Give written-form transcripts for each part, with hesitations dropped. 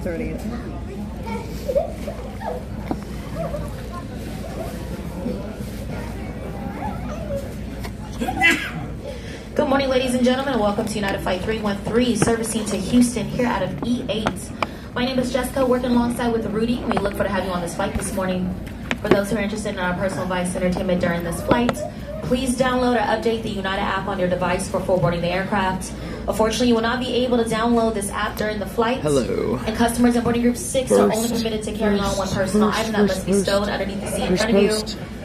already in. Good morning, ladies and gentlemen, and welcome to United Flight 313, servicing to Houston here out of E8. My name is Jessica, working alongside with Rudy. We look forward to having you on this flight this morning. For those who are interested in our personal advice entertainment during this flight, please download or update the United app on your device before boarding the aircraft. Unfortunately, you will not be able to download this app during the flight. Hello. And customers in boarding group 6 are only permitted to carry on one personal item that must be stowed underneath the seat in front of you.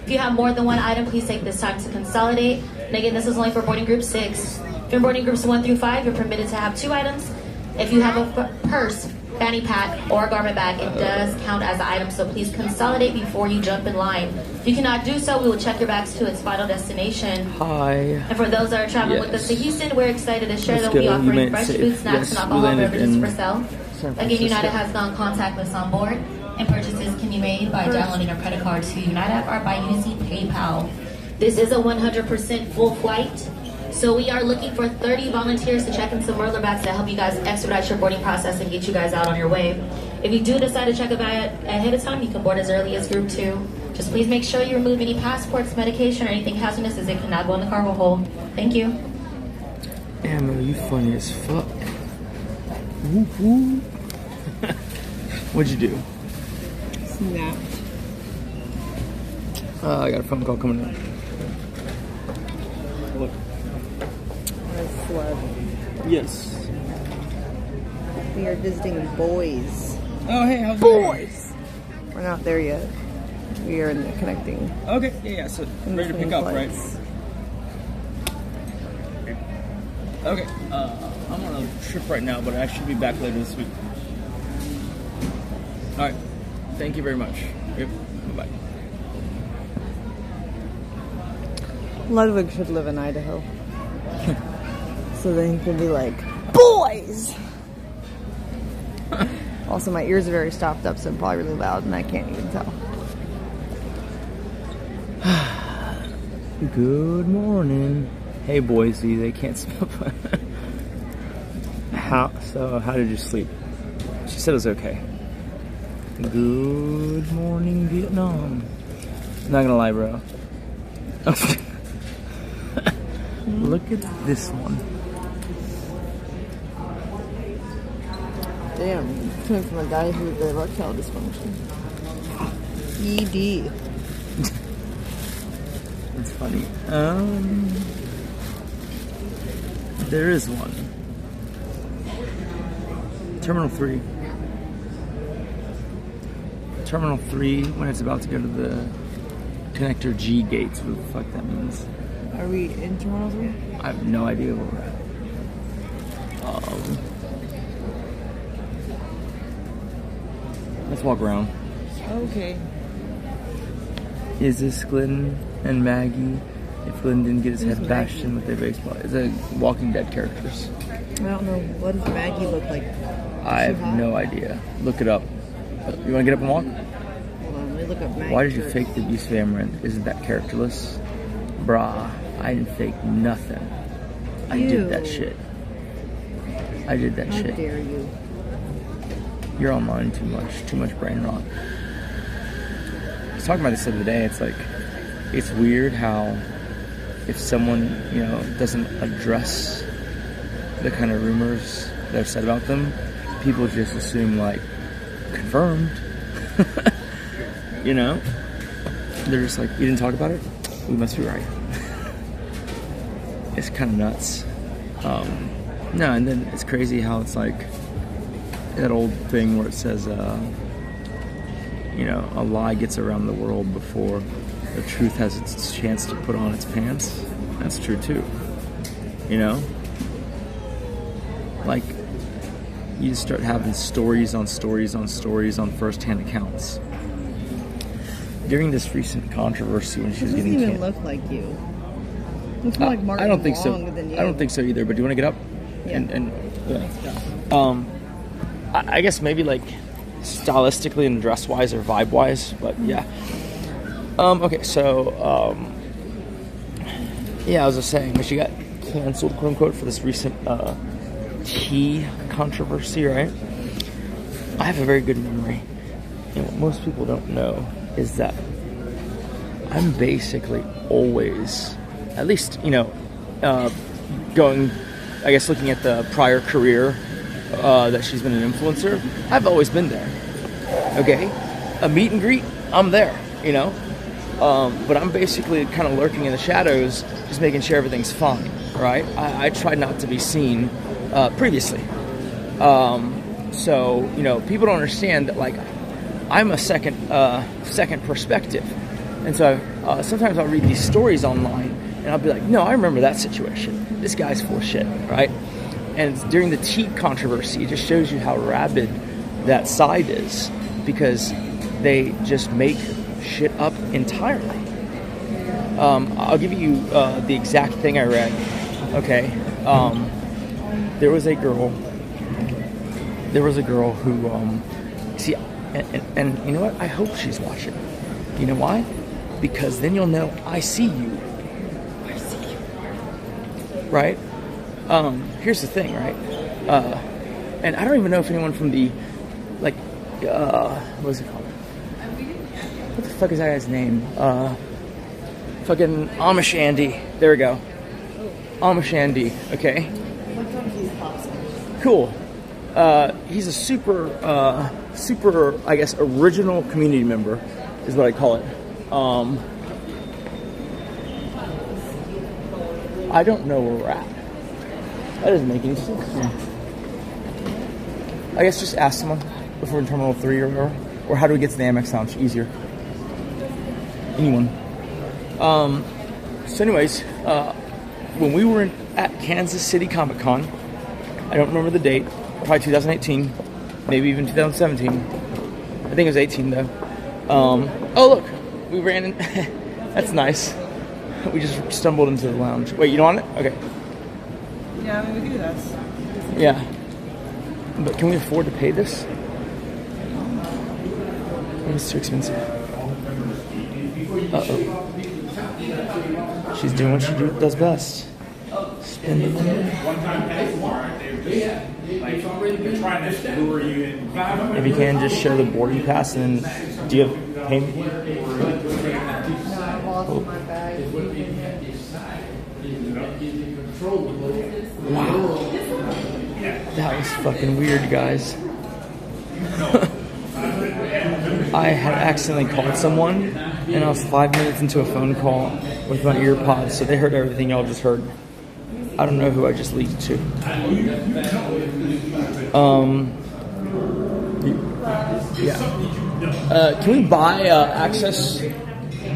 If you have more than one item, please take this time to consolidate. And again, this is only for boarding group 6. If you're boarding groups 1 through 5, you're permitted to have 2 items. If you have a purse, fanny pack, or a garment bag, it does count as an item, so please consolidate before you jump in line. If you cannot do so, we will check your bags to its final destination. Hi. And for those that are traveling with us to Houston, we're excited to share that we'll be offering fresh food, snacks, and alcohol beverages for sale. Again, United has gone contactless on board, and purchases can be made by downloading a credit card to United app or by using PayPal. This is a 100% full flight. So we are looking for 30 volunteers to check in some Merler bags to help you guys expedite your boarding process and get you guys out on your way. If you do decide to check a bag ahead of time, you can board as early as group 2. Just please make sure you remove any passports, medication, or anything hazardous, as it cannot go in the cargo hold. Thank you. Ammo, you funny as fuck. Woo woo. What'd you do? Snapped. I got a phone call coming in. Look. Yes. We are visiting boys. Oh, hey, how's it Boys! We're not there yet. We are in the connecting. Okay, yeah, so ready to pick up, right? Okay, I'm on a trip right now, but I should be back later this week. Alright, thank you very much. Yep, bye-bye. Ludwig should live in Idaho. So then he can be like, boys! Also, my ears are very stopped up, so I'm probably really loud, and I can't even tell. Good morning. Hey, Boise, they can't smell. How did you sleep? She said it was okay. Good morning, Vietnam. Not gonna lie, bro. Look at this one. Damn, coming from a guy who had erectile dysfunction. ED. It's funny. There is one. Terminal 3. Terminal 3, when it's about to go to the connector G gates, what the fuck that means. Are we in Terminal 3? I have no idea where we're at. Let's walk around. Okay. Is this Glenn and Maggie? If Glenn didn't get his head bashed in with their baseball. It's a Walking Dead characters. I don't know. What does Maggie look like? I have no idea. Look it up. You want to get up and walk? Hold on, let me look up Maggie. Why did you fake the use of amaranth? Isn't that characterless? Brah, I didn't fake nothing. I did that shit. I did that shit. How dare you? You're online too much brain rot. I was talking about this the other day. It's like, it's weird how if someone, doesn't address the kind of rumors that are said about them, people just assume, like, confirmed. They're just like, you didn't talk about it? We must be right. It's kind of nuts. No, and then it's crazy how it's like that old thing where it says, a lie gets around the world before the truth has its chance to put on its pants. That's true too. Like, you just start having stories on stories on stories on first-hand accounts. During this recent controversy when she was getting doesn't even look like you. Looks more like Martin. I don't think so. Than you. I don't think so either. But do you want to get up? Yeah. I guess maybe like stylistically and dress-wise or vibe-wise, but yeah. Okay, so I was just saying, she got canceled, quote unquote, for this recent tea controversy, right? I have a very good memory. And what most people don't know is that I'm basically always, at least, going, I guess, looking at the prior career that she's been an influencer, I've always been there. Okay? A meet and greet, I'm there, but I'm basically kind of lurking in the shadows, just making sure everything's fine, right? I tried not to be seen previously. So, people don't understand that, like, I'm a second perspective. And so sometimes I'll read these stories online, and I'll be like, no, I remember that situation. This guy's full of shit, right? And during the tea controversy, it just shows you how rabid that side is, because they just make shit up entirely. I'll give you the exact thing I read. Okay, there was a girl who see, and you know what? I hope she's watching. You know why? Because then you'll know I see you. Right? Here's the thing, right? And I don't even know if anyone from the, like, what is it called? What the fuck is that guy's name? Fucking Amish Andy. There we go. Amish Andy, okay? Cool. He's a super, I guess, original community member, is what I call it. I don't know where we're at. That doesn't make any sense. Yeah. I guess just ask someone if we're in Terminal 3 or whatever. Or how do we get to the Amex Lounge easier? Anyone. So anyways, when we were at Kansas City Comic Con, I don't remember the date, probably 2018, maybe even 2017. I think it was 18 though. Oh look, we ran in. That's nice. We just stumbled into the lounge. Wait, you don't want it? Okay. Yeah, I mean, we do that. Yeah. But can we afford to pay this? It's too expensive. Uh-oh. She's doing what she does best. Spend the money. If you can, just show the boarding pass, and then do you have payment? Oh. Wow. That was fucking weird, guys. I had accidentally called someone, and I was 5 minutes into a phone call with my ear pods, so they heard everything y'all just heard. I don't know who I just leaked to. Yeah. Can we buy access?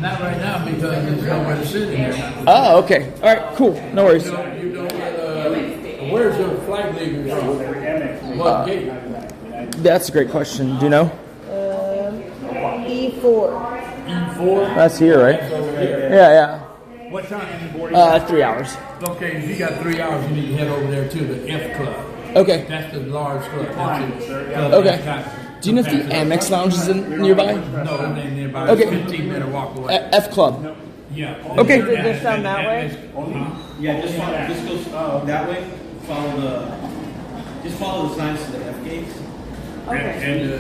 Not right now because there's nowhere to sit in here. Oh, okay. All right, cool. No worries. You don't get, where's your flight leaving from? What gate? That's a great question. Do you know? E4. E4? That's here, right? Yeah. What time? 3 hours. Okay, if you got 3 hours, you need to head over there to the F Club. Okay. That's the large club. That's it. Okay. Do you know if the Amex Lounge is nearby? No, it ain't nearby. Okay. It's 15-minute walk away. F Club. Yeah. Okay. Is it just down that way? Yeah, just go that way. Follow the signs to the F gates. Okay. And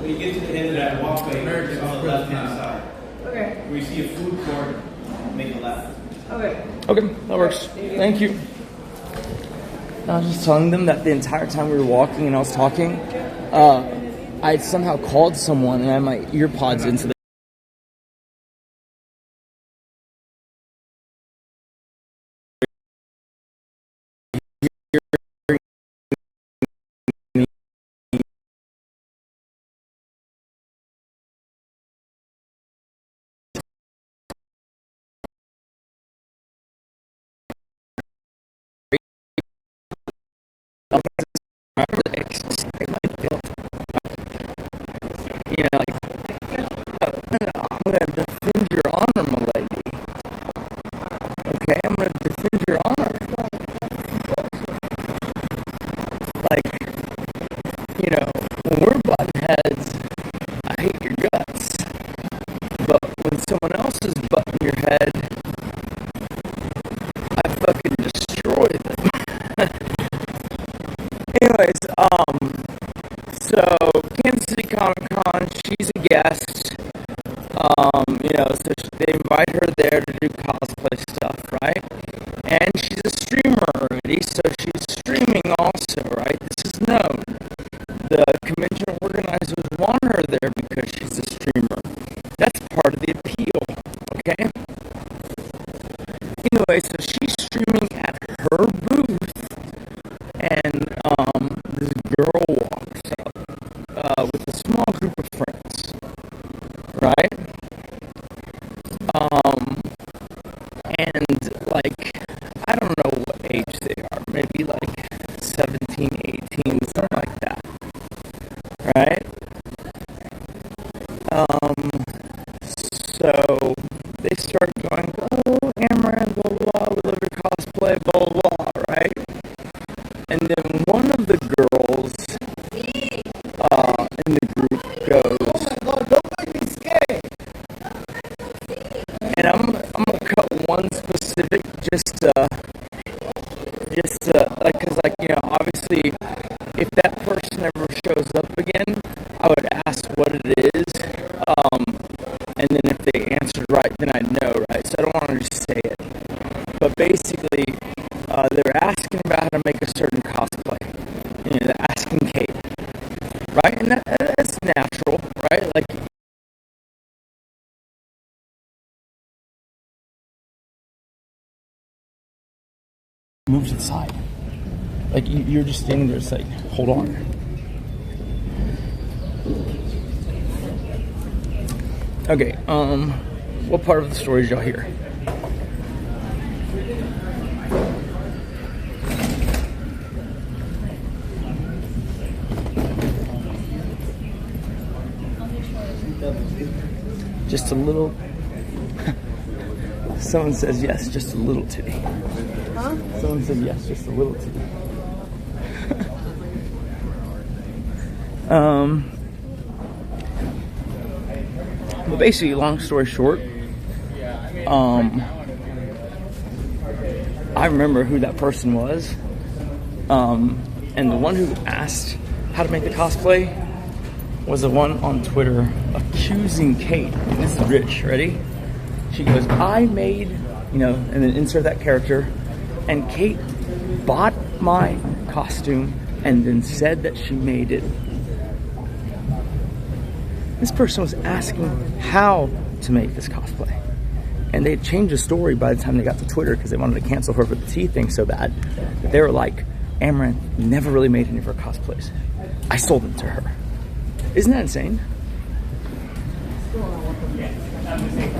When you get to the end of that walkway, American it's on the Express left-hand now. side. Okay. Where you see a food court, make a left. Okay. Okay, that works. Thank you. I was just telling them that the entire time we were walking and I was talking, I somehow called someone and I had my ear pods in, so So Kansas City Comic Con, she's a guest. So they invite her there to do cosplay stuff, right? And she's a streamer already, so she's streaming also, right? This is known. The convention organizers want her there because she's a streamer. That's part of the appeal, okay? Anyway, so she's streaming at her booth, and this girl walks up with a small group of friends, right? And I don't know what age they are, maybe 17, 18, something like that, right? So they start going, oh, Amaranth, blah, blah, blah, we love your cosplay, blah, blah, blah, right? And then one of the girls in the group goes, oh my God, don't make me scared. And I'm gonna cut one specific, because obviously, if that person ever shows up again, I would ask what it is, and then if they answered right, then I'd know, right? So I don't want to just say it. But basically, they're asking about how to make a certain cosplay. They're asking Kate, right? And that's natural, right? Move to the side. You're just standing there, it's hold on. Okay, what part of the story did y'all hear? Just a little. Someone says yes, just a little titty. Huh? Someone said yes, just a little titty. But basically, long story short, I remember who that person was, and the one who asked how to make the cosplay was the one on Twitter accusing Kate. And this is Rich, ready? She goes, I made, and then insert that character, and Kate bought my costume and then said that she made it. This person was asking how to make this cosplay. And they had changed the story by the time they got to Twitter because they wanted to cancel her for the tea thing so bad that they were like, Amaranth never really made any of her cosplays. I sold them to her. Isn't that insane?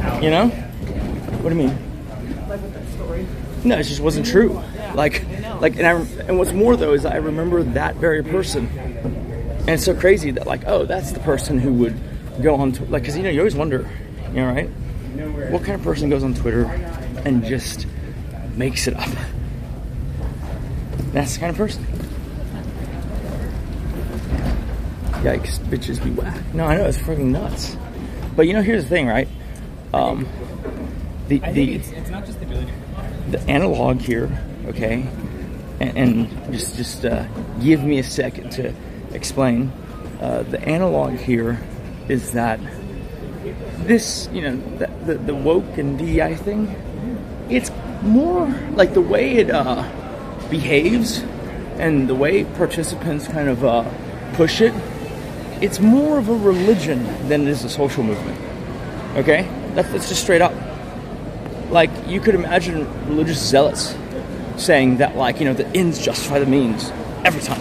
What do you mean? With that story. No, it just wasn't true. And what's more though is I remember that very person, and it's so crazy that that's the person who would go on because you always wonder, right? What kind of person goes on Twitter and just makes it up? That's the kind of person. Yikes, bitches be whack. No, I know, it's freaking nuts. But here's the thing, right? It's not just the ability. The analog here, okay, and just give me a second to explain. The analog here is that this, the woke and DEI thing, it's more like the way it behaves and the way participants kind of push it. It's more of a religion than it is a social movement. Okay, that's just straight up. You could imagine religious zealots saying that, the ends justify the means every time,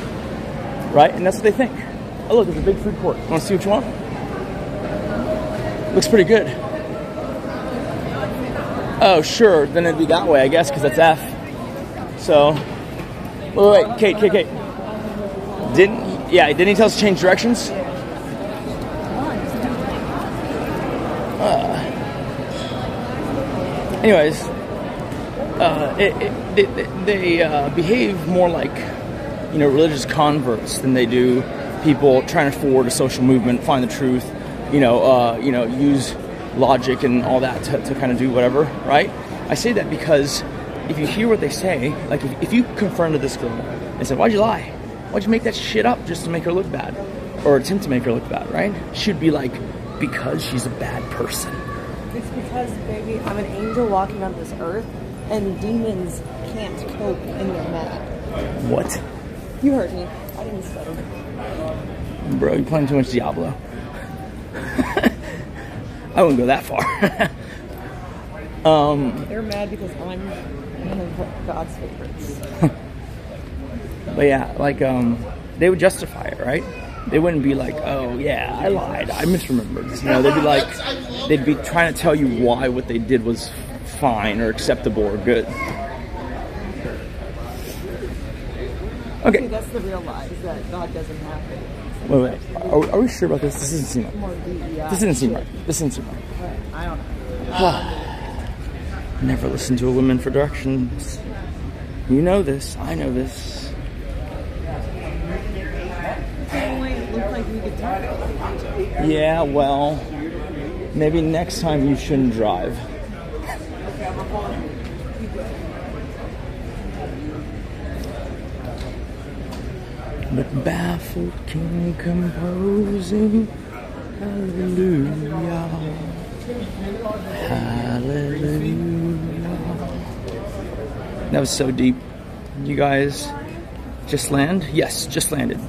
right? And that's what they think. Oh, look, there's a big food court. Want to see what you want? Looks pretty good. Oh, sure. Then it'd be that way, I guess, because that's F. So, wait, Kate. Didn't he tell us to change directions? Anyways, they behave more like, religious converts than they do people trying to forward a social movement, find the truth, use logic and all that to kind of do whatever, right? I say that because if you hear what they say, if you confronted this girl and said, why'd you lie? Why'd you make that shit up just to make her look bad? or attempt to make her look bad, right? She'd be like, because she's a bad person. It's because, baby, I'm an angel walking on this earth, and demons can't cope and they're mad. What? You heard me. I didn't stutter. Bro, you're playing too much Diablo. I wouldn't go that far. They're mad because I'm one of God's favorites. But yeah, like, they would justify it, right? They wouldn't be like, oh yeah, I lied, I misremembered. You know, they'd be like, they'd be trying to tell you why what they did was fine or acceptable or good. Okay. See, that's the real lie, is that God doesn't have it. Wait. Are we sure about this? This doesn't seem right. This doesn't seem right. This doesn't seem right. I don't know. Never listen to a woman for directions. You know this. I know this. Yeah, well, maybe next time you shouldn't drive. But baffled king composing, hallelujah, hallelujah. That was so deep. You guys just land? Yes, just landed.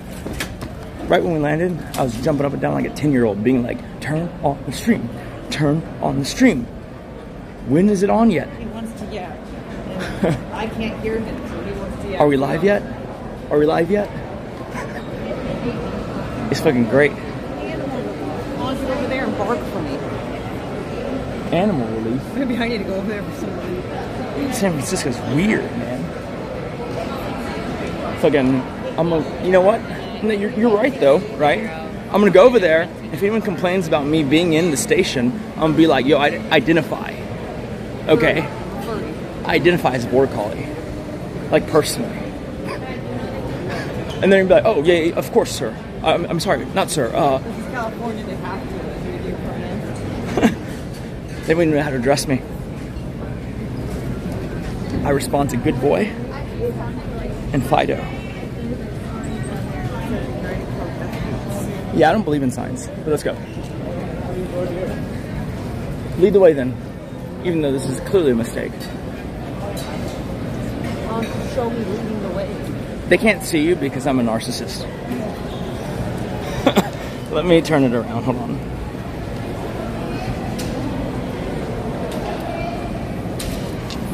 Right when we landed, I was jumping up and down like a 10-year-old, being like, turn on the stream. Turn on the stream. When is it on yet? He wants to yap. I can't hear him, so he wants to yap. Are we live yet? Are we live yet? It's fucking great. Animal wants to go over there and bark for me. Animal relief. Maybe I need to go over there for some reason. San Francisco's weird, man. Fucking, you know what? No, you're right though, right? I'm gonna go over there. If anyone complains about me being in the station, I'm gonna be like, yo, I identify. Okay? I identify as a border collie. Like, personally. And then you'll be like, oh, yeah, of course, sir. I'm sorry, not sir. This is California, they have to. They wouldn't know how to address me. I respond to good boy and Fido. Yeah, I don't believe in signs, but let's go. Lead the way then, even though this is clearly a mistake. Show me leading the way. They can't see you because I'm a narcissist. Let me turn it around, hold on.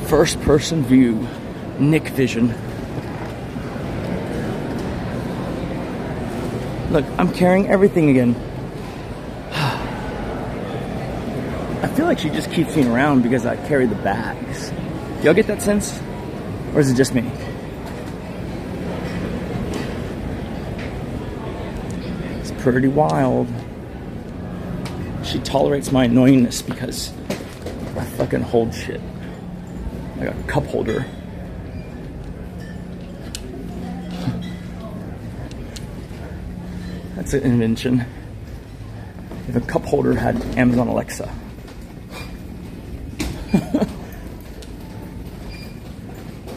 First person view, Nick vision. Look, I'm carrying everything again. I feel like she just keeps me around because I carry the bags. Do y'all get that sense? Or is it just me? It's pretty wild. She tolerates my annoyingness because I fucking hold shit. Like a cup holder. That's an invention. If a cup holder had Amazon Alexa.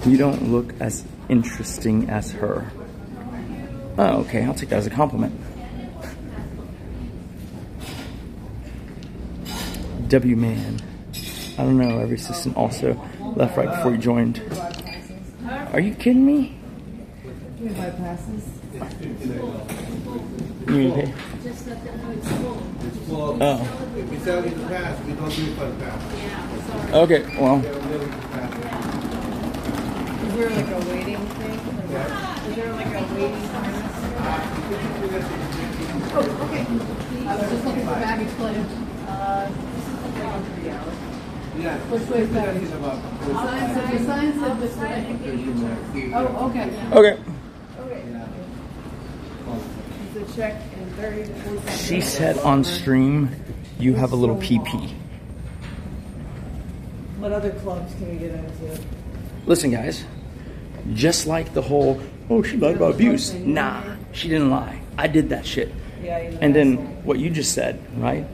You don't look as interesting as her. Oh, okay, I'll take that as a compliment. W-man. I don't know, every assistant also left right before you joined. Are you kidding me? Do you buy passes? You need to pay? Just let them know it's full. It's full. Oh. If we sell you the pass, we don't do it for the pass. Yeah, sorry. Okay, well. Is there like a waiting thing? Is there like a waiting time? Oh, okay. I was just looking for baggage claim. Yeah. Which way is that? It's about The sign said this way. Oh, okay. Okay. The check in 30 to 45. She said on stream, you have a little PP. What other clubs can we get into? Listen, guys. Just like the whole, oh, she lied about abuse. Nah, she didn't lie. I did that shit. Yeah, you know. And then what you just said, right?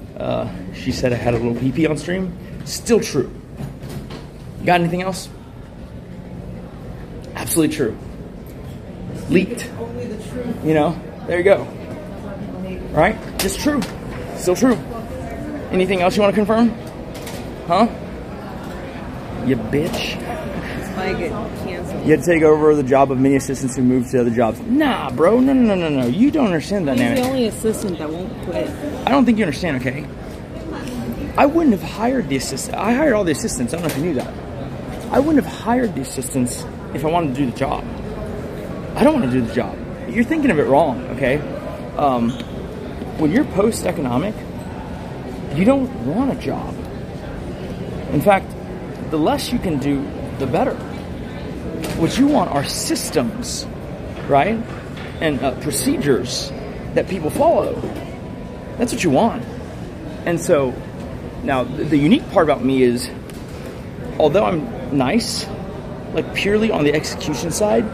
She said I had a little PP on stream. Still true. Got anything else? Absolutely true. Leaked. Only the truth. You know, there you go. Right? It's true. Still true. Anything else you want to confirm? Huh? You bitch. I get canceled. You had to take over the job of many assistants who moved to other jobs. Nah, bro. No. You don't understand that. He's the only assistant that won't quit. I don't think you understand, okay? I wouldn't have hired the assistant. I hired all the assistants. I don't know if you knew that. I wouldn't have hired the assistants if I wanted to do the job. I don't want to do the job. You're thinking of it wrong, okay? When you're post-economic, you don't want a job. In fact, the less you can do, the better. What you want are systems, right? And procedures that people follow. That's what you want. And so, now, the unique part about me is, although I'm nice, like purely on the execution side,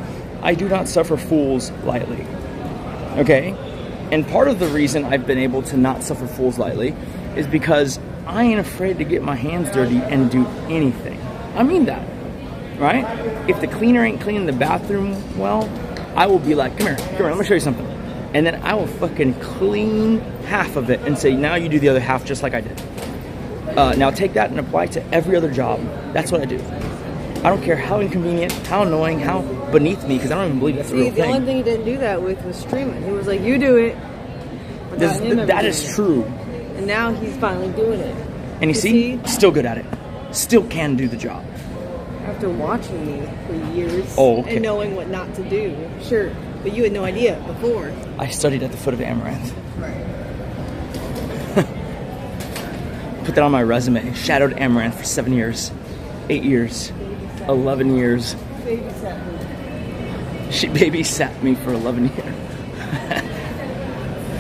I do not suffer fools lightly. Okay? And part of the reason I've been able to not suffer fools lightly is because I ain't afraid to get my hands dirty and do anything. I mean that, right? If the cleaner ain't cleaning the bathroom well, I will be like, come here, let me show you something. And then I will fucking clean half of it and say, now you do the other half just like I did. Now take that and apply it to every other job. That's what I do. I don't care how inconvenient, how annoying, how beneath me, because I don't even believe that's a real thing. The only thing he didn't do that with was streaming. He was like, you do it. That is true. And now he's finally doing it. And you see? Still good at it. Still can do the job. After watching me for years and knowing what not to do. Sure. But you had no idea before. I studied at the foot of Amaranth. Right. Put that on my resume. Shadowed Amaranth for 7 years. 8 years. 11 years. Babysat me. She babysat me for 11 years.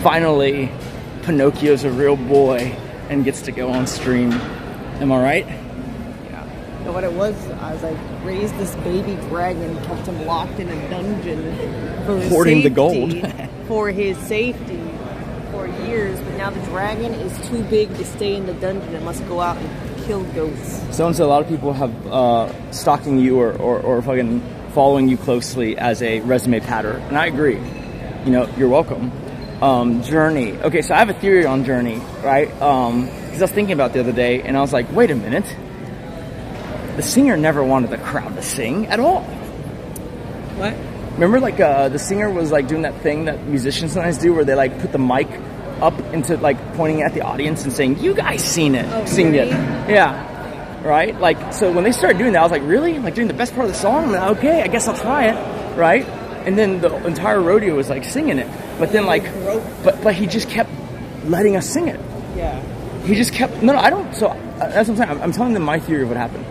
Finally, Pinocchio's a real boy and gets to go on stream. Am I right? Yeah. So what it was, I was like, raised this baby dragon, kept him locked in a dungeon for his hoarding the gold. For his safety for years, but now the dragon is too big to stay in the dungeon. It must go out and kill ghosts. So a lot of people have stalking you or fucking following you closely as a resume patter, and I agree. You know, you're welcome. Journey. Okay, so I have a theory on Journey, right? Because I was thinking about it the other day, and I was like, wait a minute. The singer never wanted the crowd to sing at all. What? Remember, like, the singer was, like, doing that thing that musicians sometimes do where they, like, put the mic up into, like, pointing at the audience and saying, you guys sing it. Sing it. Yeah. Right? Like, so when they started doing that, I was like, really? Like, doing the best part of the song? I'm like, okay, I guess I'll try it. Right? And then the entire rodeo was, like, singing it. But then, like, but he just kept letting us sing it. Yeah. He just kept, no, I don't, so that's what I'm saying. I'm telling them my theory of what happened.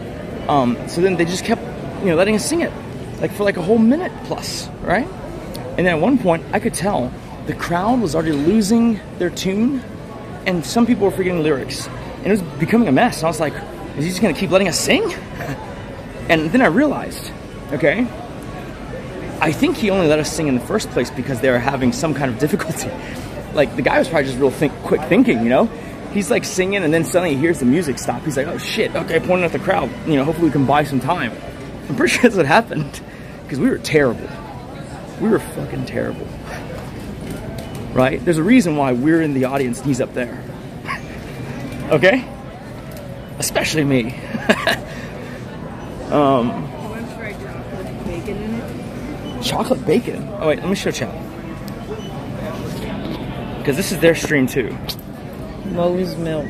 So then they just kept, letting us sing it. Like, for like a whole minute plus, right? And then at one point, I could tell the crowd was already losing their tune, and some people were forgetting lyrics. And it was becoming a mess. And I was like, is he just going to keep letting us sing? And then I realized, okay, I think he only let us sing in the first place because they were having some kind of difficulty. Like, the guy was probably just real quick thinking, He's like singing, and then suddenly he hears the music stop. He's like, oh shit, okay, pointing at the crowd. Hopefully we can buy some time. I'm pretty sure that's what happened. Because we were terrible. We were fucking terrible. Right? There's a reason why we're in the audience and he's up there. Okay? Especially me. You want to try chocolate bacon in it? Chocolate bacon? Oh wait, let me show chat. Because this is their stream too. Moe's milk.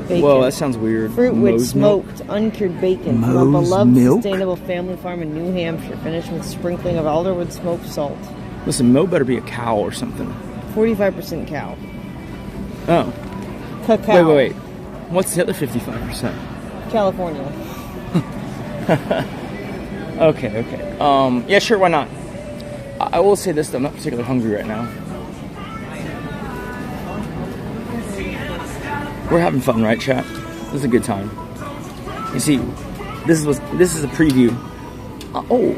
Bacon. Whoa, that sounds weird. Fruit with Moe's smoked, uncured bacon from a Moe's beloved milk? sustainable family farm in New Hampshire, finished with sprinkling of alderwood smoked salt. Listen, Mo better be a cow or something. 45% cow. Oh. Cacao. Wait. What's the other 55%? California. Okay. Yeah, sure, why not? I will say this, though, I'm not particularly hungry right now. We're having fun, right, chat? This is a good time. You see, this is a preview. Ooh.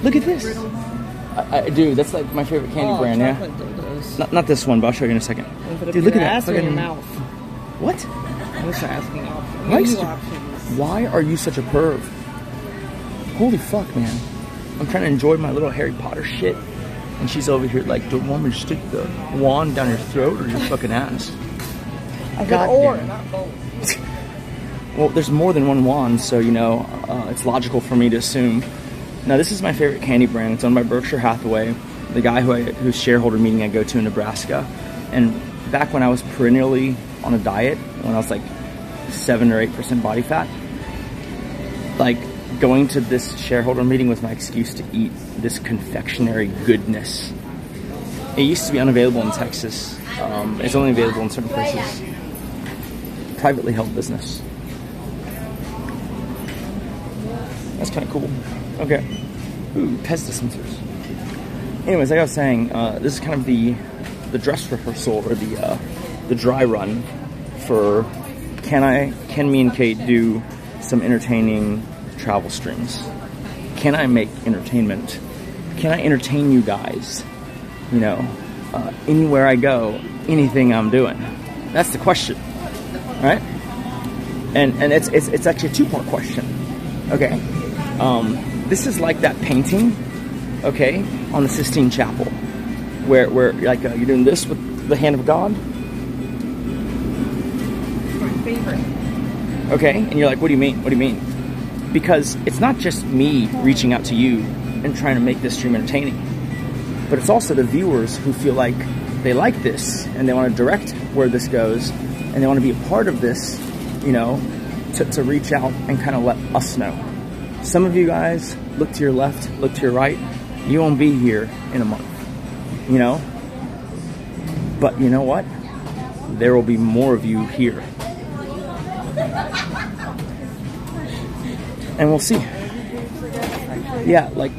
Look at this. I do. That's like my favorite candy brand, yeah? Not this one, but I'll show you in a second. Dude, look at that. Ass in your mouth. What? I'm just asking options. Why are you such a perv? Holy fuck, man. I'm trying to enjoy my little Harry Potter shit. And she's over here like, do you want me to stick the wand down your throat or your fucking ass? I got or, not both. Well, there's more than one wand, so, you know, it's logical for me to assume. Now, this is my favorite candy brand. It's owned by Berkshire Hathaway, the guy whose shareholder meeting I go to in Nebraska. And back when I was perennially on a diet, when I was like 7 or 8% body fat, like going to this shareholder meeting was my excuse to eat this confectionery goodness. It used to be unavailable in Texas. It's only available in certain places. Privately held business. That's kind of cool. Okay. Ooh, Pez dispensers. Anyways, like I was saying, this is kind of the dress rehearsal or the dry run for can me and Kate do some entertaining travel streams? Can I make entertainment? Can I entertain you guys? You know, anywhere I go, anything I'm doing. That's the question, right? And it's actually a two-part question. Okay. This is like that painting, okay, on the Sistine Chapel, where like you're doing this with the hand of God. My favorite. Okay, and you're like, what do you mean? What do you mean? Because it's not just me reaching out to you and trying to make this stream entertaining, but it's also the viewers who feel like they like this and they want to direct where this goes and they want to be a part of this, you know, to reach out and kind of let us know. Some of you guys look to your left, look to your right. You won't be here in a month, you know? But you know what? There will be more of you here. And we'll see. Yeah, like,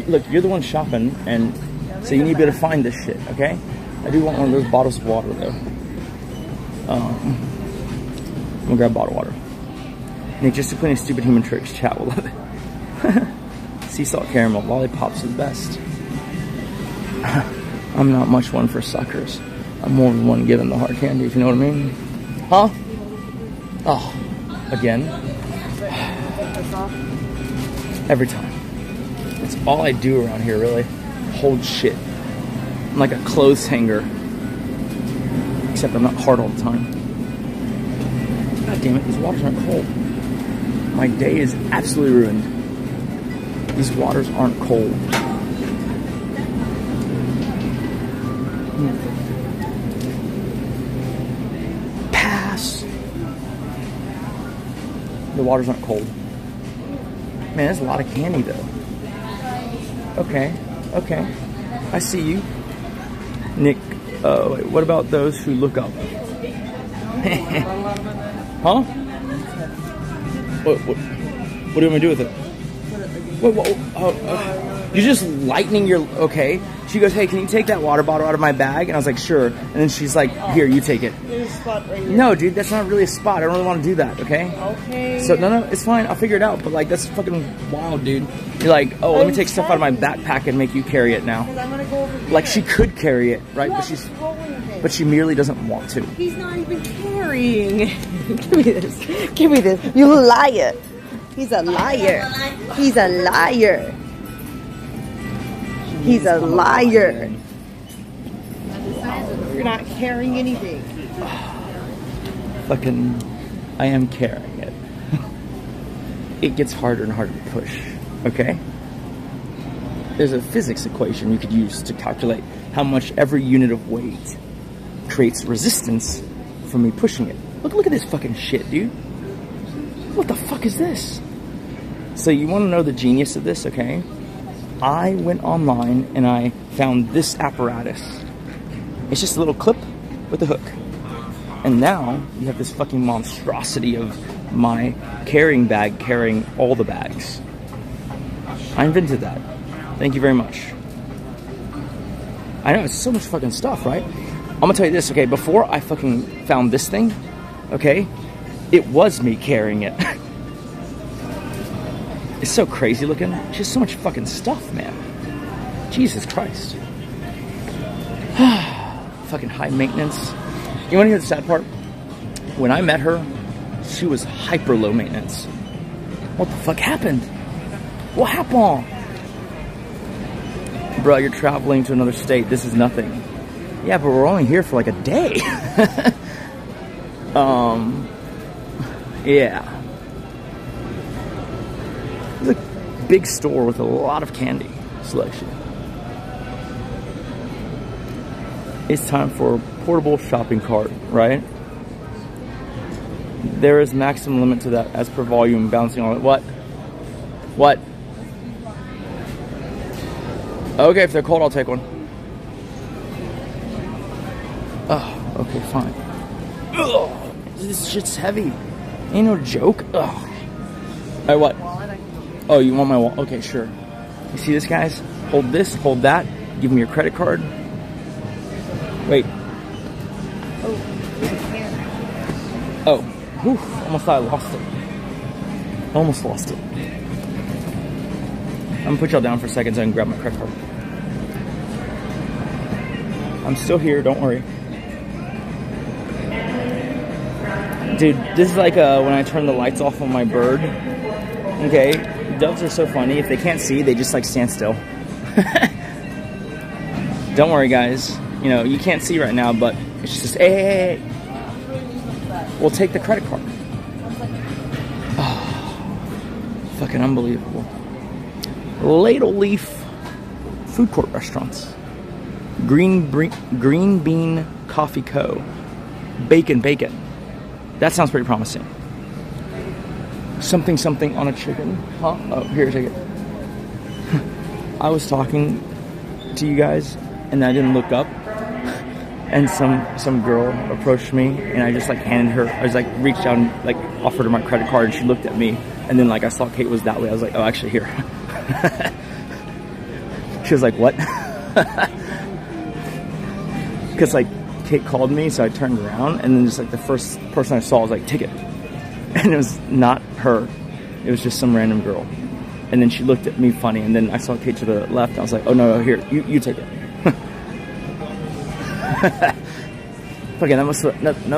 look, you're the one shopping, and so you need to be able to find this shit, okay? I do want one of those bottles of water, though. I'm gonna grab a bottle of water. Nick, just to play any stupid human tricks, chat will love it. Sea salt caramel, lollipops are the best. I'm not much one for suckers. I'm more than one giving the hard candy, if you know what I mean. Huh? Oh, again. Every time. It's all I do around here, really. Hold shit. I'm like a clothes hanger. Except I'm not hard all the time. God damn it, these waters aren't cold. My day is absolutely ruined. These waters aren't cold. Pass. The waters aren't cold. Man, there's a lot of candy though. Okay, okay. I see you. Nick, wait, what about those who look up? Huh? What do you want me to do with it? What, you're just lightening your... Okay. She goes, hey, can you take that water bottle out of my bag? And I was like, sure. And then she's like, here, you take it. There's a spot right here. No, dude, that's not really a spot. I don't really want to do that, okay? Okay. So, no, it's fine. I'll figure it out. But, like, that's fucking wild, dude. You're like, oh, let me take stuff out of my backpack and make you carry it now. I'm gonna go over here. Like, she could carry it, right? Yeah, But she merely doesn't want to. He's not even carrying. Give me this. Give me this. You liar. He's a liar. He's a liar. He's a liar. You're not carrying anything. Fucking, I am carrying it. It gets harder and harder to push, okay? There's a physics equation you could use to calculate how much every unit of weight creates resistance from me pushing it. Look at this fucking shit, dude. What the fuck is this? So you want to know the genius of this, okay? I went online and I found this apparatus. It's just a little clip with a hook. And now you have this fucking monstrosity of my carrying bag carrying all the bags. I invented that. Thank you very much. I know, it's so much fucking stuff, right? I'm gonna tell you this, okay? Before I fucking found this thing, okay? It was me carrying it. It's so crazy looking. It's just so much fucking stuff, man. Jesus Christ. Fucking high maintenance. You wanna hear the sad part? When I met her, she was hyper low maintenance. What the fuck happened? What happened? Bro, you're traveling to another state. This is nothing. Yeah, but we're only here for like a day. Yeah. It's a big store with a lot of candy selection. It's time for a portable shopping cart, right? There is maximum limit to that as per volume bouncing on it. What? What? Okay, if they're cold, I'll take one. Oh, okay, fine. Ugh, this shit's heavy. Ain't no joke. Ugh. Alright, what? Oh, you want my wallet? Okay, sure. You see this, guys? Hold this, hold that. Give me your credit card. Wait. Oh, whew, almost thought I lost it. Almost lost it. I'm gonna put y'all down for a second so I can grab my credit card. I'm still here, don't worry. Dude, this is like when I turn the lights off on my bird. Okay, doves are so funny. If they can't see, they just like stand still. Don't worry, guys. You know, you can't see right now, but it's just, hey. We'll take the credit card. Oh, fucking unbelievable. Ladle Leaf Food Court Restaurants. Green Bean Coffee Co. Bacon. That sounds pretty promising. Something on a chicken. Huh? Oh, here, take it. I was talking to you guys, and I didn't look up. And some girl approached me, and I just like handed her, I was like reached out and like offered her my credit card, and she looked at me, and then like I saw Kate was that way. I was like, oh, actually here. She was like, what? Because like Kate called me, so I turned around, and then just like the first person I saw was like, ticket. And it was not her. It was just some random girl. And then she looked at me funny, and then I saw Kate to the left. I was like, oh no, here, you take it. Okay, that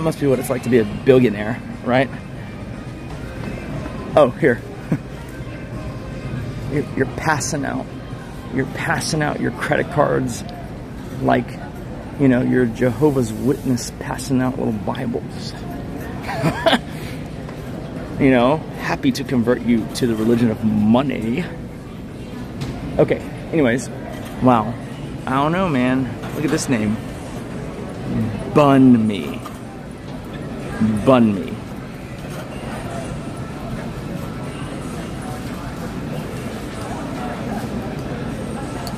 must be what it's like to be a billionaire, right? Oh, here. You're passing out. You're passing out your credit cards like, you know, you're Jehovah's Witness passing out little Bibles. You know, happy to convert you to the religion of money. Okay, anyways. Wow. I don't know, man. Look at this name. Bun me.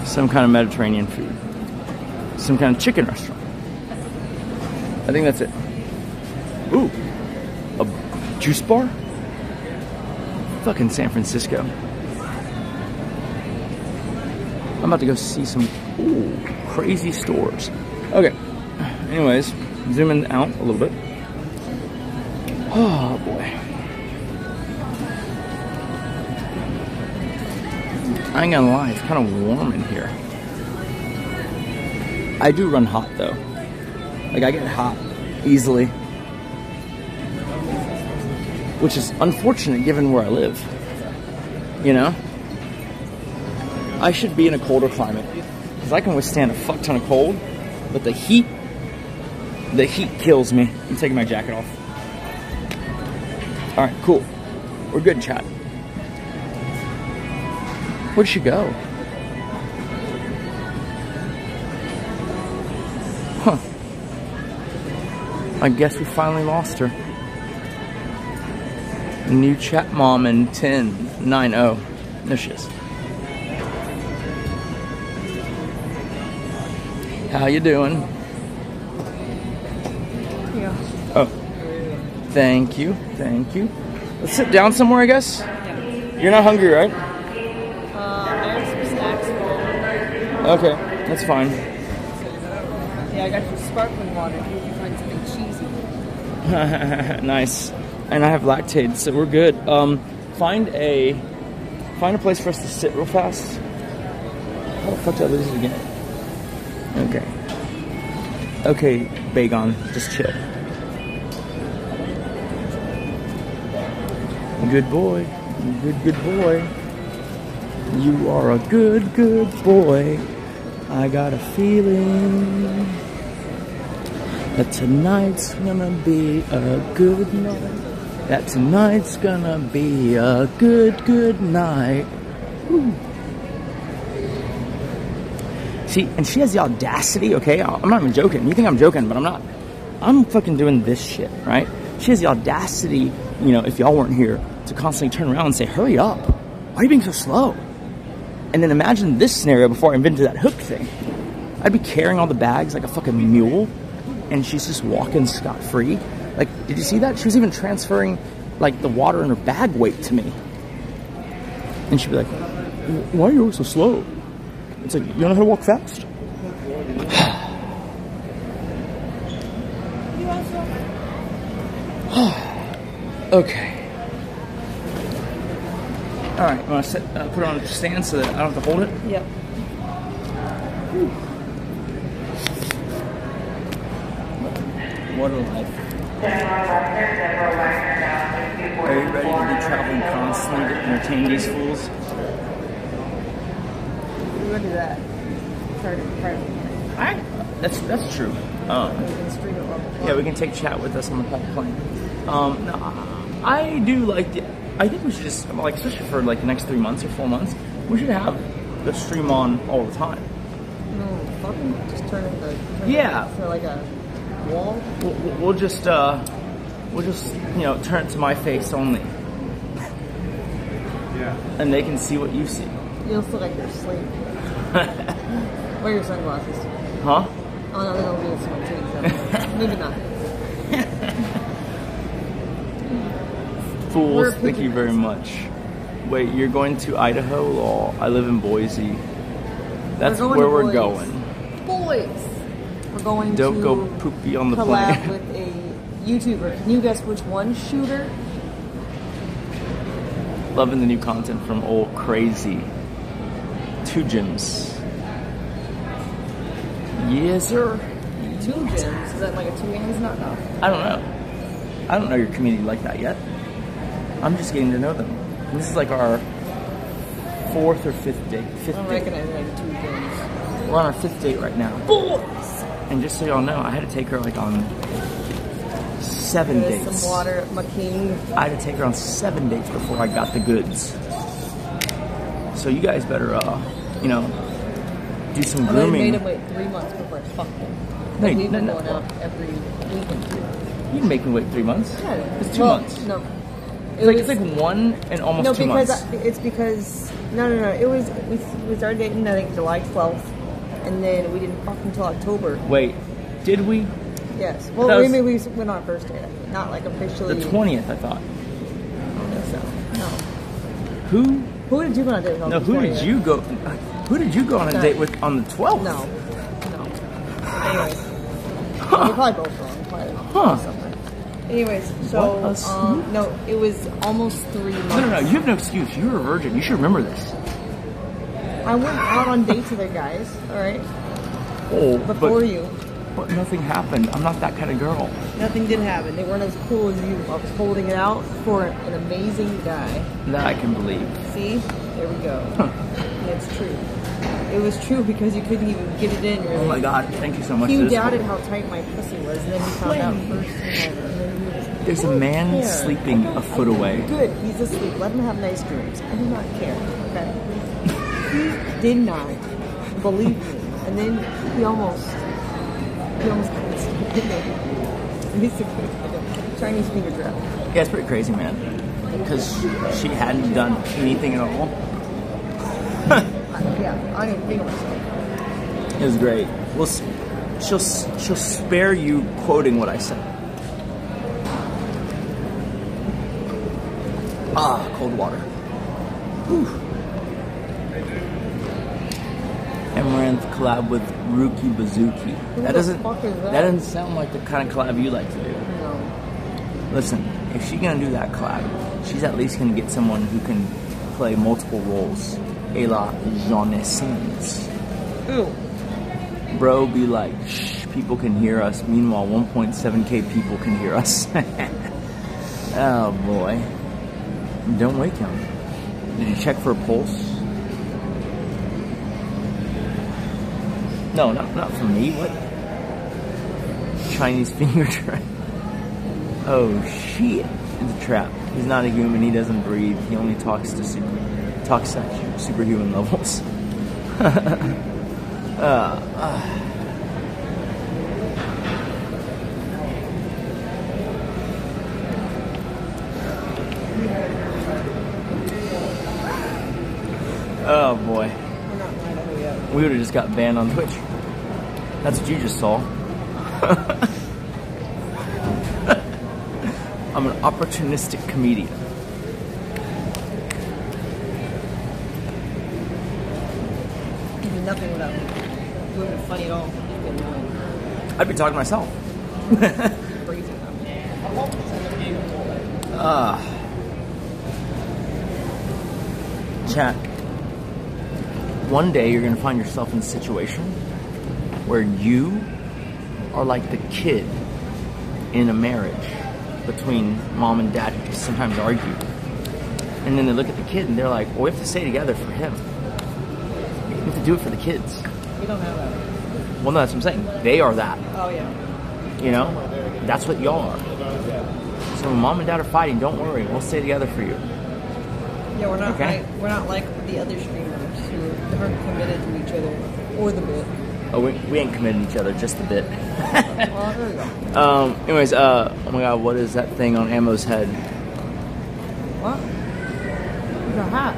Some kind of Mediterranean food. Some kind of chicken restaurant. I think that's it. Ooh. A juice bar? Fucking San Francisco. I'm about to go see some crazy stores. Okay. Anyways, zooming out a little bit. Oh boy. I ain't gonna lie, it's kind of warm in here. I do run hot though. Like I get hot easily. Which is unfortunate given where I live. You know? I should be in a colder climate. Because I can withstand a fuck ton of cold. But the heat kills me. I'm taking my jacket off. Alright, cool. We're good, chat. Where'd she go? Huh. I guess we finally lost her. New chat mom in 10-9-0. There she is. How you doing? Yeah. Oh. Thank you. Let's sit down somewhere, I guess. Yeah. You're not hungry, right? I have some snacks for you. Okay, that's fine. Yeah, I got some sparkling water. If you can find something cheesy. Nice. And I have Lactaid, so we're good. Find a place for us to sit real fast. How the fuck did I lose it again? Okay, Bagon, just chill. Good boy. Good boy. You are a good boy. I got a feeling that tonight's gonna be a good night. That tonight's gonna be a good night. Woo. See, and she has the audacity, okay? I'm not even joking. You think I'm joking, but I'm not. I'm fucking doing this shit, right? She has the audacity, you know, if y'all weren't here, to constantly turn around and say, hurry up. Why are you being so slow? And then imagine this scenario before I invented that hook thing. I'd be carrying all the bags like a fucking mule, and she's just walking scot-free. Like, did you see that? She was even transferring, like, the water in her bag weight to me. And she'd be like, why are you so slow? It's like, you don't know how to walk fast? Okay. Alright, I'm going to put it on a stand so that I don't have to hold it? Yep. What a life. Are you ready to be traveling constantly to entertain these fools? We're going to do that. That's true. Yeah, we can take chat with us on the plane. No, I do like I think we should just, like, especially for like the next 3 months or 4 months, we should have the stream on all the time. No, fucking just turn it for like a wall. We'll just you know, turn it to my face only. Yeah. And they can see what you see. You'll feel like you're asleep. Wear your sunglasses. Huh? Oh no, they're gonna be in someone too. So maybe not. Fools, thank you very much. Wait, you're going to Idaho? Oh, I live in Boise. That's where we're going. Boys! We're going Don't to go poopy on the collab plane. with a YouTuber. Can you guess which one? Shooter? Loving the new content from old crazy. 2 gyms. Yes, sir. 2 gyms? Is that like a 2 hands not enough? I don't know. I don't know your community like that yet. I'm just getting to know them. And this is like our 4th or 5th date. I don't recognize like 2 gyms. We're on our 5th date right now. Boys! And just so y'all know, I had to take her like on 7 dates. Some water, my king. I had to take her on 7 dates before I got the goods. So you guys better, you know, do some grooming. I made him wait 3 months before I fucked him. No, We've been going out every weekend. You can make me wait 3 months. Yeah. It's 2 months. No. It's like 1 and almost 2 months. It's because no. It was we started dating I think July 12th, and then we didn't fuck until October. Wait, did we? Yes. Well, maybe we went on first date. Not like officially. The 20th, I thought. I don't think so. No. Who did you go on a date with? No, who did you go? Who did you go on a date with on the 12th? No. Anyways, we're probably both wrong. Probably something. Anyways, so no, it was almost 3 months. No, you have no excuse. You were a virgin. You should remember this. I went out on dates with other guys. All right. Oh, before you. But nothing happened. I'm not that kind of girl. Nothing did happen. They weren't as cool as you. I was holding it out for an amazing guy. That I can believe. See? There we go. Huh. It's true. It was true because you couldn't even get it in. Really. Oh my God! Thank you so much. You doubted how tight my pussy was, and then you found out first. There's a man sleeping a foot away. Good. He's asleep. Let him have nice dreams. I do not care. Okay. He did not believe me, and then he almost Chinese finger trap. Yeah, it's pretty crazy, man. Because she hadn't done anything at all. Yeah, I didn't feel myself. It was great. Well, she'll spare you quoting what I said. Ah, cold water. Whew. Amaranth collab with Rookie Bazooki. That doesn't sound like the kind of collab you like to do. No. Listen, if she's gonna do that collab, she's at least gonna get someone who can play multiple roles. Et la Jeanessence. Ooh. Bro be like, shh, people can hear us. Meanwhile, 1.7k people can hear us. Oh boy. Don't wake him. Did you check for a pulse? No, not from me. What? Chinese finger trap. Oh shit! It's a trap. He's not a human. He doesn't breathe. He only talks at superhuman levels. Oh boy. We're not in Idaho yet. We would have just got banned on Twitch. That's what you just saw. I'm an opportunistic comedian. You'd be nothing without me. You wouldn't be funny at all. You'd be annoying. I'd be talking to myself. Crazy. Chat. One day you're gonna find yourself in a situation where you are like the kid in a marriage between mom and dad who sometimes argue. And then they look at the kid and they're like, well, we have to stay together for him. We have to do it for the kids. We don't have that. Well, no, that's what I'm saying. They are that. Oh, yeah. You know? That's what y'all are. So when mom and dad are fighting, don't worry. We'll stay together for you. Yeah, we're not Okay. we're not like the other streamers who aren't committed to each other or the bit. Oh, we ain't committing each other, just a bit. Well, there we go. Anyways, oh my god, what is that thing on Ammo's head? What? It's a hat.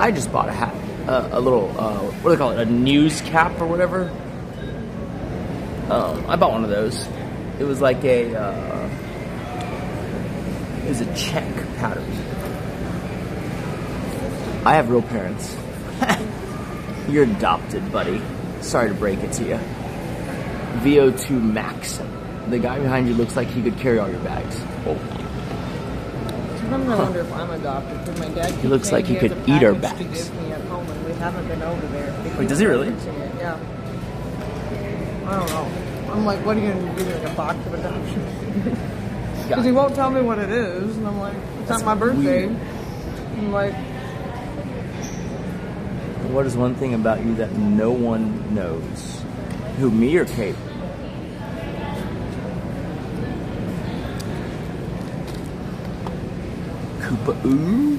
I just bought a hat. A little, what do they call it? A news cap or whatever? I bought one of those. It was like it was a check pattern. I have real parents. You're adopted, buddy. Sorry to break it to you. VO2 Max. The guy behind you looks like he could carry all your bags. Oh. Sometimes I wonder if I'm adopted because my dad. He looks like he could eat our bags. To give me at home, and we haven't been over there. Wait, does he really? Yeah. I don't know. I'm like, what are you gonna do? Like a box of adoption? Because he won't tell me what it is, and I'm like, it's not my birthday. Weird. I'm like, what is one thing about you that no one knows? Who, me or Kate? Koopa, ooh.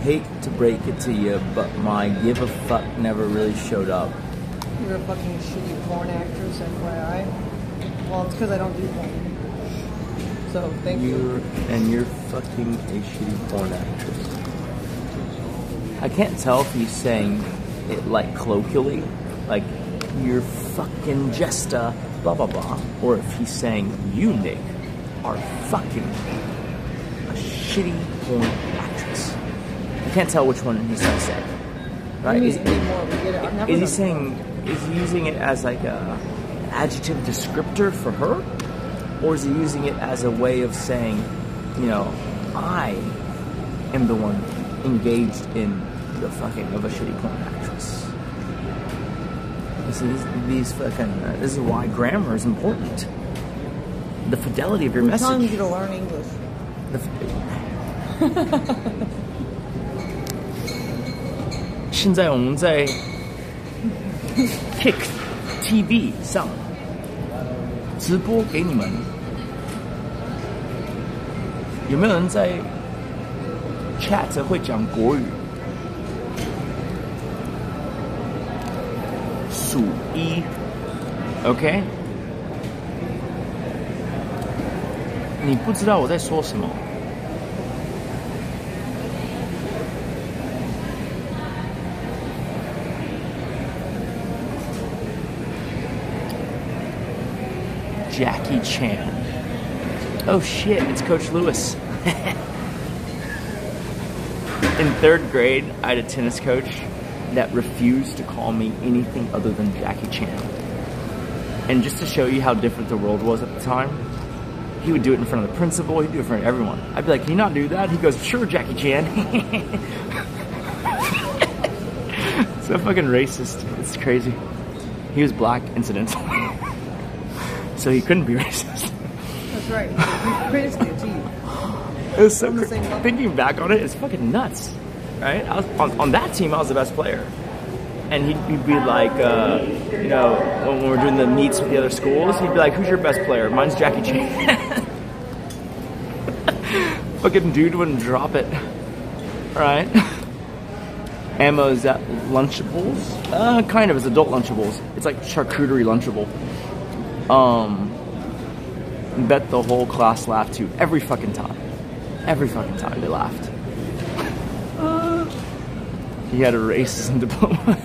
Hate to break it to you, but my give a fuck never really showed up. you're a fucking shitty porn actress, FYI. Well, it's because I don't do porn. So, thank you. You're fucking a shitty porn actress. I can't tell if he's saying it like colloquially, like you're fucking Jesta, blah blah blah, or if he's saying you, Nick, are fucking a shitty porn actress. I can't tell which one he's trying to say. Right? Is he saying? Is he using it as like a adjective descriptor for her, or is he using it as a way of saying, you know, I am the one engaged in the fucking of a shitty porn actress? You see, these fucking. This is why grammar is important. The fidelity of your message. Telling you to learn English. Now, 我们在 Kick TV 上直播给你们，有没有人在 chat 会讲国语？数一 ，OK？ 你不知道我在说什么。Jackie Chan. Oh shit, it's Coach Lewis. In 3rd grade, I had a tennis coach that refused to call me anything other than Jackie Chan. And just to show you how different the world was at the time, he would do it in front of the principal, he'd do it in front of everyone. I'd be like, can you not do that? He goes, sure, Jackie Chan. So fucking racist. It's crazy. He was black, incidentally. So he couldn't be racist. That's right. He's basically a T. It was so crazy. Thinking back on it, it's fucking nuts. right? I was on that team. I was the best player, and he'd be like, you know, when we're doing the meets with the other schools, he'd be like, "Who's your best player?" Mine's Jackie Chan. Fucking dude wouldn't drop it, right? Ammo's at Lunchables, kind of. It's adult Lunchables. It's like charcuterie Lunchable. Bet the whole class laughed too. Every fucking time they laughed. He had a racism diploma.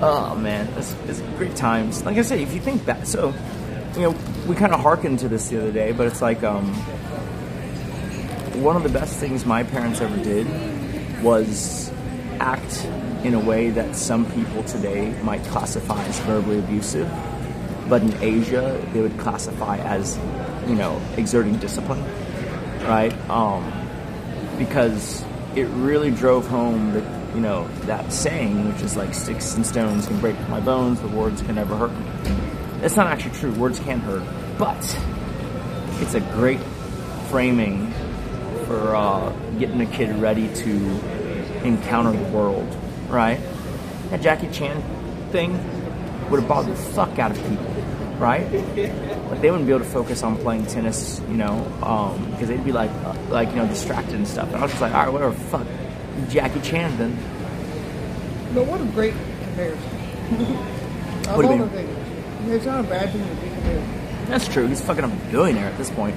Oh man, it's great times. Like I said, if you think back, so you know, we kind of hearkened to this the other day, but it's like one of the best things my parents ever did was act in a way that some people today might classify as verbally abusive, but in Asia they would classify as, you know, exerting discipline, right? Because it really drove home the, you know, that saying, which is like, sticks and stones can break my bones, but words can never hurt me. It's not actually true. Words can hurt, but it's a great framing for getting a kid ready to encounter the world, right? That Jackie Chan thing would have bothered the fuck out of people, right? Like they wouldn't be able to focus on playing tennis, you know, because they'd be like you know, distracted and stuff. And I was just like, all right, whatever, fuck Jackie Chan then. But what a great comparison. What do you mean? It's not a bad thing to be compared. That's true. He's fucking a billionaire at this point.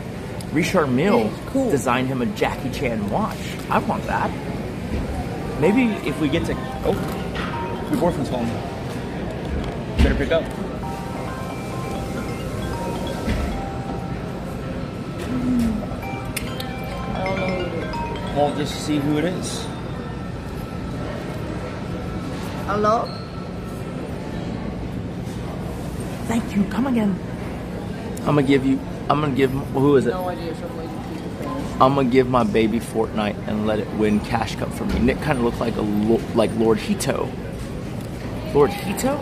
Richard Mille designed him a Jackie Chan watch. I want that. Maybe if we get to... Oh, your boyfriend's home. Better pick up. I don't know who it is. Well, just see who it is. Hello? Thank you. Come again. I'm gonna give, who is it? No idea. Some lady speaking Spanish. I'm gonna give my baby Fortnite and let it win Cash Cup for me. Nick kind of looked like like Lord Hito. Lord Hito?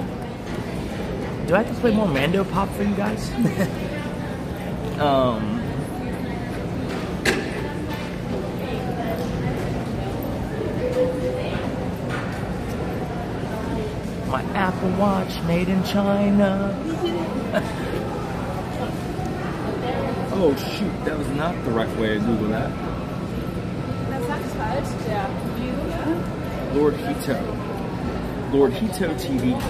Do I have to play more Mando Pop for you guys? My Apple Watch made in China. Oh shoot, that was not the right way to Google that. Lord Hito. Lord Hito TV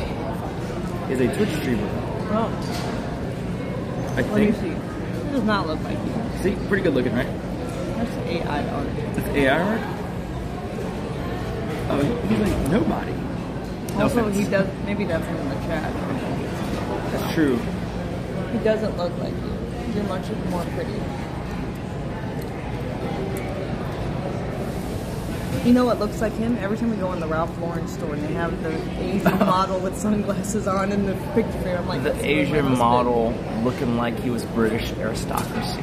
is a Twitch streamer. Oh. I What do you think. see? It does not look like you. See, pretty good looking, right? That's AI art. That's AI art? Oh, he's like nobody. No Also, offense. he does. Maybe that's in the chat. That's true. He doesn't look like you. You're much more pretty. You know what looks like him? Every time we go in the Ralph Lauren store and they have the Asian model with sunglasses on in the picture frame, I'm like, The that's Asian my husband. model looking like he was British aristocracy.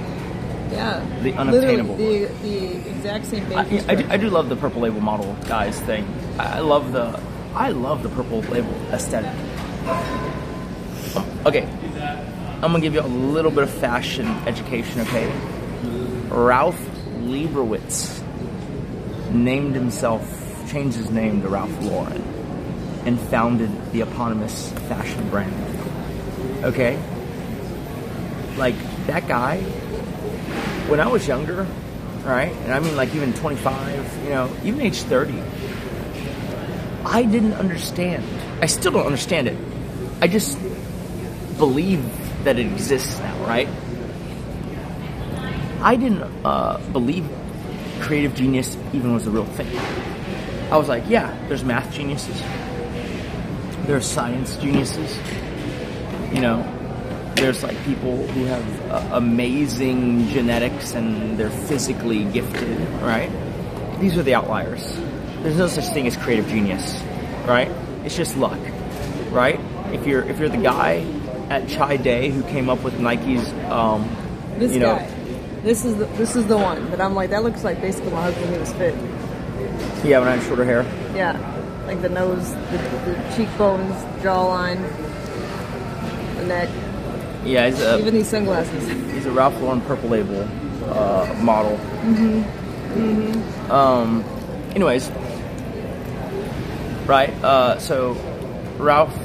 Yeah. The unobtainable. Literally, the exact same baby. I do love the purple label model guys thing. I love the purple label aesthetic. Okay, I'm gonna give you a little bit of fashion education. Okay, Ralph Lieberwitz changed his name to Ralph Lauren, and founded the eponymous fashion brand. Okay, like that guy. When I was younger, right, and I mean like even 25, you know, even age 30, I didn't understand. I still don't understand it. I just believe that it exists now, right? I didn't believe creative genius even was a real thing. I was like, yeah, there's math geniuses. There's science geniuses. You know, there's like people who have amazing genetics and they're physically gifted, right? These are the outliers. There's no such thing as creative genius, right? It's just luck, right? If you're the guy at Chai Day who came up with Nike's, This you know, guy. This is the one that I'm like, that looks like basically my husband in his fit. yeah, when I had shorter hair. Yeah. Like the nose, the cheekbones, jawline, the neck. Yeah, Even these sunglasses. he's a Ralph Lauren purple label model. Mm-hmm. Anyways, right? So Ralph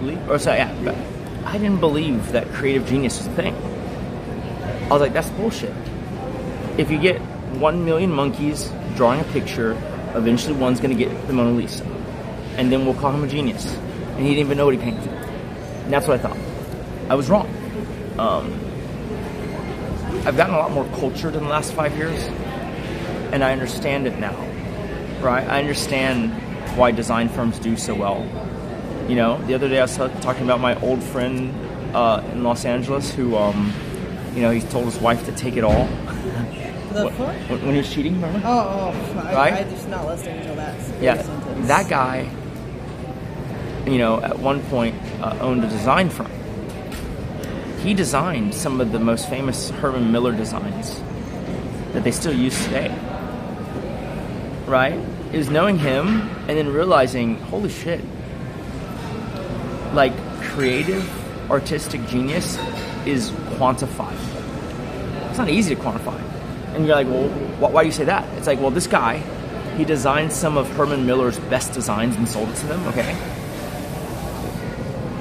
Lee, I didn't believe that creative genius was a thing. I was like, that's bullshit. If you get 1 million monkeys drawing a picture, eventually one's gonna get the Mona Lisa, and then we'll call him a genius. And he didn't even know what he painted. And that's what I thought. I was wrong. I've gotten a lot more cultured in the last 5 years, and I understand it now, right? I understand why design firms do so well. You know, the other day I was talking about my old friend in Los Angeles who, you know, he told his wife to take it all. When he was cheating, remember? Right? I just not listening until that. Yeah, that guy, you know, at one point owned a design firm. He designed some of the most famous Herman Miller designs that they still use today. Right? It was knowing him and then realizing, holy shit, like creative, artistic genius is quantified. It's not easy to quantify. And you're like, well, why do you say that? It's like, well, this guy, he designed some of Herman Miller's best designs and sold it to them, okay?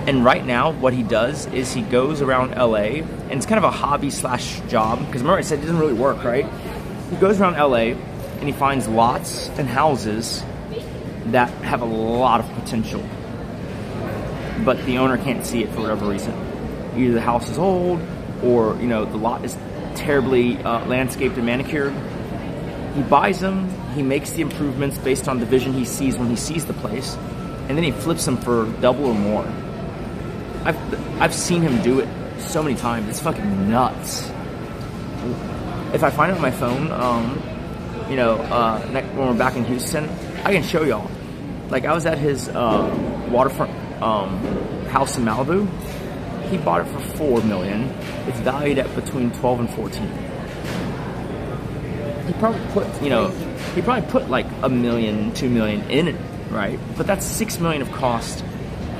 And right now, what he does is he goes around LA, and it's kind of a hobby slash job, because remember I said it doesn't really work, right? He goes around LA, and he finds lots and houses that have a lot of potential, but the owner can't see it for whatever reason. Either the house is old, or, you know, the lot is terribly landscaped and manicured. He buys them, he makes the improvements based on the vision he sees when he sees the place, and then he flips them for double or more. I've seen him do it so many times. It's fucking nuts. If I find it on my phone, you know, when we're back in Houston, I can show y'all. Like, I was at his waterfront house in Malibu. He bought it for $4 million. It's valued at between 12 and 14. He probably put, you know, like $1 million, $2 million in it, right? But that's $6 million of cost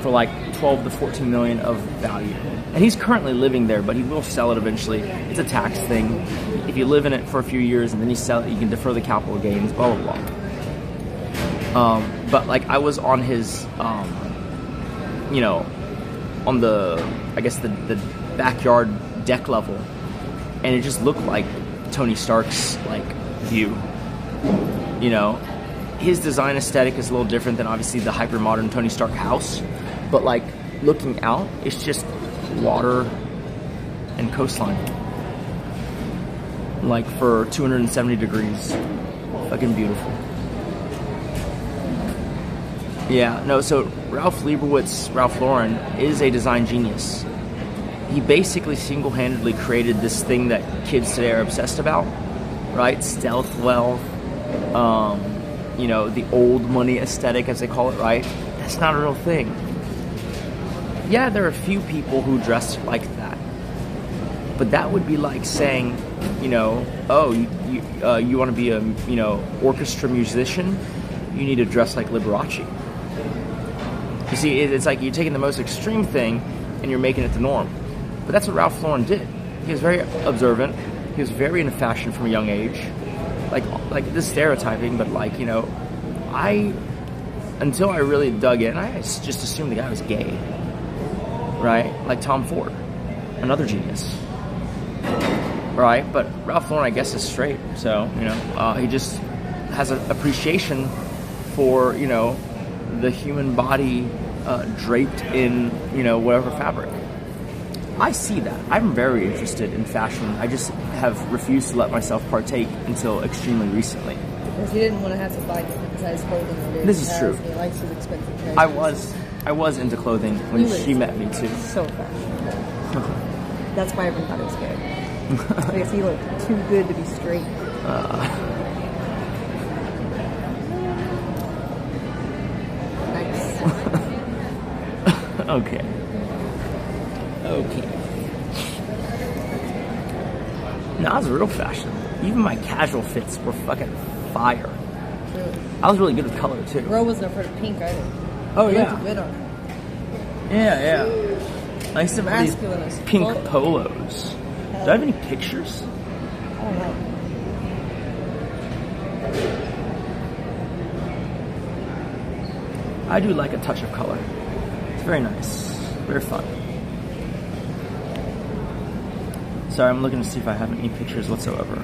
for like 12 to 14 million of value. And he's currently living there, but he will sell it eventually. It's a tax thing. If you live in it for a few years and then you sell it, you can defer the capital gains, blah, blah, blah. But like, I was on his, you know, on the, I guess the backyard deck level, and it just looked like Tony Stark's like view. You know, his design aesthetic is a little different than obviously the hyper modern Tony Stark house, but like looking out, it's just water and coastline, like for 270 degrees. Fucking beautiful. Yeah, no, so Ralph Lauren is a design genius. He basically single-handedly created this thing that kids today are obsessed about, right? Stealth wealth, you know, the old money aesthetic, as they call it, right? That's not a real thing. Yeah, there are a few people who dress like that, but that would be like saying, you know, oh, you want to be a, you know, orchestra musician, you need to dress like Liberace. You see, it's like you're taking the most extreme thing and you're making it the norm. But that's what Ralph Lauren did. He was very observant. He was very into fashion from a young age. Like this stereotyping, but like, you know, until I really dug in, I just assumed the guy was gay. Right? Like Tom Ford, another genius. Right? But Ralph Lauren, I guess, is straight. So, you know, he just has an appreciation for, you know, the human body draped in, you know, whatever fabric. I see that. I'm very interested in fashion. I just have refused to let myself partake until extremely recently. Because he didn't want to have to buy different size clothing. This is true. He likes his expensive clothes. I was into clothing when she met me too. So fashionable. That's why everyone thought it was good. Because he looked too good to be straight. Nice. Okay. No, I was real fashion. Even my casual fits were fucking fire. Really? I was really good with color too. Bro wasn't afraid of pink either. Oh He yeah. looked good on her. Yeah. I used to have Masculine these as pink fuck. polos. Do I have any pictures? I don't know. I do like a touch of color. It's very nice. Very fun. Sorry, I'm looking to see if I have any pictures whatsoever.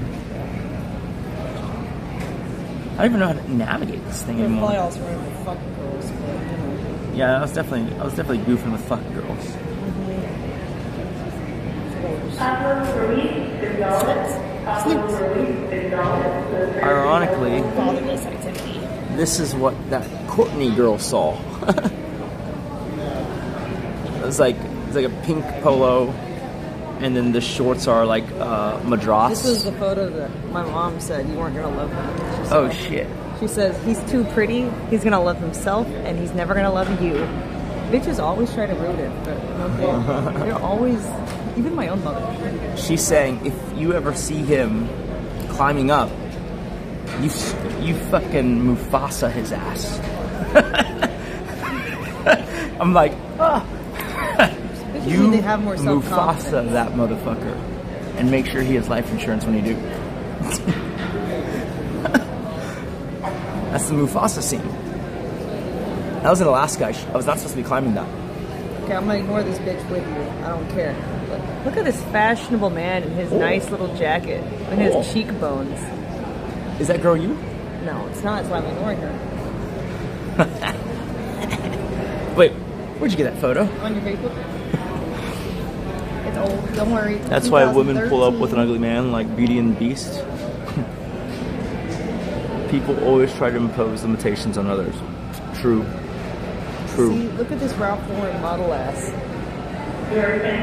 I don't even know how to navigate this thing You're anymore. probably also running with fucking girls, but you know. Yeah, I was definitely goofing with fucking girls. Ironically, Fatherless activity. this is what that Courtney girl saw. It's like a pink polo, and then the shorts are like madras. This was the photo that my mom said you weren't gonna love him. She Oh said- shit. She says he's too pretty. He's gonna love himself, and he's never gonna love you. Bitches always try to ruin it, but okay. They're always, even my own mother. She's saying if you ever see him climbing up, you fucking Mufasa his ass. I'm like, Bitches you need to have more self-confidence. Mufasa that motherfucker, and make sure he has life insurance when you do. That's the Mufasa scene. That was in Alaska. I was not supposed to be climbing that. Okay, I'm gonna ignore this bitch with you. I don't care. But look at this fashionable man in his nice little jacket and his cheekbones. Is that girl you? No, it's not. That's why I'm ignoring her. Wait, where'd you get that photo? On your Facebook. It's old. Don't worry. That's why women pull up with an 2013. ugly man like Beauty and the Beast. People always try to impose limitations on others. True. See, look at this Ralph Lauren model ass.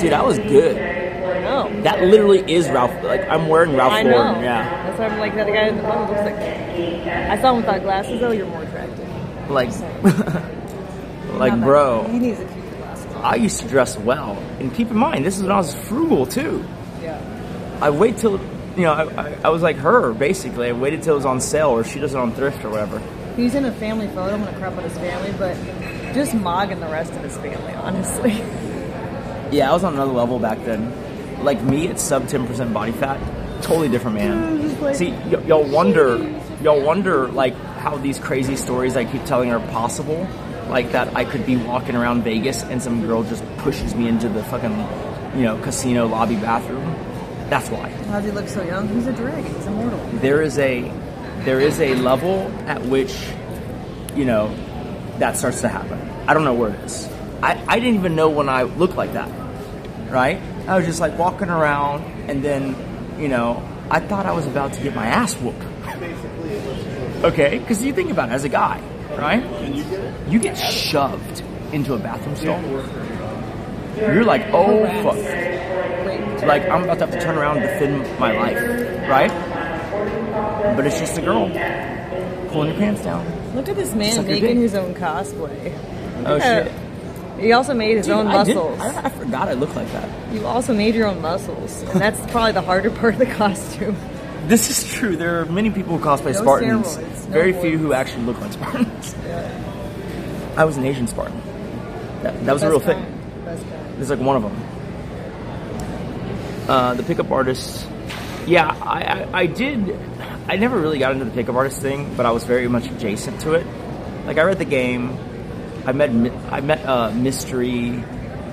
Dude, that was good. I know. That literally is Ralph. Like, I'm wearing Ralph I know. Lauren. Yeah. That's why I'm like, that guy in the model looks like that. I saw him without glasses, though. You're more attractive. Like, like, Not that- bro, He needs to keep the glasses on. I used to dress well. And keep in mind, this is when I was frugal, too. Yeah. I wait till, you know, I was like her, basically. I waited till it was on sale, or she does it on thrift or whatever. He's in a family photo. I'm going to crop out his family, but just mogging the rest of his family, honestly. Yeah, I was on another level back then. Like me, it's sub 10% body fat. Totally different man. Like, See, y'all wonder, like, how these crazy stories I keep telling are possible. Like that I could be walking around Vegas and some girl just pushes me into the fucking, you know, casino lobby bathroom. That's why. how does he look so young? He's a dragon. He's immortal. There is a level at which, you know, that starts to happen. I don't know where it is. I didn't even know when I looked like that, right? I was just like walking around, and then, you know, I thought I was about to get my ass whooped. Okay, because you think about it as a guy, right? You get shoved into a bathroom stall. You're like, oh fuck. Like, I'm about to have to turn around and defend my life, right? But it's just a girl pulling your pants down. Look at this man Suck your making dick. his own cosplay. Oh shit. He also made his own I did- muscles. I forgot I looked like that. You also made your own muscles, and that's probably the harder part of the costume. This is true. There are many people who cosplay No Spartans. steroids, no Very few boys. who actually look like Spartans. Yeah. I was an Asian Spartan. That was a real thing. Best kind. There's like one of them. The pickup artist. Yeah, I did. I never really got into the pickup artist thing, but I was very much adjacent to it. Like, I read the game. I met Mystery.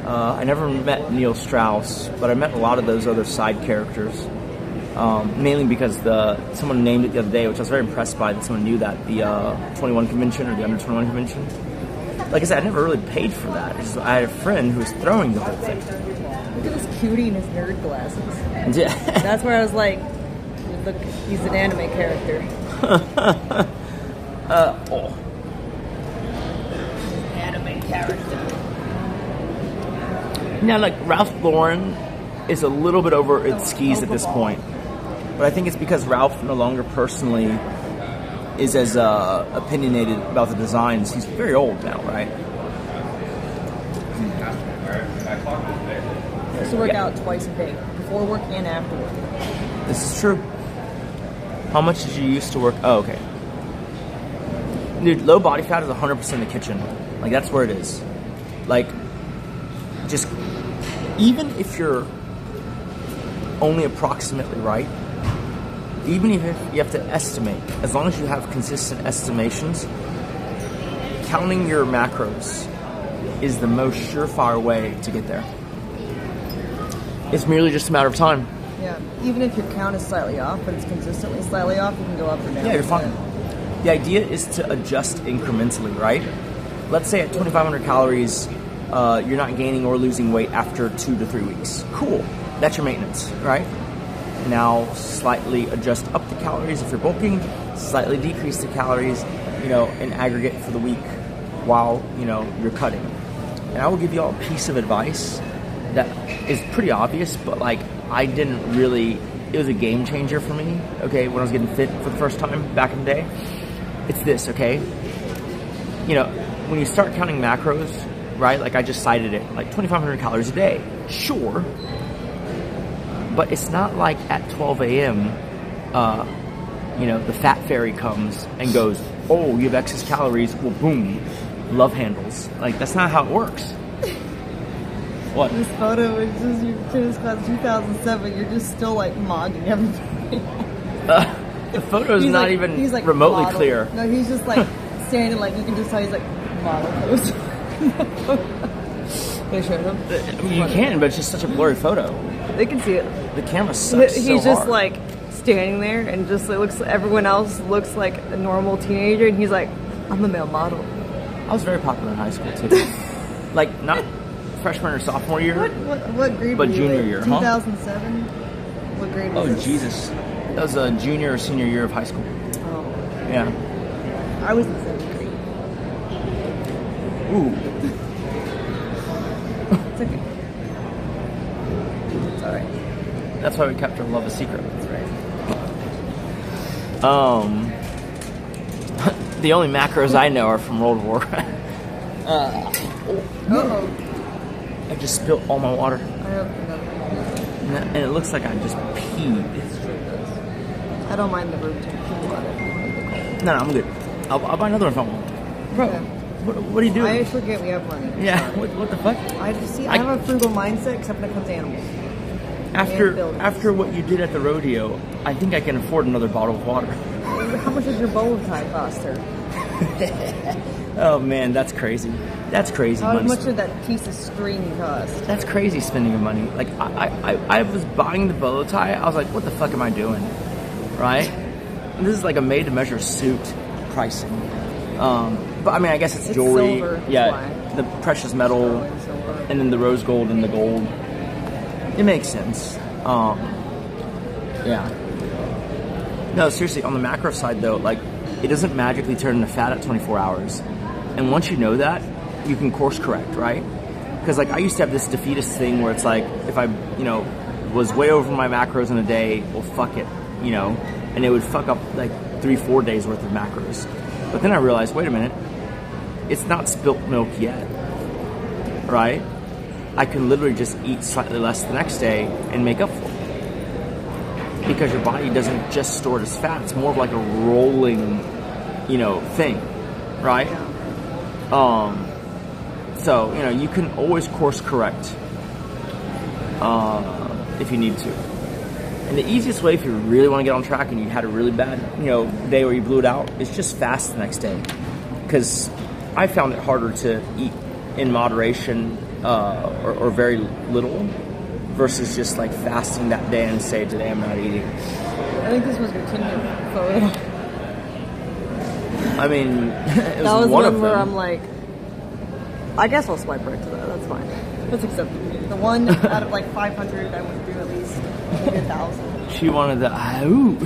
I never met Neil Strauss, but I met a lot of those other side characters. Mainly because someone named it the other day, which I was very impressed by, that someone knew that, the 21 convention or the under 21 convention. Like I said, I never really paid for that. It's just, I had a friend who was throwing the whole thing. Look at this cutie in his nerd glasses. Yeah. That's where I was like, look, he's an anime character. Oh. Anime character. Now, like, Ralph Lauren is a little bit over its skis at this point. But I think it's because Ralph no longer personally is as opinionated about the designs. He's very old now, right? He used to work out twice a day, before work and after work. This is true. How much did you used to work? Oh, okay. Dude, low body fat is 100% in the kitchen. Like, that's where it is. Like, just, even if you're only approximately right, even if you have to estimate, as long as you have consistent estimations, counting your macros is the most surefire way to get there. It's merely just a matter of time. Yeah, even if your count is slightly off, but it's consistently slightly off, you can go up or down. Yeah, you're fine. The idea is to adjust incrementally, right? Let's say at 2,500 calories, you're not gaining or losing weight after 2 to 3 weeks. Cool. That's your maintenance, right? Now, slightly adjust up the calories if you're bulking, slightly decrease the calories, in aggregate for the week while, you're cutting. And I will give you all a piece of advice that is pretty obvious, but I didn't really, it was a game changer for me, okay, when I was getting fit for the first time back in the day. It's this, okay? When you start counting macros, right, I just cited it, 2,500 calories a day, sure, but it's not like at 12 a.m., the fat fairy comes and goes, oh, you have excess calories, well, boom, love handles. That's not how it works. What? This photo is just your fitness class 2007. You're just still mogging everybody. The photo's not even remotely model. clear. No, he's just standing you can just tell he's model pose. Can I show them? You can, but it's just such a blurry photo. They can see it. The camera sucks He's so just hard. Standing there and just everyone else looks like a normal teenager, and he's I'm a male model. I was very popular in high school too. Not freshman or sophomore year. What grade? But were you junior in? year, 2007. What grade was this? Jesus, that was a junior or senior year of high school. Oh. Yeah. I was in 7th grade. Ooh. It's okay. It's alright. That's why we kept our love a secret. That's right. The only macros I know are from World War. Uh-oh. I just spilled all my water. I hope another. And it looks like I just peed. I don't mind the room temperature. No, I'm good. I'll buy another one if I want. Bro, Okay. what are you doing? I forget we have money. Yeah, what the fuck? I have a frugal mindset except when it comes to animals. After what you did at the rodeo, I think I can afford another bottle of water. How much does your bow tie cost, sir? Oh man, that's crazy. That's crazy. How much did that piece of string cost? That's crazy spending of money. I was buying the bow tie. I was like, what the fuck am I doing? Right? And this is a made-to-measure suit pricing. But I guess it's jewelry. Silver, yeah, the precious metal, and then the rose gold and the gold. It makes sense. Yeah. No, seriously, on the macro side though, it doesn't magically turn into fat at 24 hours. And once you know that, you can course correct, right? Because I used to have this defeatist thing where it's if I, was way over my macros in a day, well, fuck it, and it would fuck up 3-4 days worth of macros. But then I realized, wait a minute, it's not spilt milk yet, right? I can literally just eat slightly less the next day and make up for it. Because your body doesn't just store it as fat, it's more of a rolling, thing, right? So, you can always course correct if you need to. And the easiest way if you really want to get on track and you had a really bad, day where you blew it out, is just fast the next day. Because I found it harder to eat in moderation or very little versus just fasting that day and say, today I'm not eating. I think this was your Tinder photo. It was that was one of one where them. I'm I guess I'll swipe right to that. That's fine. That's acceptable. The one out of 500, I would do at least maybe 1,000. She wanted the ooh.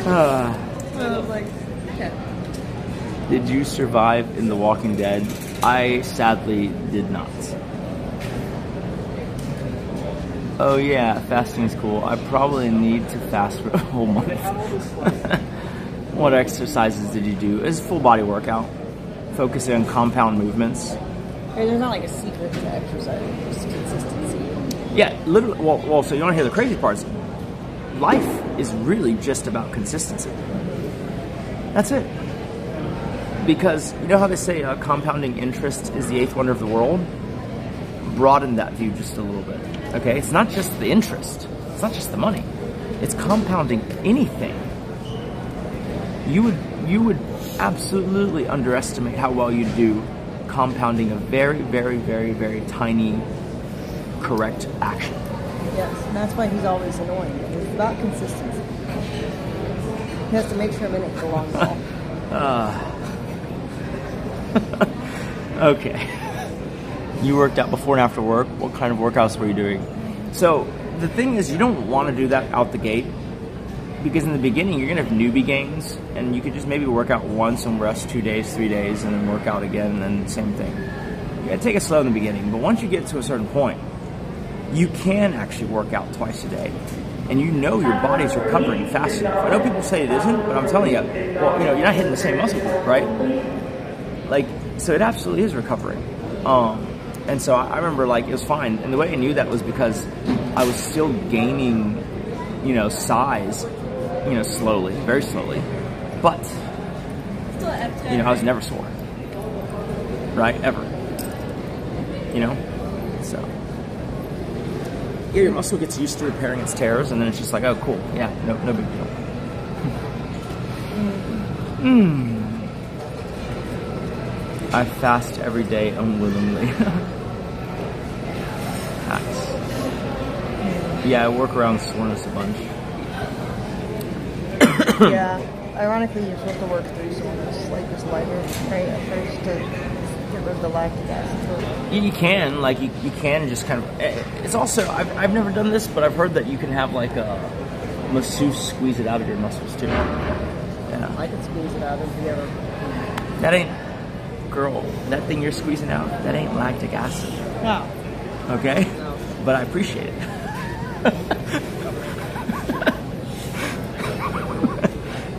I was okay. Did you survive in The Walking Dead? I sadly did not. Oh yeah, fasting is cool. I probably need to fast for a whole month. What exercises did you do? It's a full body workout, focusing on compound movements. There's not a secret to exercise, just consistency. Yeah, literally. Well, so you want to hear the crazy parts? Life is really just about consistency. That's it. Because you know how they say compounding interest is the eighth wonder of the world? Broaden that view just a little bit. Okay, it's not just the interest. It's not just the money. It's compounding anything you would absolutely underestimate how well you do compounding a very, very, very, very tiny correct action. Yes, and that's why he's always annoying. It's about consistency. He has to make sure I'm in it for the long haul. Okay. You worked out before and after work. What kind of workouts were you doing? So the thing is, you don't want to do that out the gate, because in the beginning you're gonna have newbie gains, and you could just maybe work out once and rest 2 days, 3 days, and then work out again, and then same thing. You gotta take it slow in the beginning, but once you get to a certain point, you can actually work out twice a day, and you know your body's recovering fast enough. I know people say it isn't, but I'm telling you, well, you're not hitting the same muscle group, right? Like, so it absolutely is recovering. And so I remember, it was fine, and the way I knew that was because I was still gaining, size, slowly, very slowly, but, I was never sore, right, ever, so. Yeah, your muscle gets used to repairing its tears, and then it's just like, oh, cool, yeah, no big deal. I fast every day unwillingly. Nice. Yeah, I work around soreness a bunch. Yeah, ironically, you're supposed to work through soreness, just lighter, right, at first to get rid of the lactic acid. You can, you can just kind of, it's also, I've never done this, but I've heard that you can have a masseuse squeeze it out of your muscles too. Yeah. I can squeeze it out if you ever. That ain't, girl, that thing you're squeezing out, that ain't lactic acid. No. Okay? No. But I appreciate it.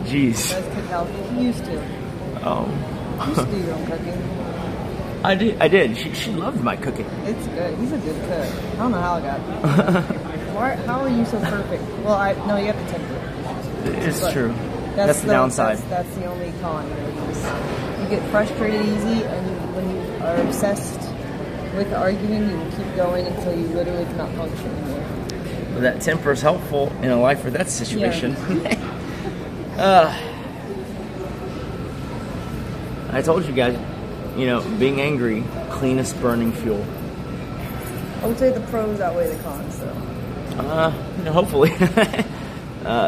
Jeez. Does cook healthy? You used to. Oh. You used to do your own cooking. I did. She loved my cooking. It's good. He's a good cook. I don't know how I got it. How are you so perfect? Well, no, you have the temper. It's true. That's the downside. That's the only con. You get frustrated easy, and when you are obsessed with arguing, you will keep going until you literally cannot function anymore. Well, that temper is helpful in a life or death situation. Yeah. I told you guys, being angry, cleanest burning fuel. I would say the pros outweigh the cons, though. Hopefully.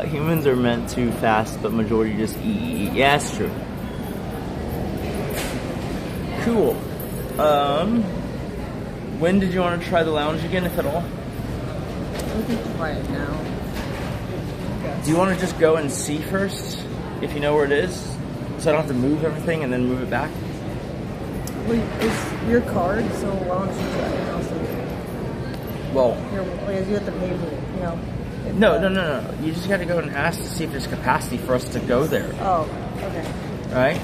Humans are meant to fast, but majority just eat. Yeah, that's true. Cool. When did you want to try the lounge again, if at all? We can try it now. Do you want to just go and see first, if you know where it is, so I don't have to move everything and then move it back? Well, it's your card, so why don't you try it also? Well, you have to pay me, No. You just got to go and ask to see if there's capacity for us to go there. Oh, okay. Right?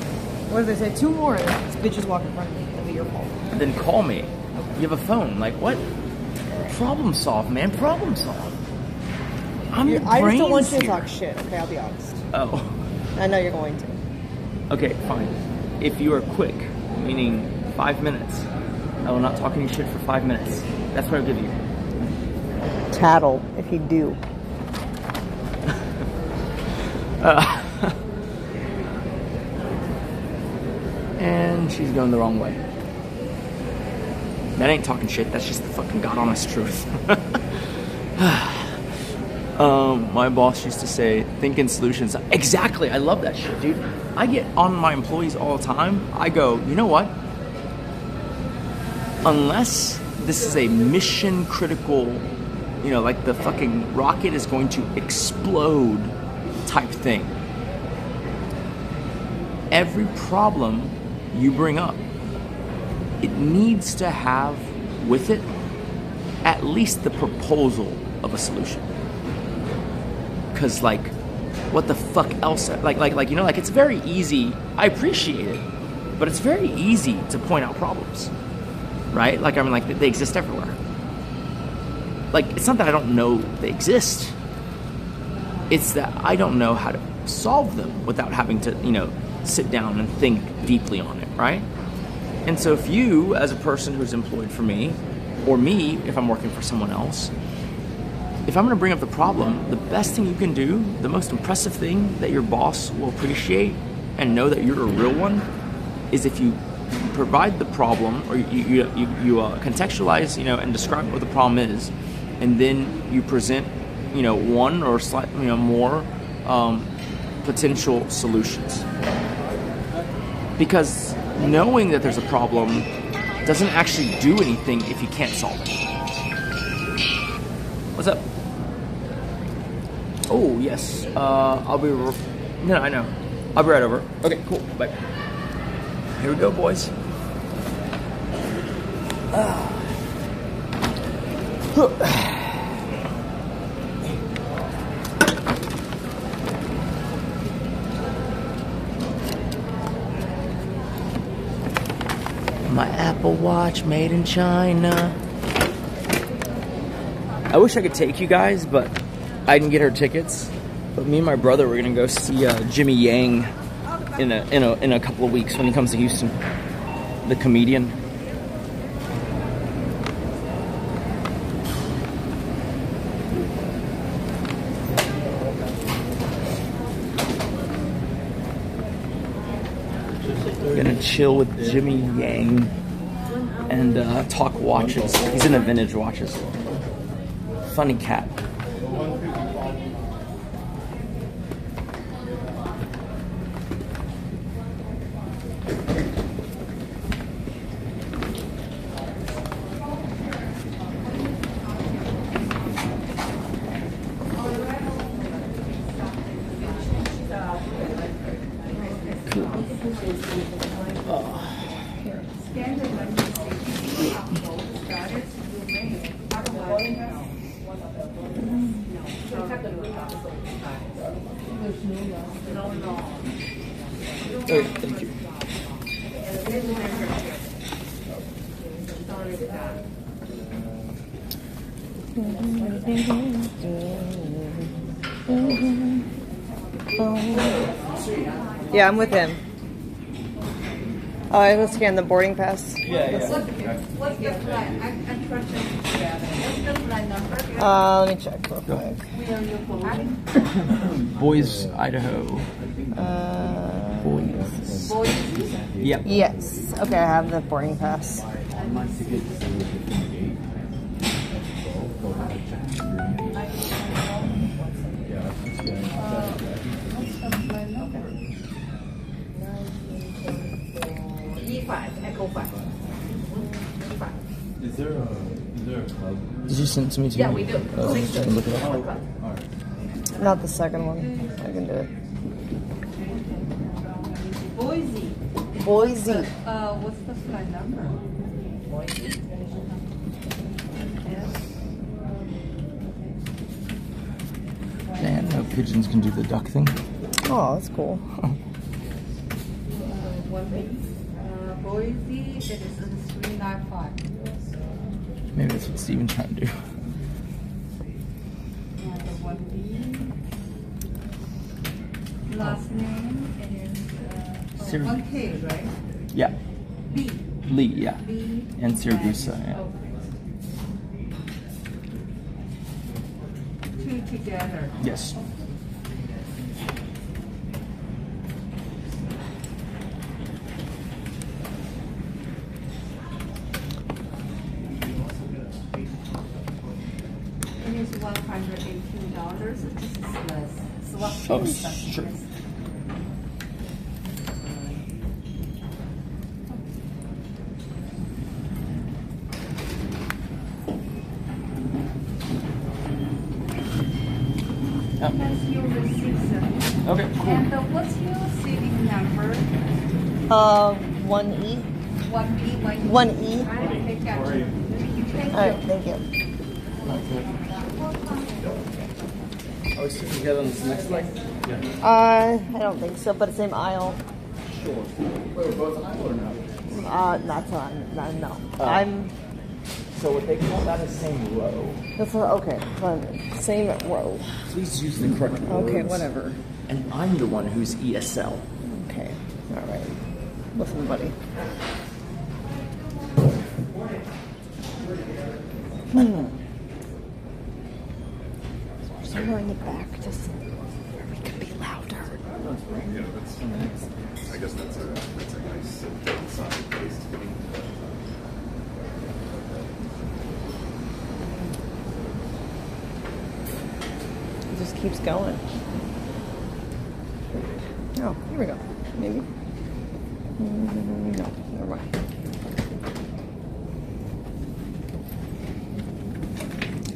What did they say? 2 more, and this bitch is walking in front of me. That'll be your fault. And then call me. You have a phone. What? Problem solve, man. Problem solve. I just don't want you to talk shit, okay? I'll be honest. Oh. I know you're going to. Okay, fine. If you are quick, meaning 5 minutes, I will not talk any shit for 5 minutes. That's what I'll give you. Tattle, if you do. And she's going the wrong way. That ain't talking shit. That's just the fucking God honest truth. My boss used to say, think in solutions. Exactly. I love that shit, dude. I get on my employees all the time. I go, you know what? Unless this is a mission critical, like the fucking rocket is going to explode type thing. Every problem you bring up, it needs to have with it at least the proposal of a solution. Because what the fuck else? It's very easy. I appreciate it, but it's very easy to point out problems, right? They exist everywhere. It's not that I don't know they exist. It's that I don't know how to solve them without having to, sit down and think deeply on it, right? And so if you, as a person who's employed for me, or me, if I'm working for someone else, if I'm going to bring up the problem, the best thing you can do, the most impressive thing that your boss will appreciate and know that you're a real one, is if you provide the problem, or you contextualize, and describe what the problem is, and then you present, one or slightly, more potential solutions. Because knowing that there's a problem doesn't actually do anything if you can't solve it. What's up? Oh, yes. I'll be... No, I know. I'll be right over. Okay, cool. Bye. Here we go, boys. My Apple Watch made in China. I wish I could take you guys, but I didn't get her tickets. But me and my brother were gonna go see Jimmy Yang in a couple of weeks when he comes to Houston. The comedian. Gonna chill with Jimmy Yang and talk watches. He's into vintage watches. Funny cat. Oh, thank you. Yeah, I'm with him. Oh, I will scan the boarding pass. Yeah. What's the flight? I'm trusting together. What's the flight number? Let me check real quick. We are your phone. Boise, Idaho. Boise? Yep. Yes. Okay, I have the boarding pass. E5, Echo 5. Is there a club? Did you send it to me too? Yeah, we do. Oh, I can look it up. Not the second one. I can do it. Boise. Boise. What's the flight number? Boise. Man, no pigeons can do the duck thing. Oh, that's cool. Boise, it is 395. Maybe that's what Steven's trying to do. And the 1B. Last name is 1K, right? Yeah. B. Lee, yeah. B. And Siragusa, yeah. Two together. Yes. It is $118. This is less. So what Oh, is sure. That's your receipt, sir. Okay, cool. And what's your seating number? 1E. 1B, 1E. 1E. Okay, gotcha. Thank All right, you. thank you. Are we sitting together on this next leg? I don't think so, but same aisle. Sure. Wait, we're both aisle or no? No. Oh. I'm. So what they call that is same row. That's okay. Fine. Same row. Please use the correct words. Okay, whatever. And I'm the one who's ESL. Okay. All right. Listen, buddy. somewhere in the back just where we could be louder. Yeah, that's nice. I guess that's a nice solid place to be. It just keeps going. Oh, here we go. Maybe. No, never mind.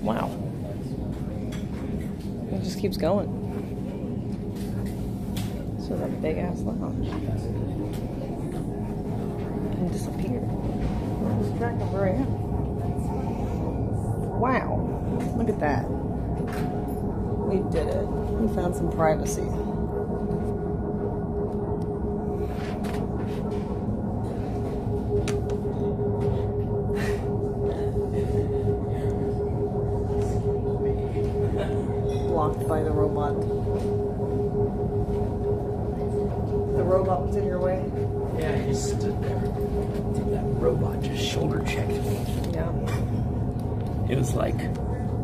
Wow. It just keeps going. So that big ass lounge. And disappeared. I was track of where I am. Wow. Look at that. We did it. We found some privacy. Blocked by the robot. The robot was in your way? Yeah, he just stood there. Dude, that robot just shoulder checked me. Yeah. It was like,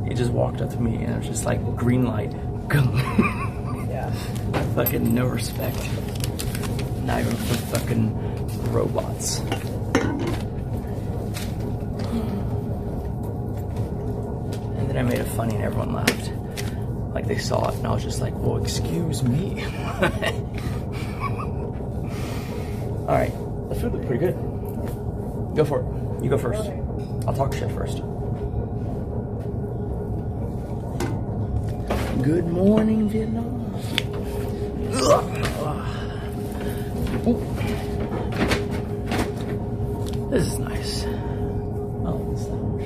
he just walked up to me and it was just like, green light. Yeah. Fucking no respect. Not even for fucking robots. And then I made it funny and everyone laughed. Like they saw it and I was just like, well, excuse me. Alright, the food looked pretty good. Go for it. You go first. I'll talk shit first. Good morning, Vietnam. This is nice. Oh, this lounge.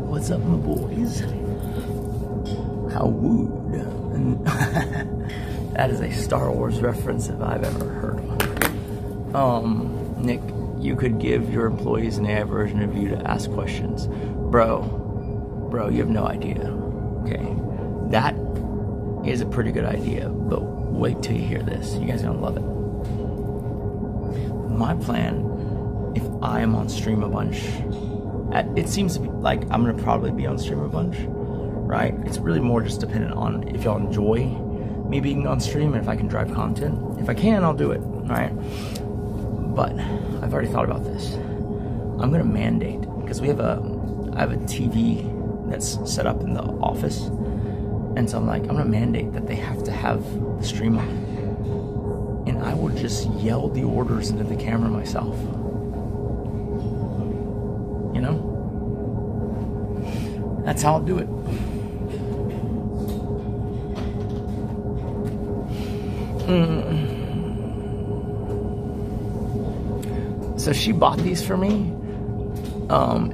What's up, my boys? How wooed. That is a Star Wars reference if I've ever heard one. Nick, you could give your employees an AI version of you to ask questions. Bro, you have no idea. Okay, that is a pretty good idea, but wait till you hear this. You guys are gonna love it. My plan, if I am on stream a bunch, it seems to be like I'm gonna probably be on stream a bunch, right? It's really more just dependent on if y'all enjoy me being on stream and if I can drive content. If I can, I'll do it, right? But I've already thought about this. I'm gonna mandate, because I have a TV that's set up in the office, and so I'm gonna mandate that they have to have the stream on, and I will just yell the orders into the camera myself. You know? That's how I'll do it. So she bought these for me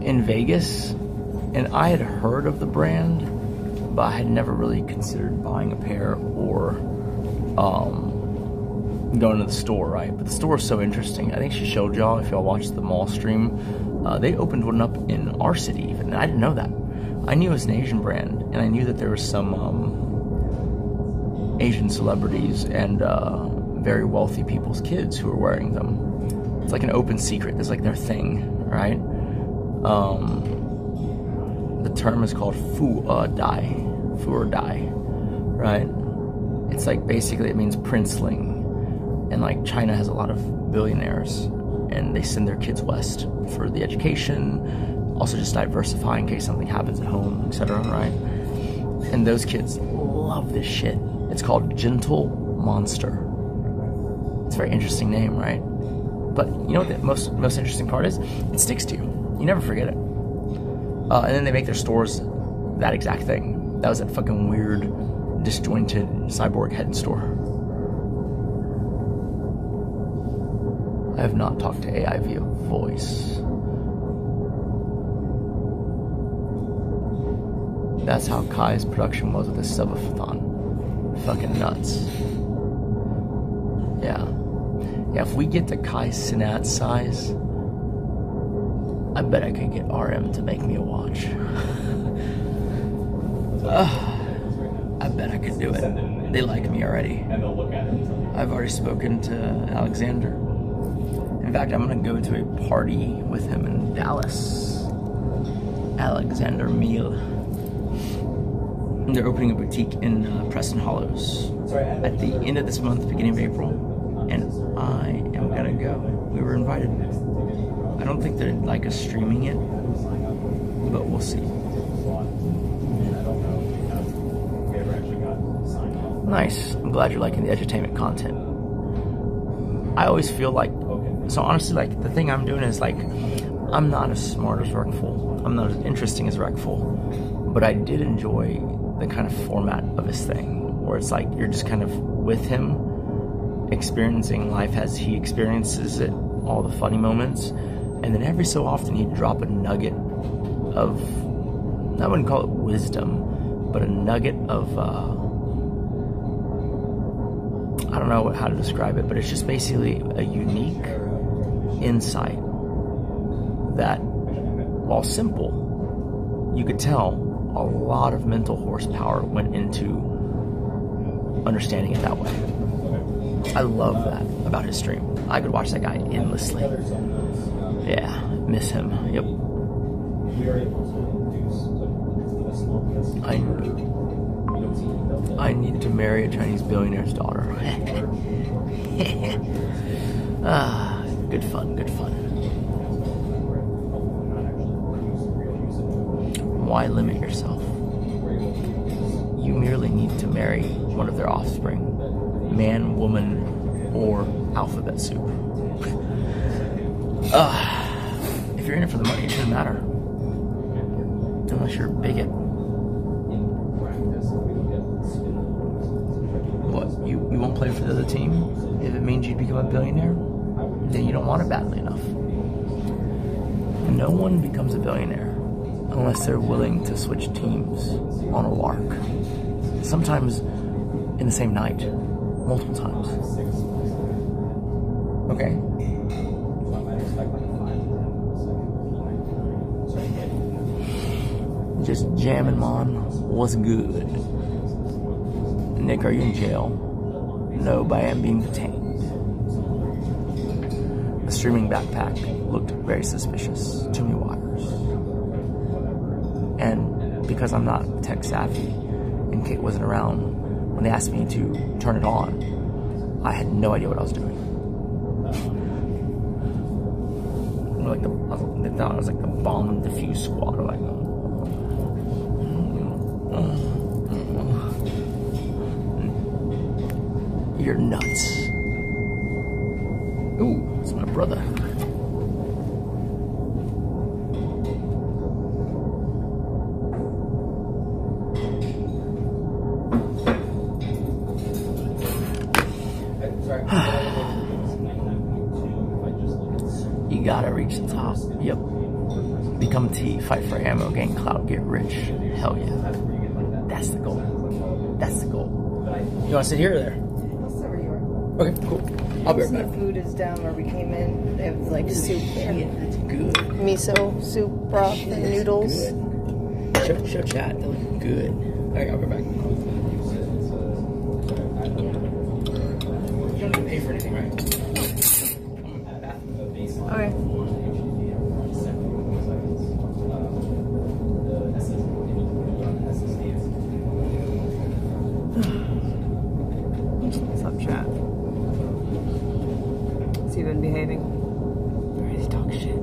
in Vegas, and I had heard of the brand, but I had never really considered buying a pair or going to the store, right? But the store is so interesting. I think she showed y'all, if y'all watched the mall stream, they opened one up in our city even, and I didn't know that. I knew it was an Asian brand, and I knew that there was some Asian celebrities and very wealthy people's kids who were wearing them. It's like an open secret. It's like their thing, right? The term is called Fu Dai, right? It's like basically it means princeling, and like China has a lot of billionaires, and they send their kids west for the education, also just diversify in case something happens at home, etc., right? And those kids love this shit. It's called Gentle Monster. It's a very interesting name, right? But you know what the most interesting part is? It sticks to you. You never forget it. And then they make their stores that exact thing. That was that fucking weird, disjointed cyborg head store. I have not talked to AI via voice. That's how Kai's production was with his subathon. Fucking nuts. Yeah. Yeah, if we get to Kai Sinat's size, I bet I could get RM to make me a watch. I bet I could do it. They like me already. I've already spoken to Alexander, In fact, I'm gonna go to a party with him in Dallas. Alexander Meal. They're opening a boutique in Preston Hollows at the end of this month, beginning of April, and I am gonna go. We were invited. I don't think they'd like us streaming it, but we'll see. Nice. I'm glad you're liking the edutainment content. I always feel like, so honestly, like the thing I'm doing is like, I'm not as smart as Reckful. I'm not as interesting as Reckful, but I did enjoy the kind of format of his thing, where it's like you're just kind of with him, experiencing life as he experiences it, all the funny moments, and then every so often he'd drop a nugget of, I wouldn't call it wisdom, but a nugget of, I don't know how to describe it, but it's just basically a unique insight that, while simple, you could tell a lot of mental horsepower went into understanding it that way. I love that about his stream. I could watch that guy endlessly. Yeah, miss him. Yep. I need to marry a Chinese billionaire's daughter. Good fun, good fun. Why limit yourself? You merely need to marry one of their offspring. Man, woman, or alphabet soup. If you're in it for the money, it shouldn't matter. Unless you're a bigot. What, you won't play for the other team? If it means you become a billionaire, then you don't want it badly enough. No one becomes a billionaire unless they're willing to switch teams on a lark. Sometimes in the same night, multiple times. Okay? Just jamming, man. What's good? Nick, are you in jail? No, but I am being detained. The streaming backpack looked very suspicious. Too many wires. And because I'm not tech savvy, and Kate wasn't around when they asked me to turn it on, I had no idea what I was doing. They thought I was like the bomb and defuse squad, or like, you're nuts. Ooh, it's my brother. You gotta reach the top. Yep. Become T, fight for ammo, gain clout, get rich. Hell yeah. That's the goal. That's the goal. You wanna sit here or there? I'll sit where you are. Okay, cool. I'll be right back. The food is down where we came in. They have like soup there. Yeah, that's good. Miso, soup, broth, and noodles. Good. Show chat. They look good. Alright, I'll be back. You don't have to pay for anything, right? Okay. What's up, chat? Is he even behaving? Or is he talking shit?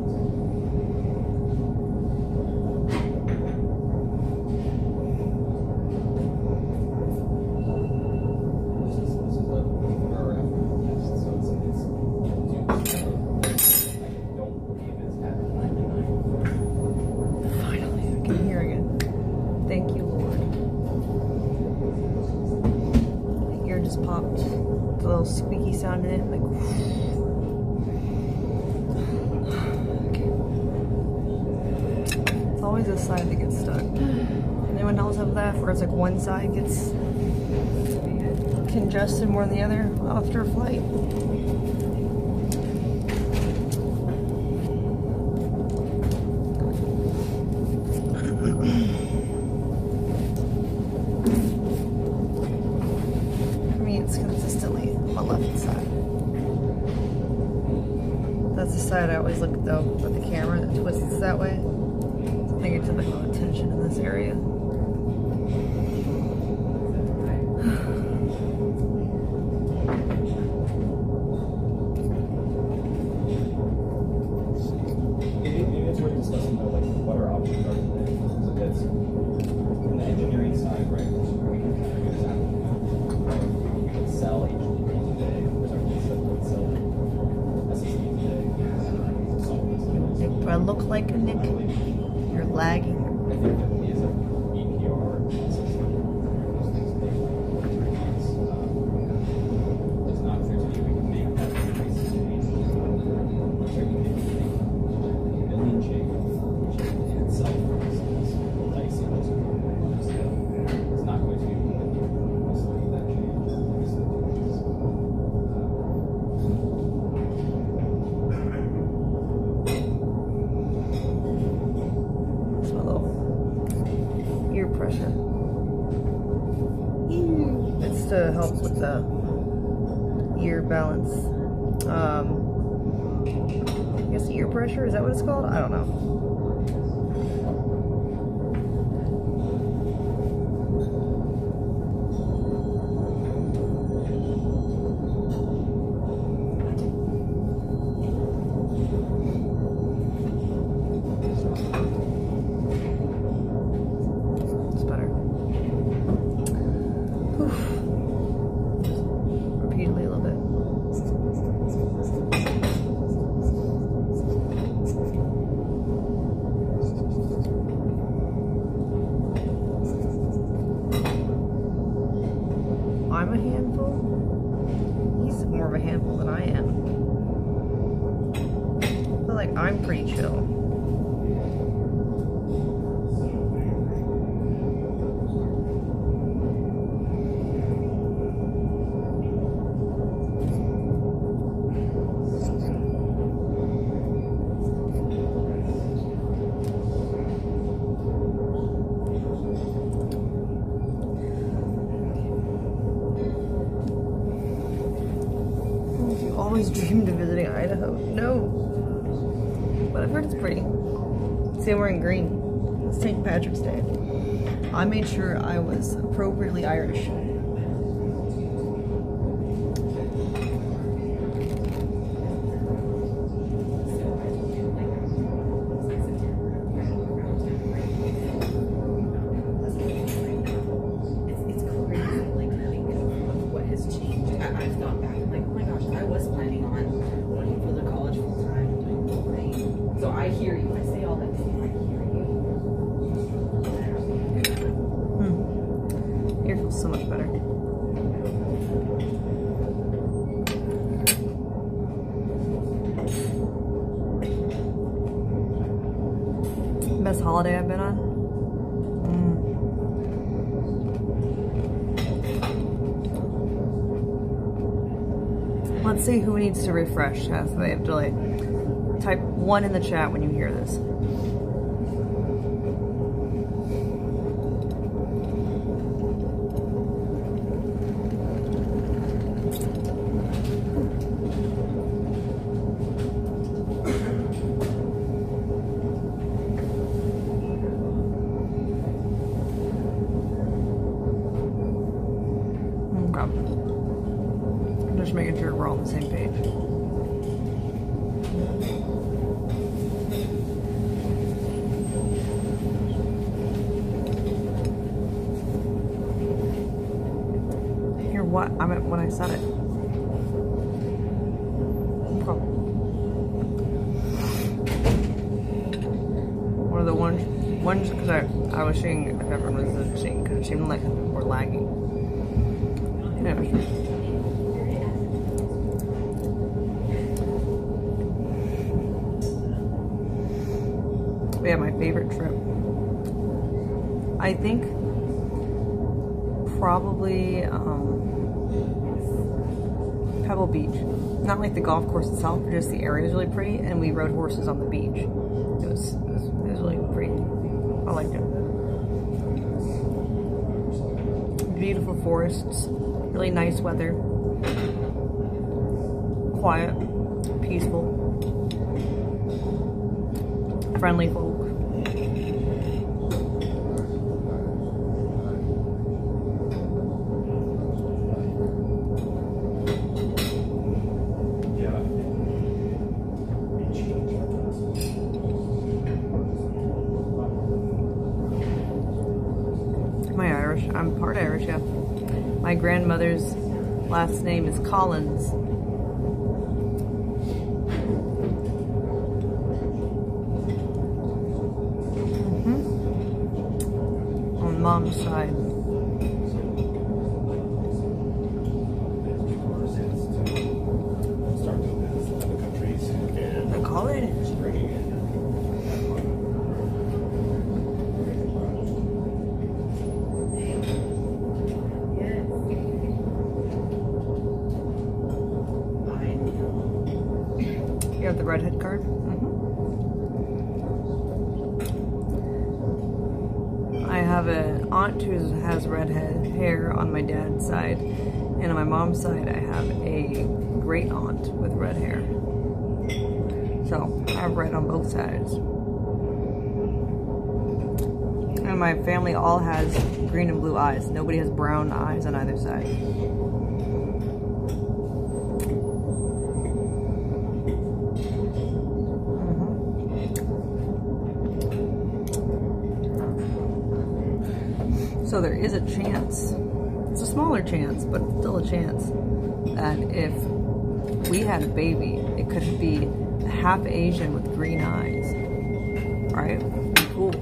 Finally, I can hear again. Thank you, Lord. My ear just popped. The little squeaky sound in it, like. It's always this side that gets stuck. Anyone else have that, where it's like one side gets congested more than the other after a flight? For me, it's consistently on my left side. always look though with the camera that twists that way. I think it's a bit of tension in this area. Maybe it's worth discussing though, like what our options are today. Because it's in the engineering side, right? We can kind of do this we could sell HDD today. There's our concept that sell SSD today. Do I look like a Nick? You're lagging. I think that we as a EPR system, those things take like 3 months. It's not clear to me we can make that increase in million change in itself is dicey. It's not going to be most likely that change. It's my little ear pressure. It's to help with the ear balance. I guess ear pressure, is that what it's called? I don't know. It's better. Oof. Repeatedly a little bit. I'm a handful. He's more of a handful than I am. I feel like I'm pretty chill. You always dreamed of visiting Idaho. No. But I've heard it's pretty. See, I'm wearing green. It's St. Patrick's Day. I made sure I was appropriately Irish. It's crazy, like, think of what has changed. I've thought back, I'm like, oh my gosh, I was planning on working for the college full time, doing right. So I hear you. I say all that to you. I hear you. Here feels so much better. Best holiday I've been on? Let's see who needs to refresh. Yes, they have to like type 1 in the chat when you hear this. Just making sure we're all on the same page. Hear what? I meant when I said it. One of the ones because I was seeing if everyone was seeing because it seemed like we're lagging. Anyway. Yeah, my favorite trip. I think probably Pebble Beach. Not like the golf course itself, but just the area is really pretty, and we rode horses on the beach. It was really pretty. I liked it. Beautiful forests, really nice weather, quiet, peaceful. friendly folk. I'm part Irish, yeah. My grandmother's last name is Collins. On mom's side. The college. You have the redhead card? I have an aunt who has redhead hair on my dad's side, and on my mom's side I have a great aunt with red hair. So I have red on both sides. And my family all has green and blue eyes. Nobody has brown eyes on either side. So there is a chance, it's a smaller chance, but still a chance, that if we had a baby, it could be half Asian with green eyes, right? Be cool,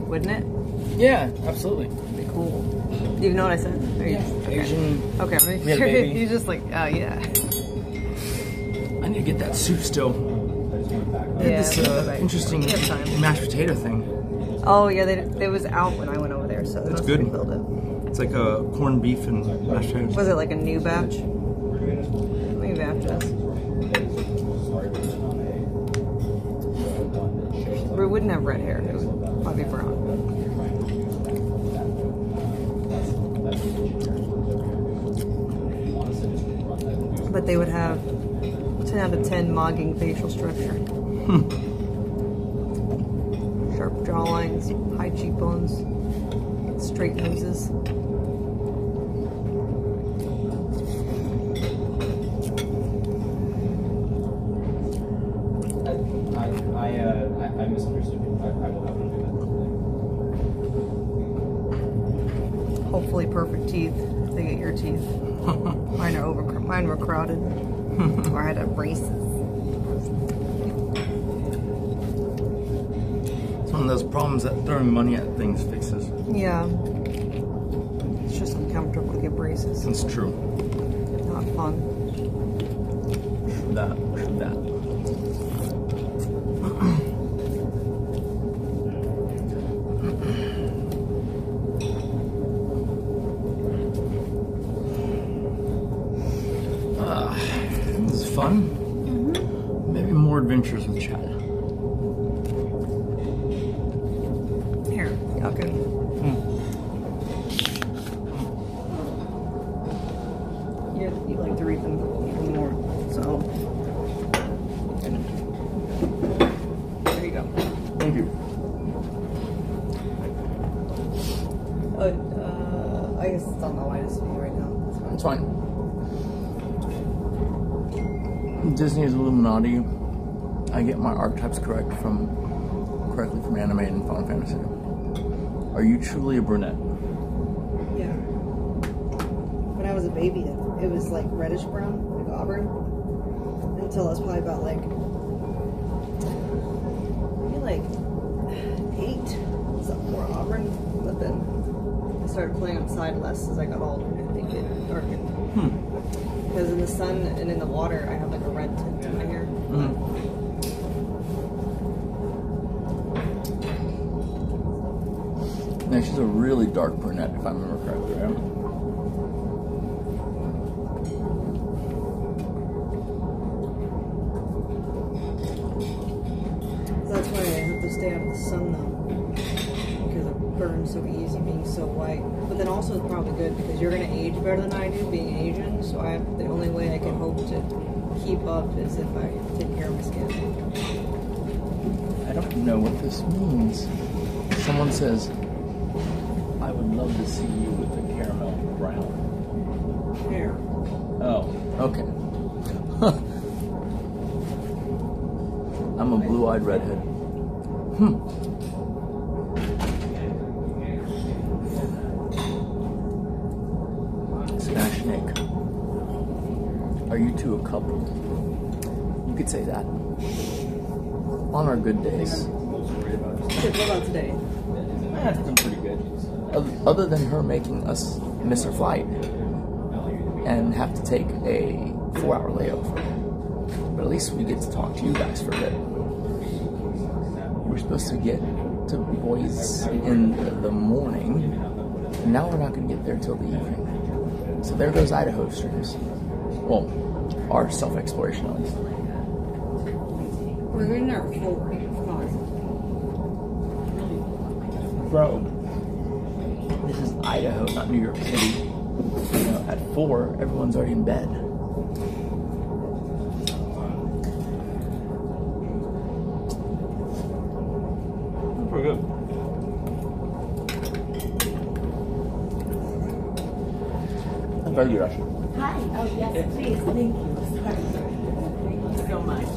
wouldn't it? Yeah, absolutely. Be cool. Do you know what I said? Yeah. Okay. Asian. Okay, We had a baby. You're just like, oh yeah. I need to get that soup still. Yeah, This interesting we have time. mashed potato thing. Oh yeah, it was out when I went over there, so they That's must good. have refilled it. It's like a corned beef and mashed potatoes. Was it like a new batch? Maybe after this. We wouldn't have red hair. It would probably be brown. But they would have 10 out of 10 mogging facial structure. Sharp jawlines, high cheekbones, straight noses. I misunderstood you. I will have to do that. Hopefully perfect teeth if they get your teeth. Mine were crowded. Or I had to have braces. It's one of those problems that throwing money at things fixes. Yeah. It's just uncomfortable to get braces. It's true. Not fun. That. This is fun. Maybe more adventures with Chad. Here, y'all can. You like to read them even more, so. There you go. Thank you. I guess it's on the widest view right now. It's fine. Disney's Illuminati. I get my archetypes correctly from anime and Final Fantasy. Are you truly a brunette? Yeah. When I was a baby, it was like reddish brown, like auburn, until I was probably about maybe 8. It's more auburn, but then I started playing outside less as I got older, and I think it darkened. Because in the sun and in the water, I have like a red tint to my hair. Now she's a really dark brunette, if I remember correctly, right? That's why I have to stay out of the sun though, because it burns so easy being so white. But then also it's probably good because you're gonna age better than I do, being Asian. So the only way I can hope to keep up is if I take care of my skin. don't know what this means. Someone says, I would love to see you with a caramel brown hair. Oh, okay. I'm a blue-eyed redhead. Smash Nick. Are you two a couple? You could say that. On our good days. What about today? That's been pretty good. Other than her making us miss her flight and have to take a 4-hour layover. But at least we get to talk to you guys for a bit. We're supposed to get to Boise in the morning, and now we're not going to get there till the evening. So there goes Idaho streams. Well, our self-exploration at least. We're in our full Bro, this is Idaho, not New York City. You know, at 4, everyone's already in bed. Pretty good. That's very good, actually. Hi. Oh, yes, please. Thank you. Thank you so much.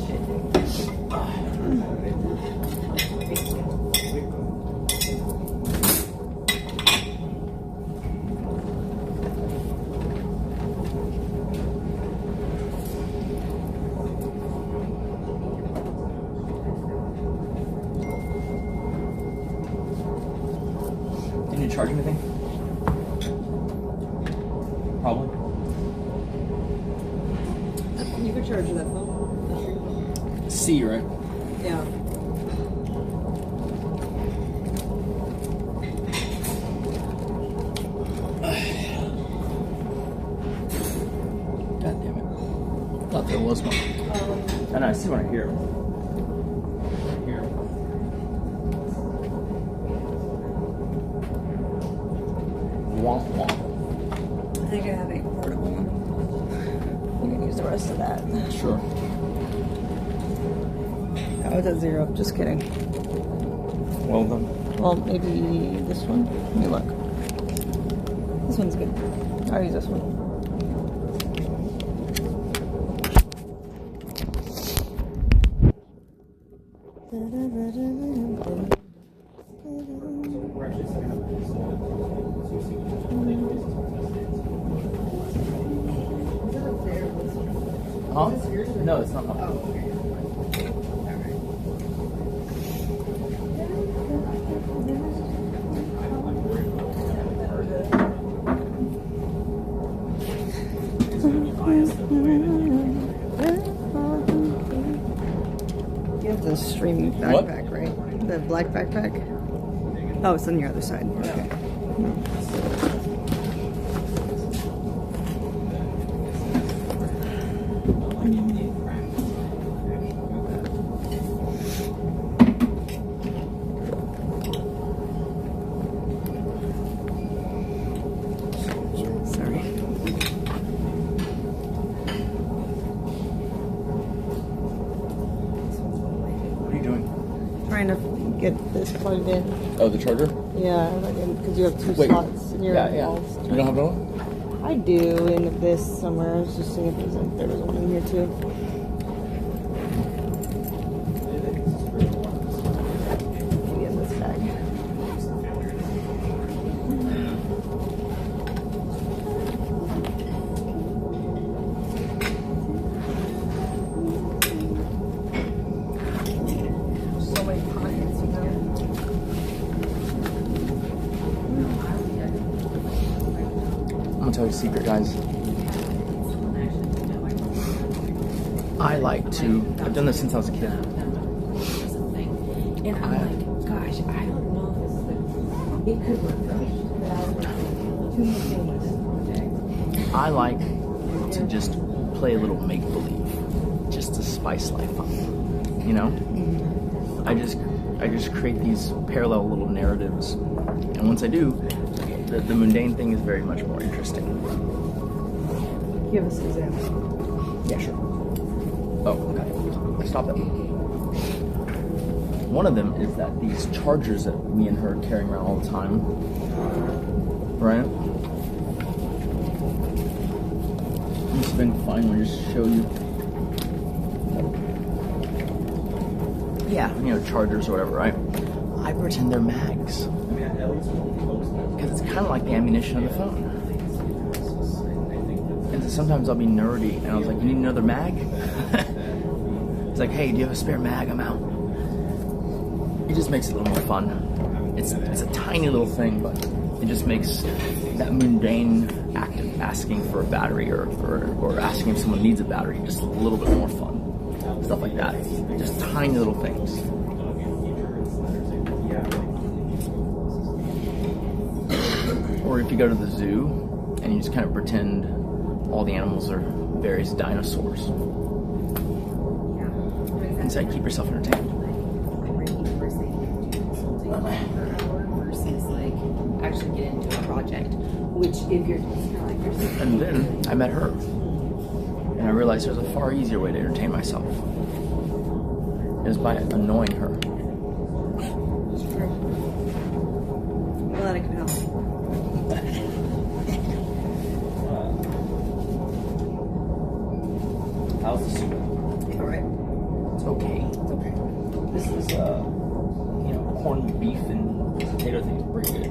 Didn't you charge anything? Probably. You could charge that phone. C, right? Yeah. God damn it. Thought there was one. I know, I see one right here. Here. Womp womp. I think I have a portable one. You can use the rest of that. Sure. Oh, it's at 0. Just kidding. Well done. Well, maybe this one. Let me look. This one's good. I'll use this one. Huh? No, it's not. You have the stream backpack, right? The black backpack? Oh, it's on your other side. Okay. Sorry. What are you doing? Trying to get this plugged in. Oh, the charger? Yeah, because you have 2 Wait. slots in your walls. You don't have one? I do in this somewhere. I was just seeing if there was one in here too. Maybe in this bag. So many pockets, you know. I'm gonna tell you a secret, guys. I like to. I've done this since I was a kid. And I'm like, gosh, I don't know if it could work for me. I like to just play a little make-believe, just to spice life up. You know, I just create these parallel little narratives, and once I do, the mundane thing is very much more interesting. Give us an example. Yeah, sure. Oh, okay. Stop it. One of them is that these chargers that me and her are carrying around all the time, right? This has been fine. Let me just show you. Yeah, you know, chargers or whatever, right? I pretend they're mags. Because it's kind of like the ammunition on the phone. And so sometimes I'll be nerdy and I was like, you need another mag? It's like, hey, do you have a spare mag? I'm out. It just makes it a little more fun. It's a tiny little thing, but it just makes that mundane act of asking for a battery or asking if someone needs a battery just a little bit more fun. Stuff like that. Just tiny little things. Or if you go to the zoo and you just kind of pretend all the animals are various dinosaurs. And so keep yourself entertained. Versus like actually get into a project, which if you're kind of like yourself. And then I met her. And I realized there's a far easier way to entertain myself. It was by annoying her. It's true. Glad I can help. How's the soup? Alright. It's okay. It's okay. This is, you know, corned beef and potato thing is pretty good.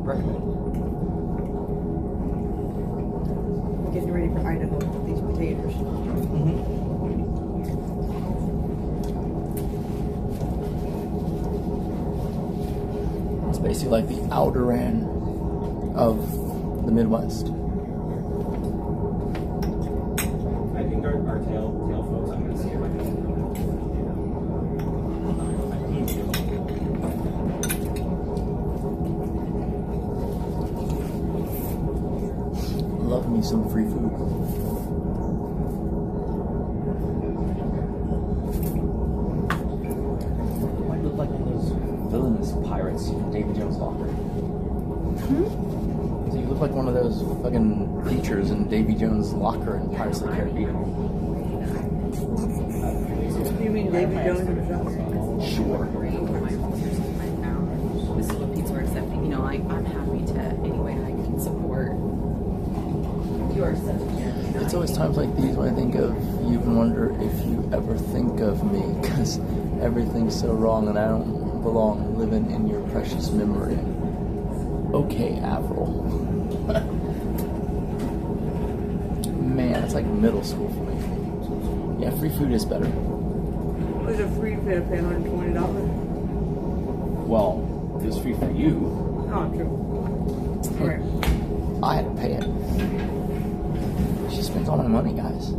Recommend. Getting ready for Idaho with these potatoes. It's basically like the outer end of the Midwest. I think our tail folks, I'm going to see if I can. Love me some free food. Might look like one of those villainous pirates from Davy Jones' Locker. So you look like one of those fucking features in Davy Jones' Locker in Pirates of the Caribbean. You mean Davy Jones? Sure. This is what people are accepting. You know, like I'm happy to any way I can support. You are such a champion. It's always times like these when I think of you and wonder if you ever think of me, because everything's so wrong and I don't belong living in your precious memory. Okay, Avril. Man, it's like middle school for me. Yeah, free food is better. Was it free to pay $120? Well, it was free for you. Oh, true. Alright. I had to pay it. She spends all my money, guys.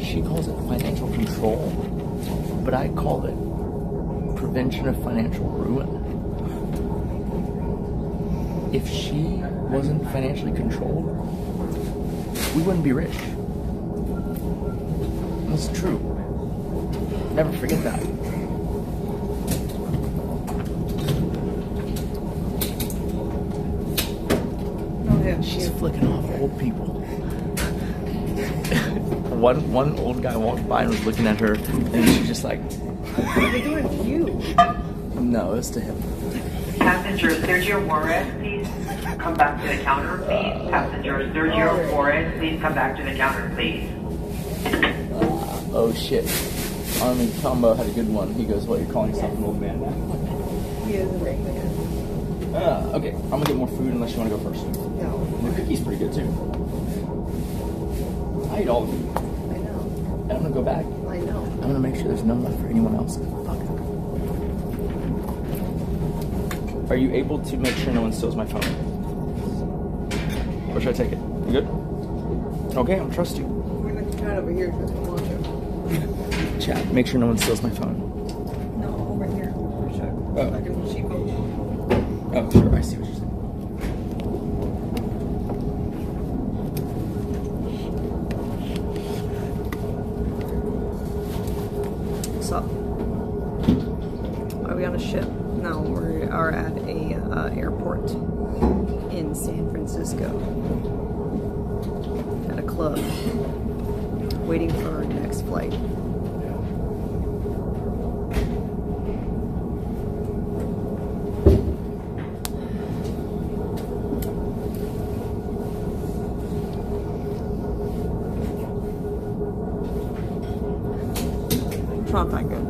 She calls it financial control, but I call it prevention of financial ruin. If she wasn't financially controlled, we wouldn't be rich. That's true. Never forget that. Oh, yeah. She's flicking off old people. One old guy walked by and was looking at her, and she's just like, What are they doing to you? no, it's to him. Passenger Sergio Juarez, please come back to the counter, please. Passenger Sergio Juarez, please come back to the counter, please. Oh shit. Army Combo had a good one. He goes, what, you're calling yourself an old man now? He is a great man. Okay, I'm gonna get more food unless you want to go first. No. And the cookie's pretty good too. I ate all of them. I know. And I'm gonna go back. I know. I'm gonna make sure there's none left for anyone else. Fuck. Are you able to make sure no one steals my phone? Or should I take it? You good? Okay, I'm trust you. We're going to chat over here so I can watch it. Chat, make sure no one steals my phone. No, over here. Check. Oh. Like in Chico. Oh, sure, I see what you're saying. What's up? Are we on a ship? No, we are at a airport in San Francisco. At a club. Waiting for our next flight. not that good.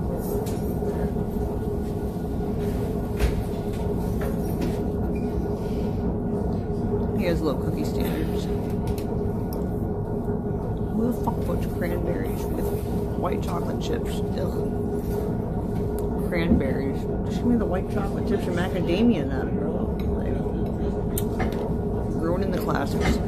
Here's little cookie standards. Who the fuck puts cranberries with white chocolate chips? Ugh. Cranberries. Just give me the white chocolate chips and macadamia nut, bro. Like, ruining the classics.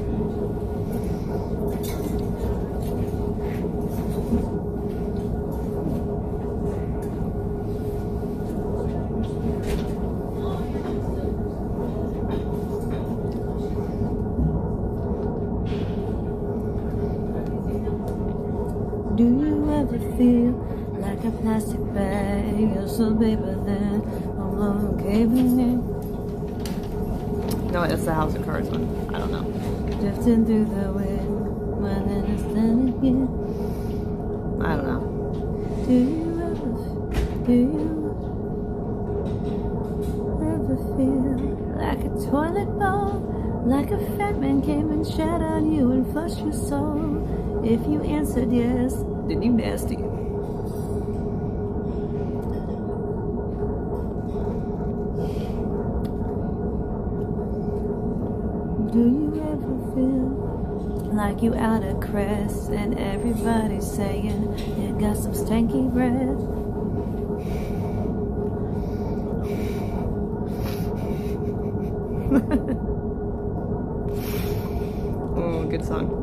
Do you ever feel like a plastic bag? You're so paper then I'm long caving in. No, it's the House of Cards one. I don't know. Drifting through the wind when it is done again. I don't know. Do you ever feel like a toilet bowl? Like a fat man came and shat on you and flushed your soul? If you answered yes, then you nasty. Do you ever feel like you out of crest and everybody's saying you got some stanky breath? Oh, good song.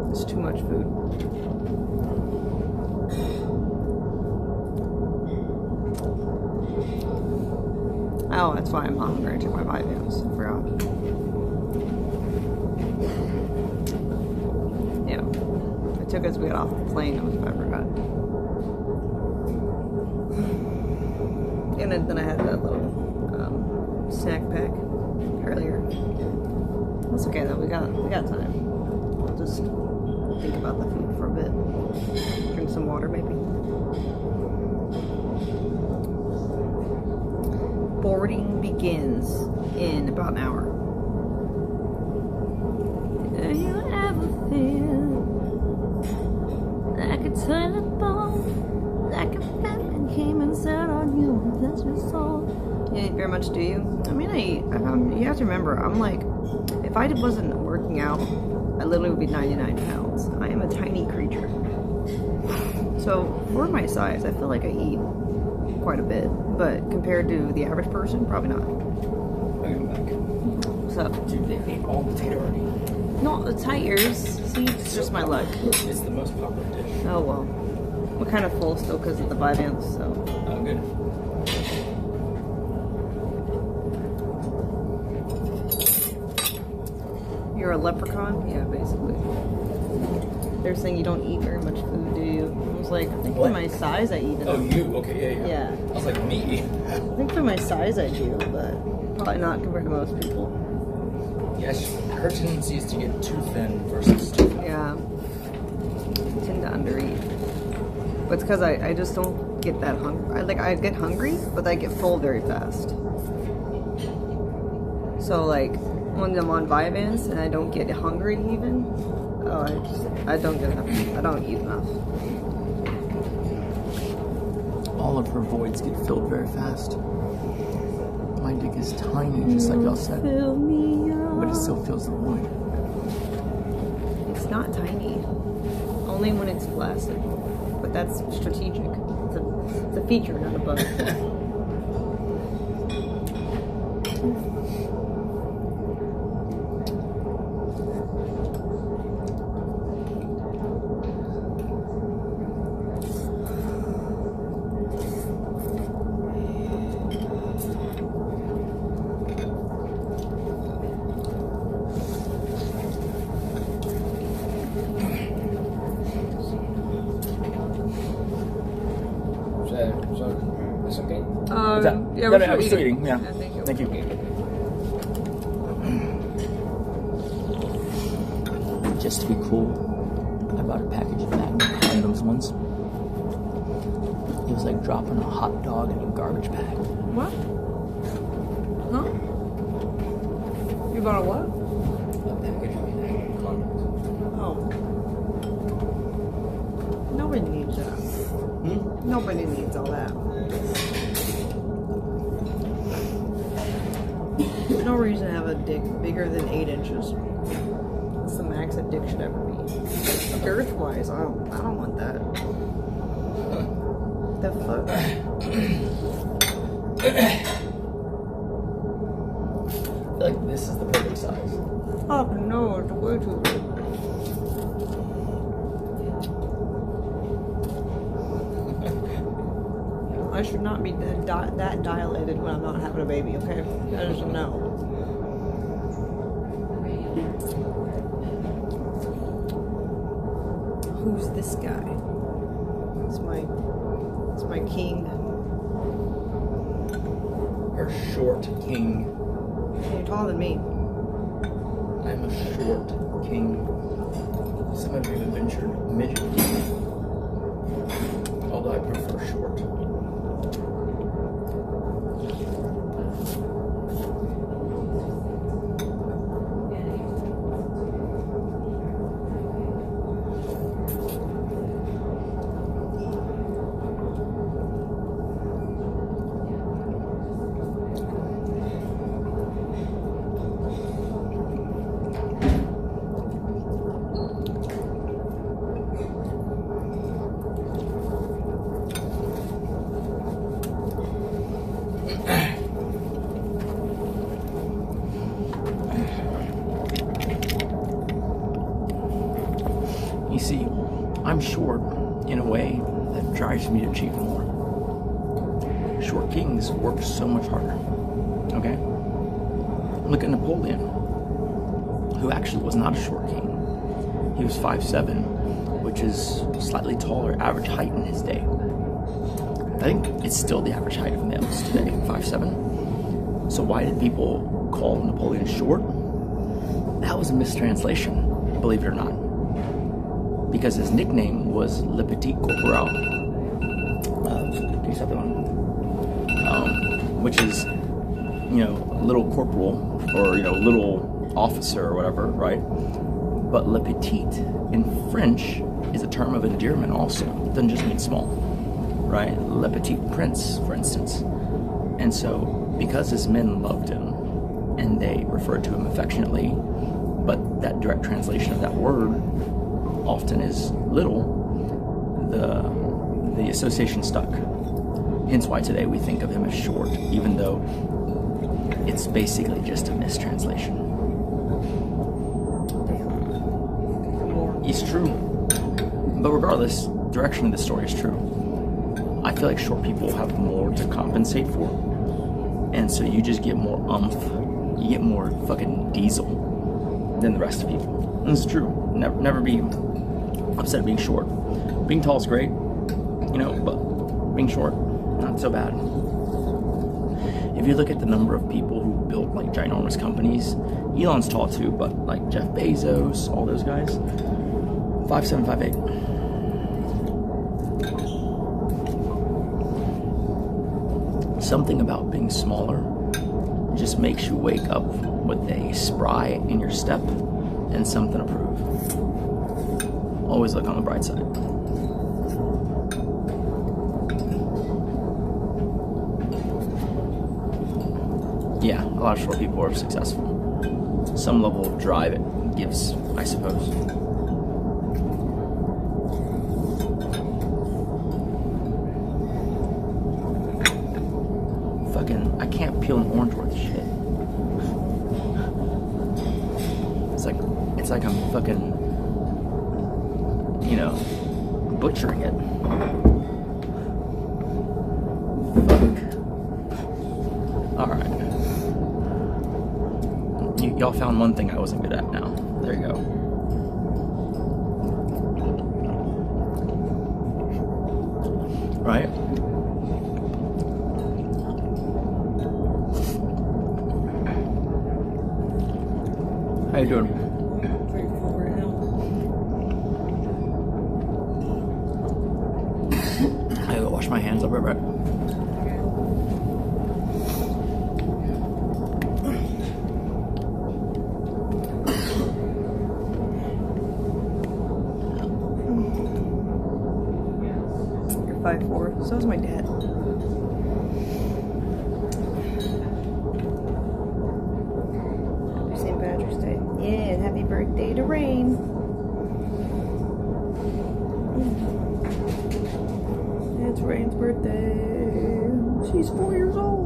It's too much food. Oh, that's why I'm hungry. I took my vitamins. I forgot. Yeah. I took it as we got off the plane. I forgot. And then I had that little snack pack earlier. That's okay though. We got time. I'll just think about the food for a bit. Drink some water maybe. Boarding begins in about an hour. Do you ever feel like a toilet bowl? Like a fat man came and sat on you and that's your soul? Yeah, very much do you? I mean, you have to remember, I'm like, if I wasn't working out, I literally would be 99 pounds. I am a tiny creature. So, for my size, I feel like I eat quite a bit. But compared to the average person, probably not. I'm back. What's up? Dude, they ate all the potato already. No, the tight ears. See, it's just my luck. It's the most popular dish. Oh, well. We're kind of full still because of the Vyvanse, so. Oh, good. You're a leprechaun? Yeah, basically. They're saying you don't eat very much food, do you? I was like, I think for my size I eat enough. Oh, you? Okay, yeah. Yeah. I was like, me? I think for my size I do, but probably not compared to most people. Yes, her tendency is to get too thin versus too fat. Yeah. I tend to undereat. But it's because I just don't get that hungry. I get hungry, but I get full very fast. So like, when I'm on Vyvanse and I don't get hungry even, I don't get enough. I don't eat enough. All of her voids get filled very fast. My dick is tiny, just like y'all said. But it still fills the void. It's not tiny. Only when it's flaccid. But that's strategic. It's a feature, not a bug. It's okay? Yeah, we're I'm still eating. Yeah. Thank you. Just to be cool. I bought a package of Magnum condoms once. It was like dropping a hot dog in a garbage bag. What? Huh? You bought a what? A package of Magnum condoms. Oh. Nobody needs that. Nobody needs all that. No reason to have a dick bigger than 8 inches. That's the max a dick should ever be. Girth-wise, I don't want that. The fuck? I feel like this is the perfect size. Oh no, it's way too big. I should not be that dilated when I'm not having a baby, okay? That is a no. Who's this guy? It's my king. Our short king. You're taller than me. I'm a short king. Some of you have ventured midget king. Although I prefer short. You see, I'm short in a way that drives me to achieve more. Short kings work so much harder. Okay? Look at Napoleon, who actually was not a short king. He was 5'7", which is slightly taller average height in his day. I think it's still the average height of males today, 5'7". So why did people call Napoleon short? That was a mistranslation, believe it or not. Because his nickname was Le Petit Corporal. Can you stop that one? Which is, little corporal, or, little officer or whatever, right? But Le Petit in French is a term of endearment also. It doesn't just mean small, right? Le Petit Prince, for instance. And so, because his men loved him, and they referred to him affectionately, but that direct translation of that word often is little, the association stuck. Hence why today we think of him as short, even though it's basically just a mistranslation. It's true. But regardless, direction of the story is true. I feel like short people have more to compensate for. And so you just get more oomph. You get more fucking diesel than the rest of people. And it's true. Never be upset being short. Being tall is great, but being short, not so bad. If you look at the number of people who built like ginormous companies, Elon's tall too, but like Jeff Bezos, all those guys, 5'7", 5'8". Something about being smaller just makes you wake up with a spry in your step and something to prove. Always look on the bright side. Yeah, a lot of short people are successful. Some level of drive it gives, I suppose. Fucking, I can't peel an orange worth of shit. It's like I'm fucking, butchering it. Fuck. Alright. Y'all found one thing I wasn't good at now. There you go. Right? How you doing? Pretty cool right now. So is my dad. Happy St. Patrick's Day. Yeah, and happy birthday to Rain. It's Rain's birthday. She's 4 years old.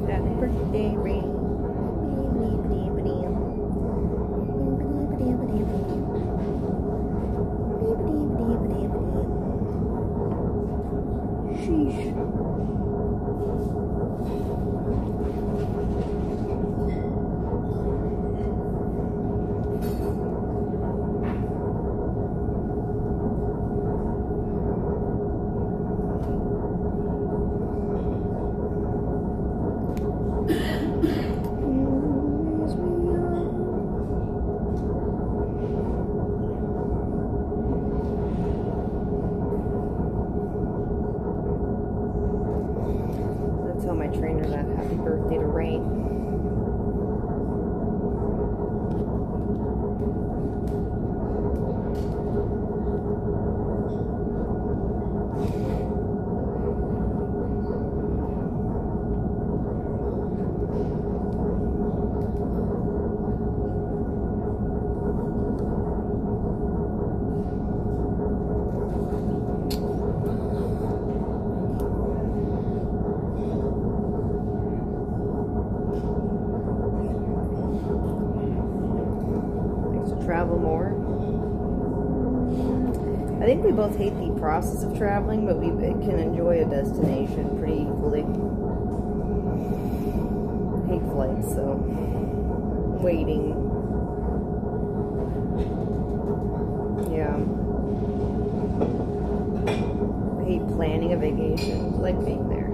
Happy birthday, Rain. Sheesh. Tell my trainer that happy birthday to Rain. Travel more. I think we both hate the process of traveling, but we can enjoy a destination pretty equally. Hate flights, so waiting. Yeah. I hate planning a vacation. I like being there.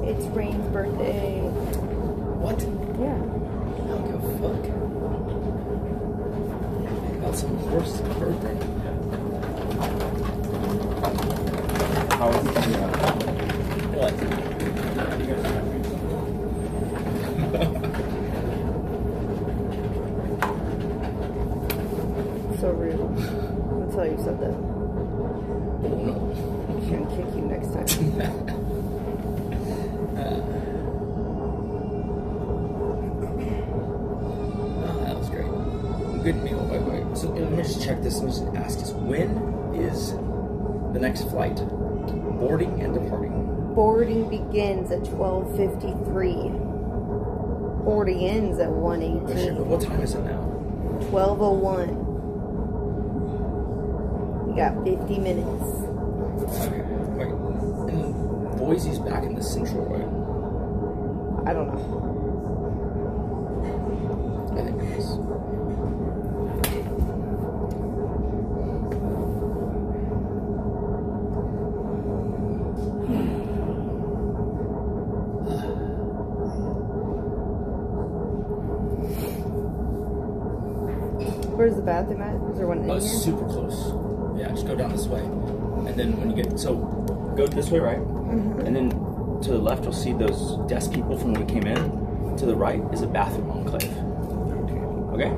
It's Rain's birthday. What? Yeah. I don't give a fuck. About some horse's birthday. How is it? What? So rude. That's how you said that. Oh no. I'm gonna kick you next time. That was great. Good meal, by the way. So let me just check this. Let me just ask this. When is the next flight? Boarding and departing? Boarding begins at 12:53. Boarding ends at 1:18. But what time is it now? 12:01. We got 50 minutes. Okay. Wait. And Boise's back in the central, right? I don't know. I think it is. Where's the bathroom at? Is there one in here? Super close. Yeah, just go down this way. And then when you get, so go this way, right? Mm-hmm. And then to the left, you'll see those desk people from when we came in. To the right is a bathroom enclave. Okay?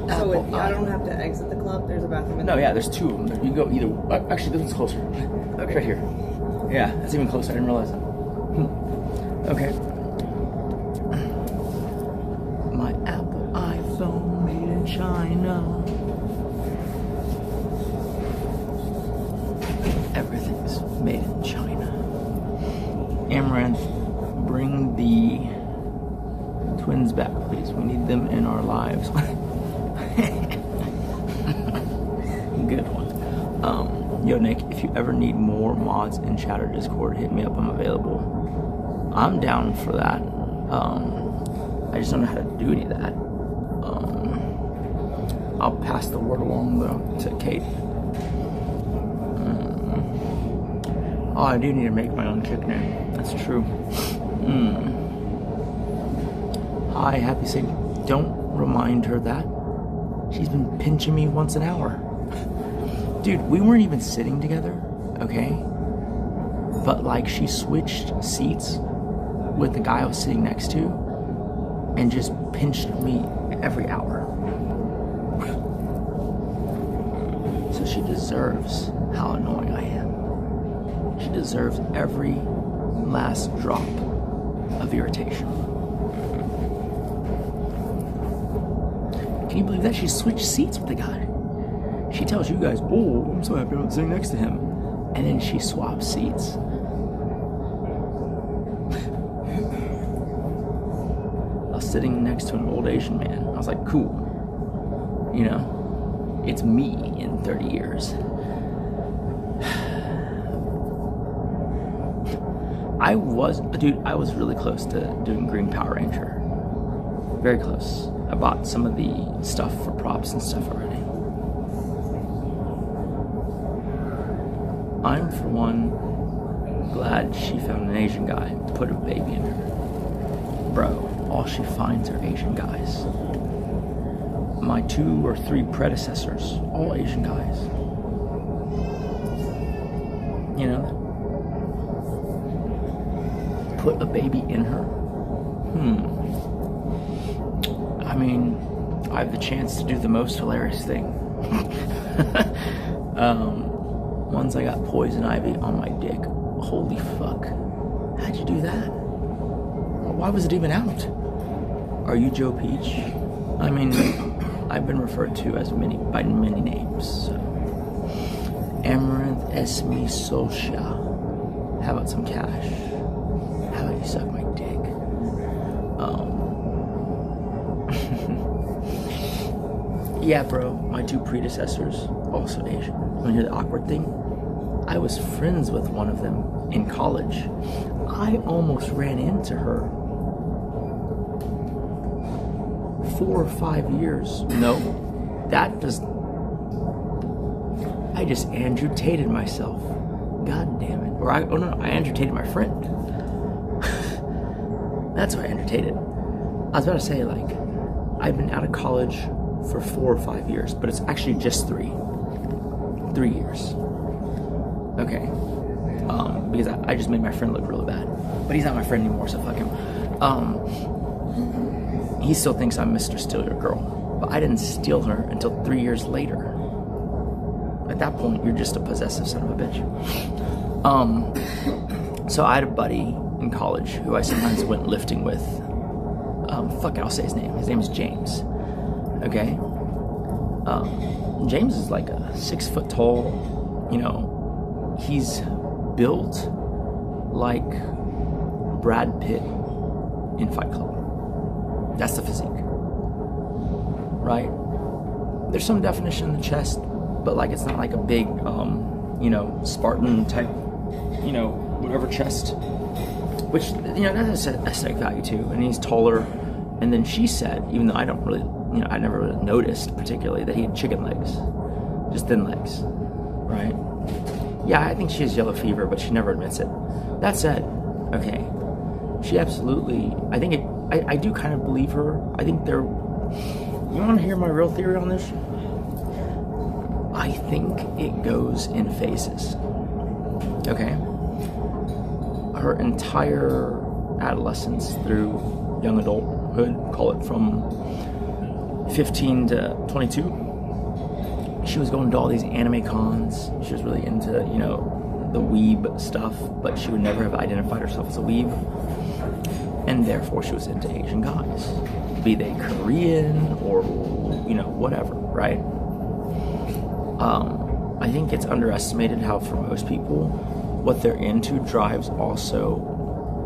So if I don't have to exit the club, there's a bathroom in No, there? yeah, there's two of them. You can go either, actually this one's closer. Okay. Right here. Yeah, it's even closer, I didn't realize that. Okay. My Apple iPhone made in China. Everything's made in China. Amaranth, bring the twins back, please. We need them in our lives. Good one. Yo, Nick, if you ever need more mods in Chatter Discord, hit me up. I'm available. I'm down for that. I just don't know how to do any of that. I'll pass the word along though to Kate. Oh, I do need to make my own chick name. That's true. Hi, happy Saint. Don't remind her that. She's been pinching me once an hour. Dude, we weren't even sitting together, okay? But like she switched seats with the guy I was sitting next to and just pinched me every hour. So she deserves how annoying I am. She deserves every last drop of irritation. Can you believe that? She switched seats with the guy. She tells you guys, oh, I'm so happy I'm sitting next to him. And then she swaps seats. I was sitting next to an old Asian man. I was like, cool. You know, it's me in 30 years. I was really close to doing Green Power Ranger. Very close. I bought some of the stuff for props and stuff already. I'm, for one, glad she found an Asian guy and put a baby in her. Bro, all she finds are Asian guys. My 2 or 3 predecessors, all Asian guys. You know? Put a baby in her? I mean, I have the chance to do the most hilarious thing. Once I got poison ivy on my dick. Holy fuck. How'd you do that? Why was it even out? Are you Joe Peach? I mean, I've been referred to as by many names. So. Amaranth Esme Solsha. How about some cash? How about you suck my dick? Yeah, bro, my 2 predecessors, also Asian. You wanna hear the awkward thing? I was friends with one of them in college. I almost ran into her 4 or 5 years. No, I just Andrew Tated myself. God damn it. I Andrew Tated my friend. That's what I Andrew Tated. I was about to say, like, I've been out of college for 4 or 5 years, but it's actually just 3 years. Okay. Because I just made my friend look really bad. But he's not my friend anymore, so fuck him. He still thinks I'm Mr. Steal Your Girl. But I didn't steal her until 3 years later. At that point, you're just a possessive son of a bitch. So I had a buddy in college who I sometimes went lifting with. Fuck it, I'll say his name. His name is James. Okay? James is like a 6 foot tall, you know, he's built like Brad Pitt in Fight Club. That's the physique. Right? There's some definition in the chest, but like it's not like a big, you know, Spartan type, you know, whatever chest. Which, you know, that has aesthetic value too. And he's taller. And then she said, even though I don't really, you know, I never really noticed particularly that he had chicken legs. Just thin legs. Right? Yeah, I think she has yellow fever, but she never admits it. That said, okay, she absolutely, I do kind of believe her. I think you want to hear my real theory on this? I think it goes in phases. Okay? Her entire adolescence through young adulthood, call it from 15 to 22, she was going to all these anime cons. She was really into, you know, the weeb stuff, but she would never have identified herself as a weeb. And therefore she was into Asian guys. Be they Korean or, you know, whatever, right? I think it's underestimated how for most people, what they're into drives also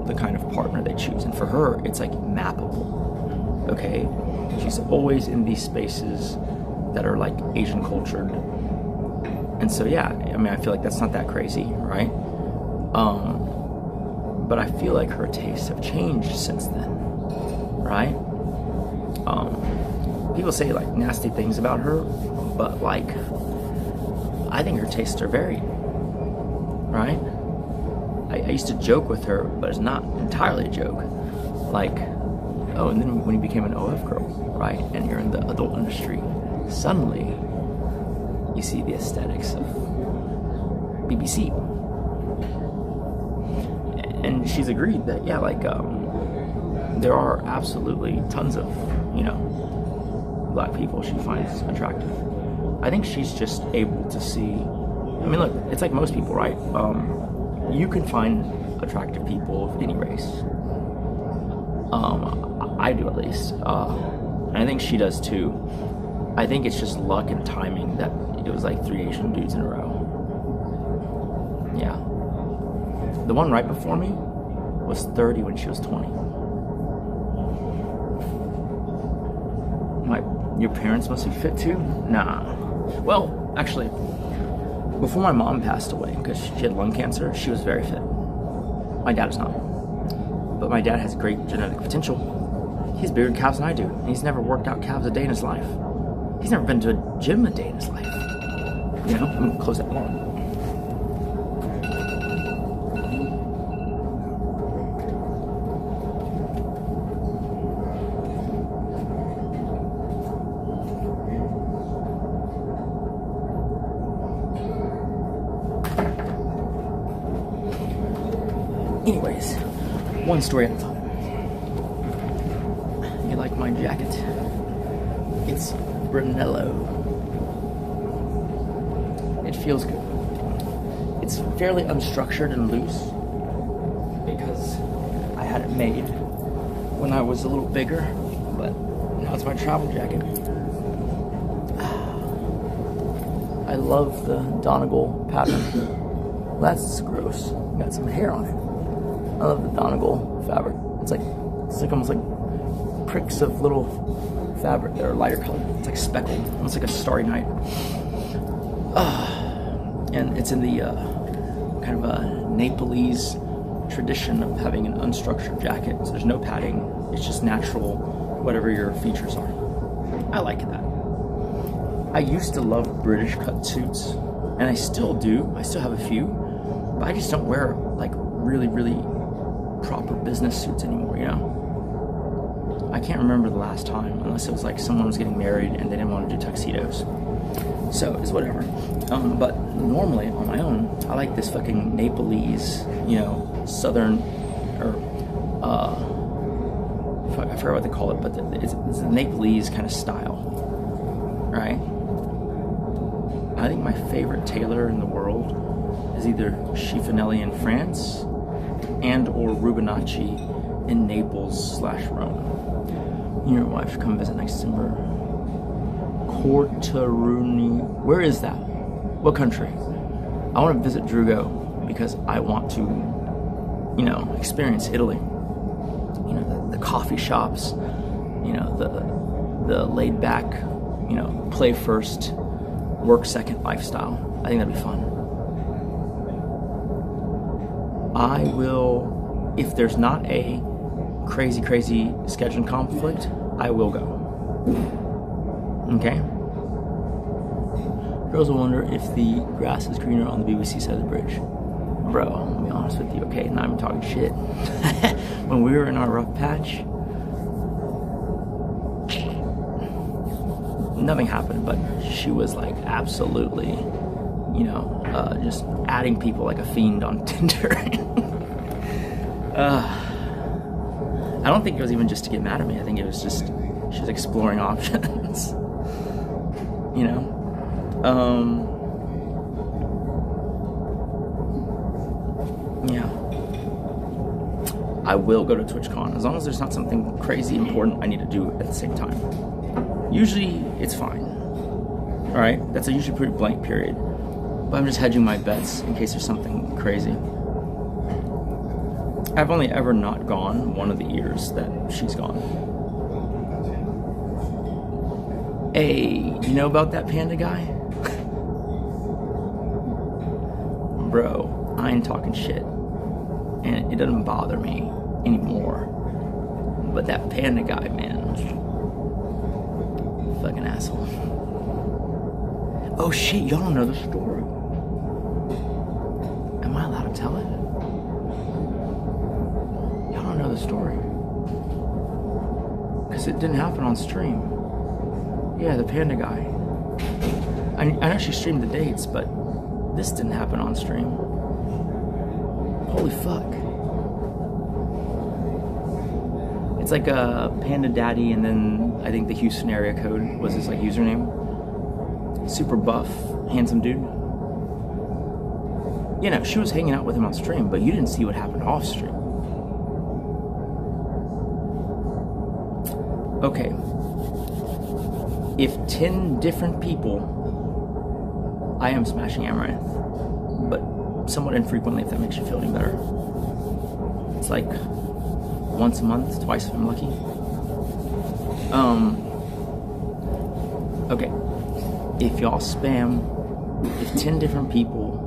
the kind of partner they choose. And for her, it's like mappable, okay? She's always in these spaces that are like Asian cultured. And so, yeah, I mean, I feel like that's not that crazy, right? But I feel like her tastes have changed since then, right? People say like nasty things about her, but like, I think her tastes are varied, right? I used to joke with her, but it's not entirely a joke. Like, oh, and then when you became an OF girl, right, and you're in the adult industry, suddenly you see the aesthetics of BBC. And she's agreed that, yeah, like, there are absolutely tons of, you know, black people she finds attractive. I think she's just able to see, I mean, look, it's like most people, right? You can find attractive people of any race. I do, at least. And I think she does too. I think it's just luck and timing that it was like 3 Asian dudes in a row. Yeah. The one right before me was 30 when she was 20. Your parents must be fit too? Nah. Well, actually, before my mom passed away, because she had lung cancer, she was very fit. My dad is not. But my dad has great genetic potential. He has bigger calves than I do, and he's never worked out calves a day in his life. He's never been to a gym a day in his life. You know, I'm gonna close that door. Anyways, one story at a time. You like my jacket? It's Brunello. It feels good. It's fairly unstructured and loose because I had it made when I was a little bigger, but now it's my travel jacket. I love the Donegal pattern. Well, that's gross. Got some hair on it. I love the Donegal fabric. It's like almost like pricks of little fabric that are lighter colored. It's like speckled, almost like a starry night. And it's in the kind of a Nepalese tradition of having an unstructured jacket. So there's no padding. It's just natural, whatever your features are. I like that. I used to love British cut suits, and I still do. I still have a few, but I just don't wear like really, really proper business suits anymore, you know? I can't remember the last time, unless it was like someone was getting married and they didn't want to do tuxedos. So it's whatever. But normally on my own, I like this fucking Nepalese, you know, southern, or I forgot what they call it, but it's a Nepalese kind of style, right? I think my favorite tailor in the world is either Schiafanelli in France and or Rubinacci in Naples/Rome. Your wife should come visit next December. Corteruni. Where is that? What country? I want to visit Drugo because I want to, you know, experience Italy. You know, the coffee shops, you know, the laid back, you know, play first, work second lifestyle. I think that'd be fun. I will, if there's not a crazy scheduling conflict, I will go. Okay? Girls will wonder if the grass is greener on the BBC side of the bridge. Bro, I'll be honest with you, okay? Not even talking shit. When we were in our rough patch, nothing happened, but she was like absolutely, you know, just adding people like a fiend on Tinder. I don't think it was even just to get mad at me. I think it was just she was exploring options. You know? Yeah. I will go to TwitchCon as long as there's not something crazy important I need to do at the same time. Usually it's fine. Alright? That's a usually pretty blank period. But I'm just hedging my bets in case there's something crazy. I've only ever not gone one of the years that she's gone. Hey, you know about that panda guy? Bro, I ain't talking shit. And it doesn't bother me anymore. But that panda guy, man. Fucking asshole. Oh shit, y'all don't know the story. Am I allowed to tell it? story. Because it didn't happen on stream. Yeah, the panda guy. I know she streamed the dates, but this didn't happen on stream. Holy fuck. It's like a Panda Daddy, and then I think the Houston area code was his like username. Super buff, handsome dude. You know, she was hanging out with him on stream, but you didn't see what happened off stream. Okay. If 10 different people, I am smashing amaranth, but somewhat infrequently if that makes you feel any better. It's like once a month, twice if I'm lucky. Okay. If y'all spam, if 10 different people,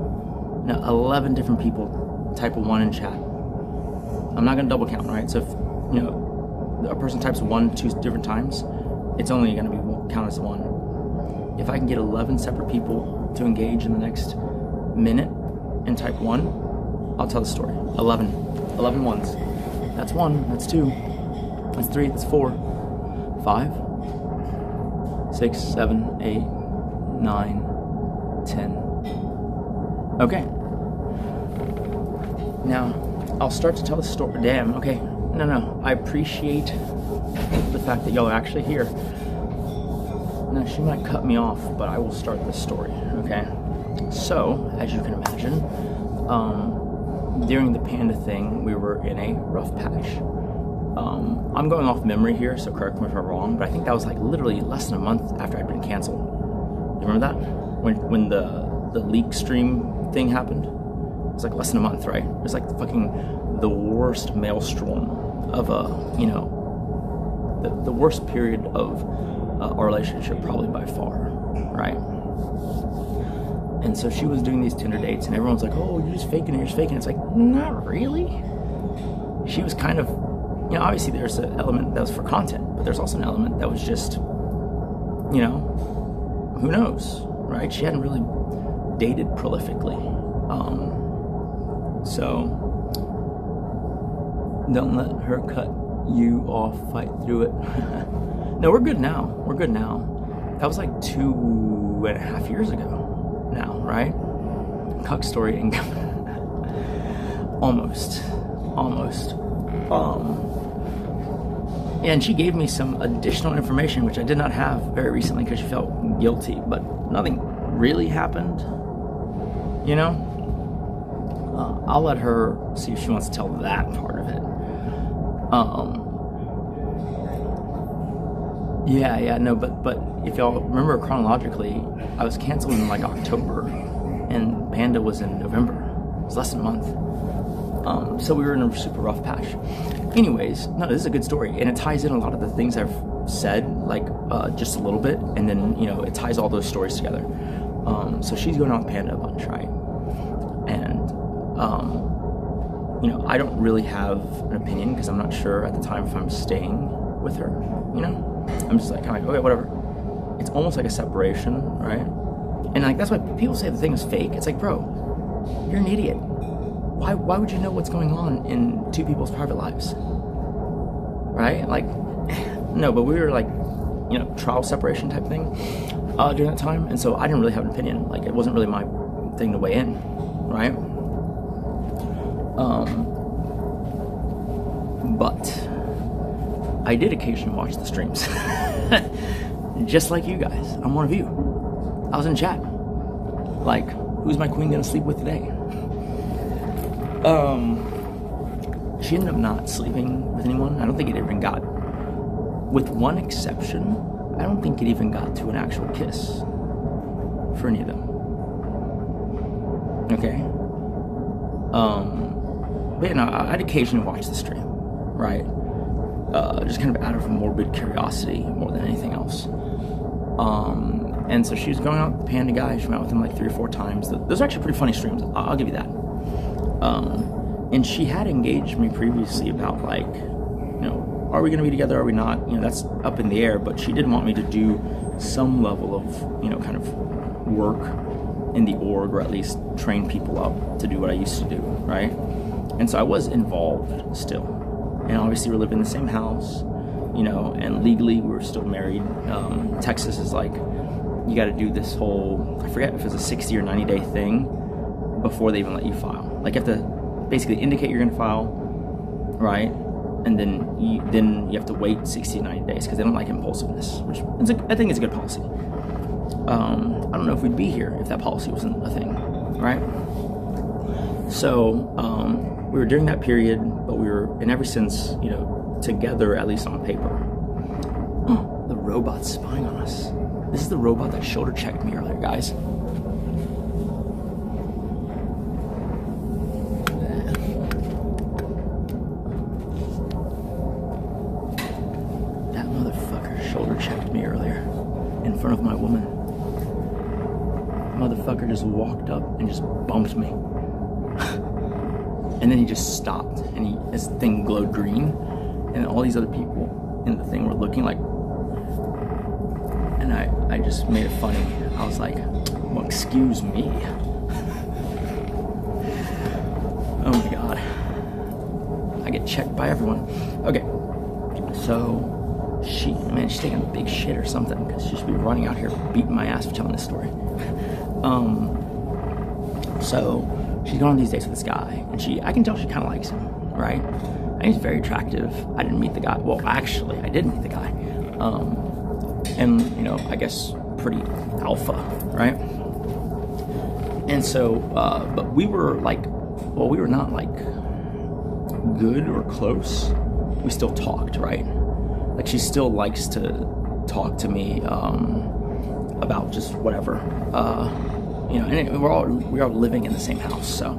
no, 11 different people type a 1 in chat, I'm not gonna double count, right? So if, you know, a person types 1 2 different times, it's only gonna be count as 1. If I can get 11 separate people to engage in the next minute and type 1, I'll tell the story. 11 ones. That's 1, that's 2, that's 3, that's 4, 5, 6, 7, 8, 9, 10. Okay. Now, I'll start to tell the story. Damn, okay. No. I appreciate the fact that y'all are actually here. Now, she might cut me off, but I will start this story, okay? So, as you can imagine, during the panda thing, we were in a rough patch. I'm going off memory here, so correct me if I'm wrong, but I think that was like literally less than a month after I'd been canceled. You remember that? When the leak stream thing happened? It was like less than a month, right? It was like the worst maelstrom of you know, the worst period of our relationship probably by far, right? And so she was doing these Tinder dates, and everyone's like, oh, you're just faking it, It's like, not really. She was kind of, you know, obviously there's an element that was for content, but there's also an element that was just, you know, who knows, right? She hadn't really dated prolifically. So don't let her cut you off, fight through it. No, we're good now. That was like 2.5 years ago now, right? Cuck story and almost. Yeah, and she gave me some additional information which I did not have very recently because she felt guilty, but nothing really happened, you know? I'll let her see if she wants to tell that part of it. No, but if y'all remember chronologically, I was canceled in like October, and Panda was in November. It was less than a month. So we were in a super rough patch. Anyways, no, this is a good story, and it ties in a lot of the things I've said, like just a little bit, and then, you know, it ties all those stories together. So she's going on with Panda a bunch, right? And you know, I don't really have an opinion because I'm not sure at the time if I'm staying with her, you know? I'm just like, kind of like, okay, whatever. It's almost like a separation, right? And like, that's why people say the thing is fake. It's like, bro, you're an idiot. Why would you know what's going on in two people's private lives? Right? Like, no, but we were like, you know, trial separation type thing during that time. And so I didn't really have an opinion. Like, it wasn't really my thing to weigh in, right? But I did occasionally watch the streams. Just like you guys. I'm one of you. I was in chat. Like, who's my queen gonna sleep with today? She ended up not sleeping with anyone. I don't think it even got, with one exception, I don't think it even got to an actual kiss for any of them. Okay? But you know, I'd occasionally watch the stream, right? Just kind of out of morbid curiosity more than anything else. And so she was going out with the Panda guy. She went out with him like 3 or 4 times. Those are actually pretty funny streams. I'll give you that. And she had engaged me previously about like, you know, are we going to be together? Are we not? You know, that's up in the air. But she did want me to do some level of, you know, kind of work in the org, or at least train people up to do what I used to do, right? And so I was involved still, and obviously we're living in the same house, you know, and legally we're still married. Texas is like, you got to do this whole, I forget if it's a 60 or 90 day thing before they even let you file. Like you have to basically indicate you're gonna file, right? And then you have to wait 60 to 90 days because they don't like impulsiveness, which I think is a good policy. I don't know if we'd be here if that policy wasn't a thing, right? So we were during that period, but we were, and ever since, you know, together, at least on paper. Oh, the robot's spying on us. This is the robot that shoulder checked me earlier, guys. That motherfucker shoulder checked me earlier in front of my woman. Motherfucker just walked up and just bumped me. And then he just stopped, and his thing glowed green, and all these other people in the thing were looking like, and I just made it funny. I was like, well, excuse me. Oh my God. I get checked by everyone. Okay, so she's taking a big shit or something, because she should be running out here beating my ass for telling this story. So she's going on these dates with this guy, and I can tell she kind of likes him, right? I think he's very attractive. I didn't meet the guy. Well, actually, I did meet the guy. And, you know, I guess pretty alpha, right? And so, but we were like, well, we were not like good or close. We still talked, right? Like she still likes to talk to me about just whatever. You know, and we are living in the same house, so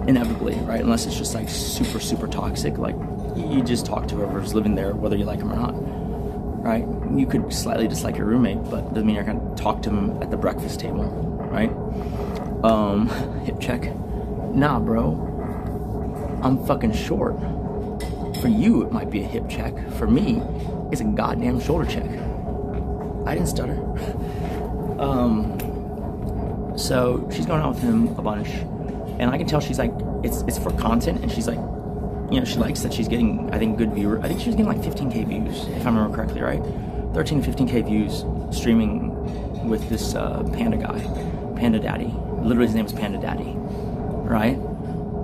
inevitably, right? Unless it's just like super, super toxic, like you just talk to whoever's living there, whether you like them or not, right? You could slightly dislike your roommate, but doesn't mean you're gonna talk to him at the breakfast table, right? Hip check. Nah, bro. I'm fucking short. For you, it might be a hip check. For me, it's a goddamn shoulder check. I didn't stutter. So she's going out with him a bunch, and I can tell she's like, it's for content, and she's like, you know, she likes that she's getting, I think, good viewer. I think she was getting like 15K views, if I remember correctly, right? 13 to 15K views streaming with this panda guy, Panda Daddy. Literally, his name is Panda Daddy, right?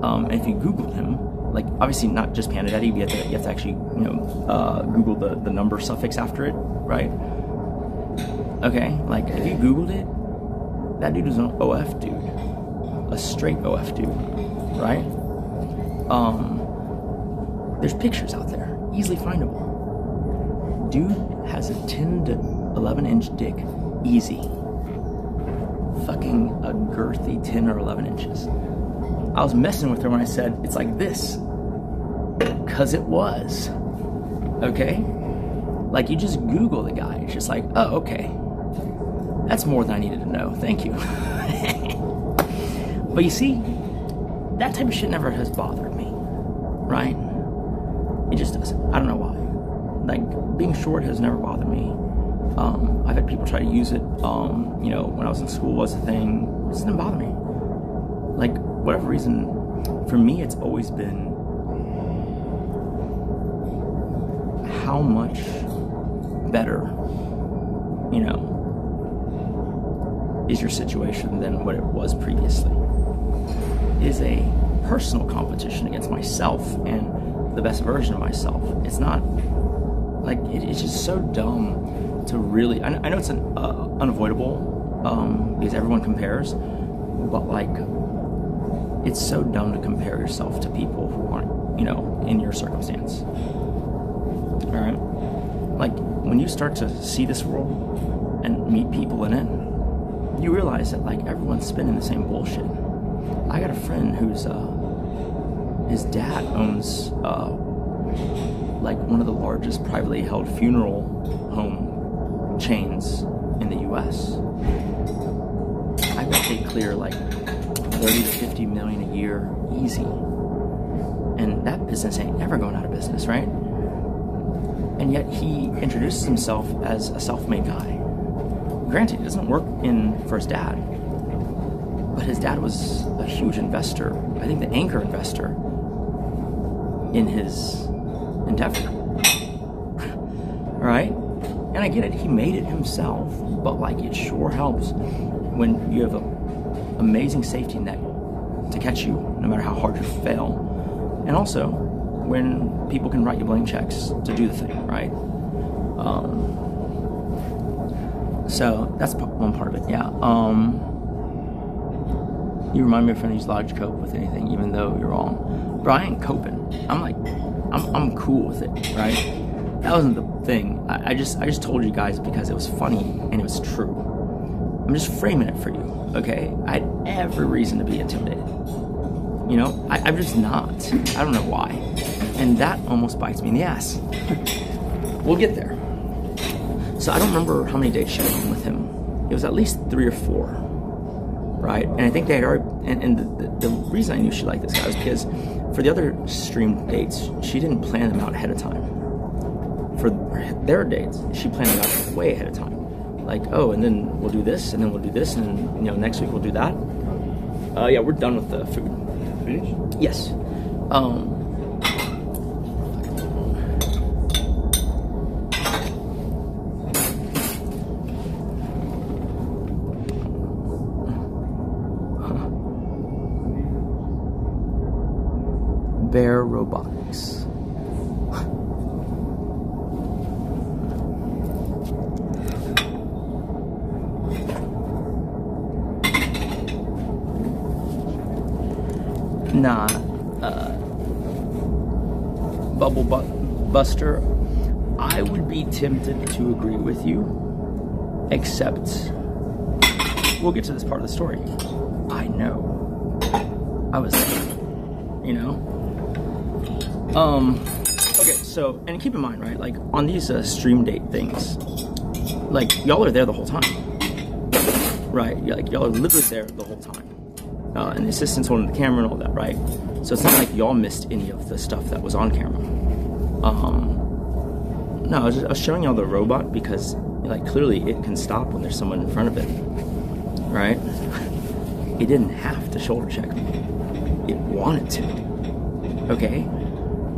And if you Google him, like obviously not just Panda Daddy, you have to actually, you know, Google the number suffix after it, right? Okay, like if you Googled it, that dude was an OF dude, a straight OF dude, right? There's pictures out there, easily findable. Dude has a 10 to 11 inch dick, easy. Fucking a girthy 10 or 11 inches. I was messing with her when I said it's like this, cause it was, okay? Like you just Google the guy, it's just like, oh, okay. That's more than I needed to know. Thank you. But you see, that type of shit never has bothered me, right? It just doesn't. I don't know why. Like, being short has never bothered me. I've had people try to use it, you know, when I was in school was a thing. It just didn't bother me. Like, whatever reason, for me, it's always been how much better, you know, is your situation than what it was previously. It is a personal competition against myself and the best version of myself. It's not like it's just so dumb to really. I know it's unavoidable because everyone compares, but like it's so dumb to compare yourself to people who aren't, you know, in your circumstance. All right, like when you start to see this world and meet people in it, you realize that like everyone's spinning the same bullshit. I got a friend who's his dad owns like one of the largest privately held funeral home chains in the US. I bet they clear like 30 to 50 million a year easy. And that business ain't ever going out of business, right? And yet he introduces himself as a self-made guy. Granted, it doesn't work for his dad, but his dad was a huge investor. I think the anchor investor in his endeavor. Right? And I get it, he made it himself, but like it sure helps when you have an amazing safety net to catch you, no matter how hard you fail. And also, when people can write you blank checks to do the thing, right? So that's one part of it, yeah. You remind me of friends who's allowed to cope with anything, even though you're wrong. Bro, I ain't coping. I'm cool with it, right? That wasn't the thing. I just told you guys because it was funny and it was true. I'm just framing it for you, okay? I had every reason to be intimidated. You know, I'm just not. I don't know why. And that almost bites me in the ass. We'll get there. So I don't remember how many dates she went on with him. It was at least 3 or 4, right? And I think they had already, and the reason I knew she liked this guy was because for the other stream dates, she didn't plan them out ahead of time. For their dates, she planned them out way ahead of time. Like, oh, and then we'll do this, and then we'll do this, and then, you know, next week we'll do that. Yeah, we're done with the food. Finished? Yes. Bear Robotics. Nah, Bubble Buster, I would be tempted to agree with you, except we'll get to this part of the story. I know. I was there, you know? Okay, so, and keep in mind, right, like, on these stream date things, like, y'all are there the whole time, right? Y'all are literally there the whole time. And the assistant's holding the camera and all that, right? So it's not like y'all missed any of the stuff that was on camera. No, I was showing y'all the robot because, like, clearly it can stop when there's someone in front of it, right? It didn't have to shoulder check me. It wanted to, okay?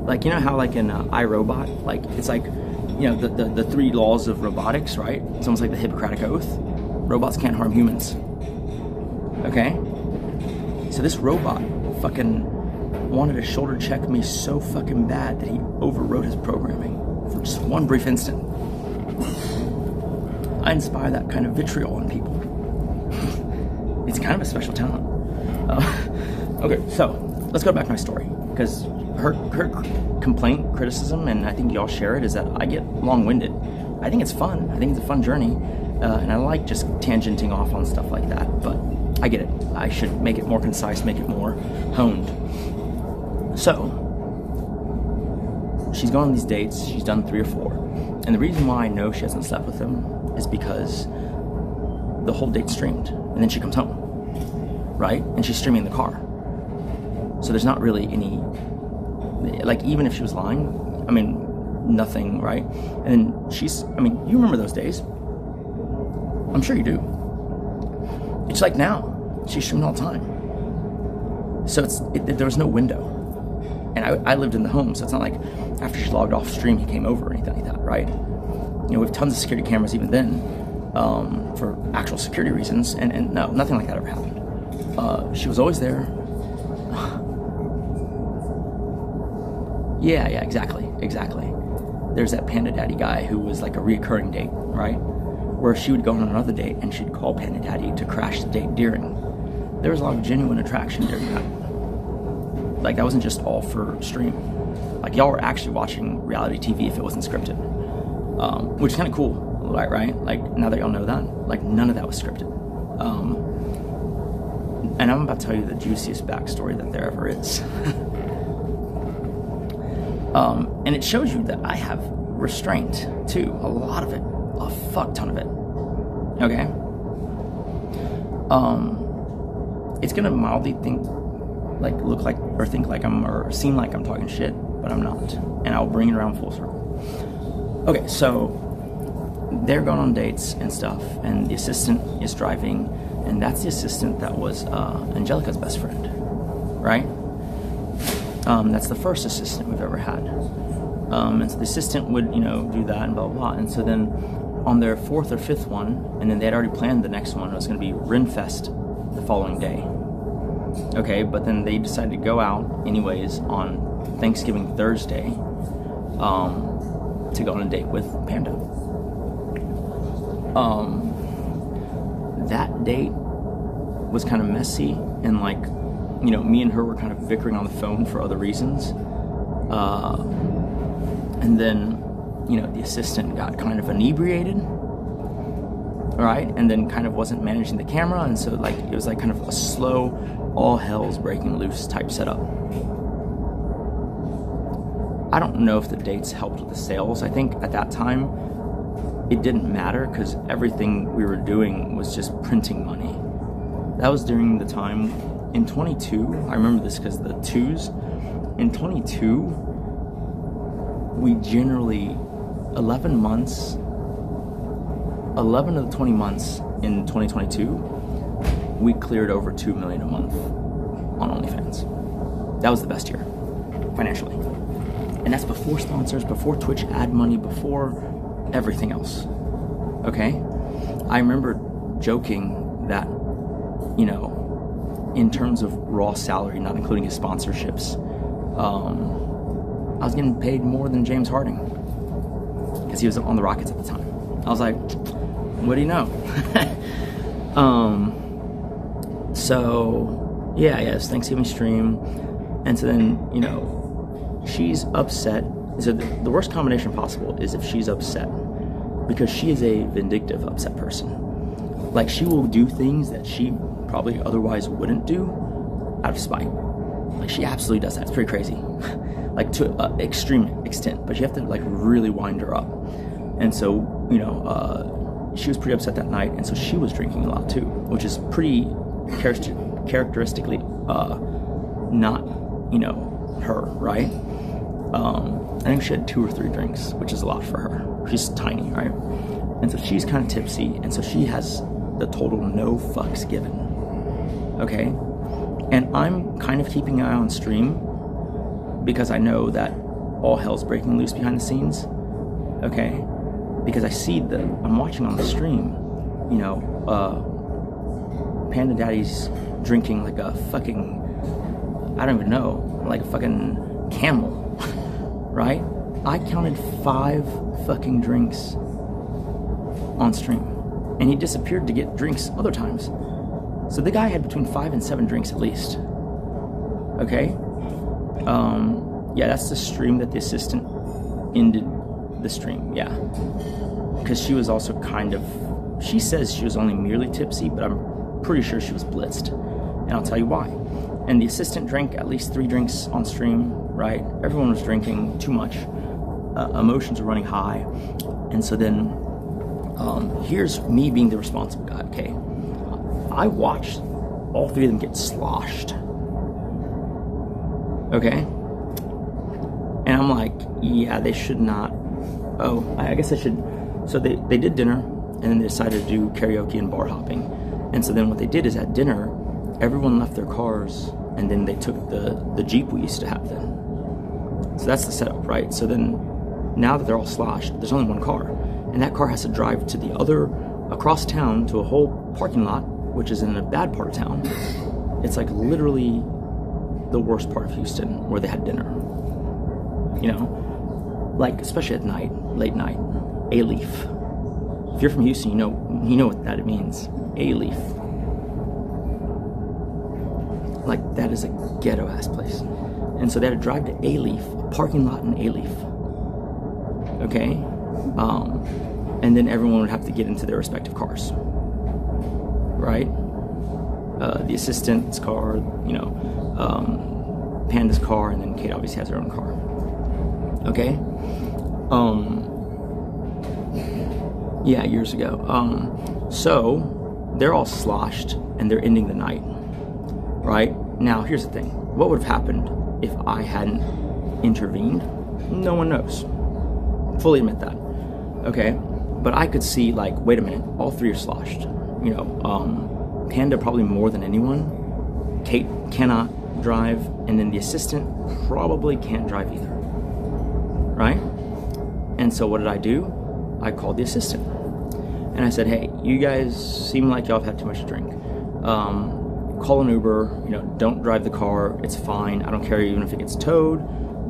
Like, you know how, like, in iRobot, like, it's like, you know, the 3 laws of robotics, right? It's almost like the Hippocratic Oath. Robots can't harm humans, okay? So this robot fucking wanted to shoulder check me so fucking bad that he overwrote his programming for just one brief instant. I inspire that kind of vitriol in people. It's kind of a special talent. Okay, so let's go back to my story, because her complaint, criticism, and I think y'all share it, is that I get long-winded. I think it's fun. I think it's a fun journey, and I like just tangenting off on stuff like that, but I get it. I should make it more concise, make it more honed. So, she's gone on these dates, she's done 3 or 4. And the reason why I know she hasn't slept with him is because the whole date's streamed. And then she comes home, right? And she's streaming in the car. So there's not really any, like, even if she was lying, I mean, nothing, right? And then she's, I mean, you remember those days. I'm sure you do. It's like now. She's streaming all the time. So there was no window. And I lived in the home, so it's not like after she logged off stream, he came over or anything like that, right? You know, we have tons of security cameras even then, for actual security reasons, and no, nothing like that ever happened. She was always there. Yeah, exactly. There's that Panda Daddy guy who was like a reoccurring date, right? Where she would go on another date and she'd call Panda Daddy to crash the date during. There was a lot of genuine attraction during that. Like, that wasn't just all for stream. Like, y'all were actually watching reality TV if it wasn't scripted. Which is kind of cool, right? Like, now that y'all know that, like, none of that was scripted. And I'm about to tell you the juiciest backstory that there ever is. And it shows you that I have restraint, too. A lot of it. A fuck ton of it. Okay? It's gonna mildly look like, or think like or seem like I'm talking shit, but I'm not. And I'll bring it around full circle. Okay, so they're going on dates and stuff, and the assistant is driving, and that's the assistant that was Angelica's best friend, right? That's the first assistant we've ever had. And so the assistant would, do that and blah, blah, blah. And so then on their 4th or 5th one, and then they had already planned the next one, it was going to be Renfest the following day. Okay, but then they decided to go out anyways on Thanksgiving Thursday to go on a date with Panda. That date was kind of messy, and me and her were kind of bickering on the phone for other reasons. And then, the assistant got kind of inebriated, right? And then kind of wasn't managing the camera, and so it was kind of a slow, all hell's breaking loose type setup. I don't know if the dates helped with the sales. I think at that time, it didn't matter because everything we were doing was just printing money. That was during the time in 22. I remember this because the 2s in 22, we generally 11 of the 20 months in 2022, we cleared over $2 million a month on OnlyFans. That was the best year financially, and that's before sponsors, before Twitch ad money, before everything else. Okay, I remember joking that, in terms of raw salary, not including his sponsorships, I was getting paid more than James Harden because he was on the Rockets at the time. I was like, what do you know? So yeah, it's Thanksgiving stream, and so then she's upset. So the worst combination possible is if she's upset, because she is a vindictive, upset person. She will do things that she probably otherwise wouldn't do out of spite. She absolutely does that. It's pretty crazy. To an extreme extent, but you have to really wind her up. And so, she was pretty upset that night, and so she was drinking a lot too, which is pretty characteristically not, her, right? I think she had 2 or 3 drinks, which is a lot for her. She's tiny, right? And so she's kind of tipsy, and so she has the total no fucks given. Okay? And I'm kind of keeping an eye on stream because I know that all hell's breaking loose behind the scenes. Okay? Because I see I'm watching on the stream, Panda Daddy's drinking like a fucking, I don't even know, like a fucking camel, right? I counted 5 fucking drinks on stream, and he disappeared to get drinks other times. So the guy had between 5 and 7 drinks at least. Okay? Yeah, that's the stream that the assistant ended the stream, yeah. Because she was also she says she was only merely tipsy, but I'm pretty sure she was blitzed. And I'll tell you why. And the assistant drank at least 3 drinks on stream, right? Everyone was drinking too much. Emotions were running high. And so then, here's me being the responsible guy, okay? I watched all 3 of them get sloshed. Okay? And I'm like, yeah, they should not. Oh, I guess I should. So they did dinner, and then they decided to do karaoke and bar hopping. And so then what they did is at dinner, everyone left their cars, and then they took the Jeep we used to have then. So that's the setup, right? So then, now that they're all sloshed, there's only 1 car. And that car has to drive to across town to a whole parking lot, which is in a bad part of town. It's literally the worst part of Houston where they had dinner. Especially at night, late night. A-leaf. If you're from Houston, you know what that means. A-leaf. That is a ghetto-ass place. And so they had to drive to A-leaf, a parking lot in A-leaf. Okay? And then everyone would have to get into their respective cars. Right? The assistant's car, Panda's car, and then Kate obviously has her own car. Okay? Yeah, years ago. So, they're all sloshed, and they're ending the night. Right? Now, here's the thing. What would have happened if I hadn't intervened? No one knows. Fully admit that. Okay? But I could see, wait a minute, all 3 are sloshed. Panda probably more than anyone. Kate cannot drive, and then the assistant probably can't drive either. right? And so what did I do? I called the assistant. And I said, hey, you guys seem like y'all have had too much to drink. Call an Uber, don't drive the car, it's fine. I don't care even if it gets towed,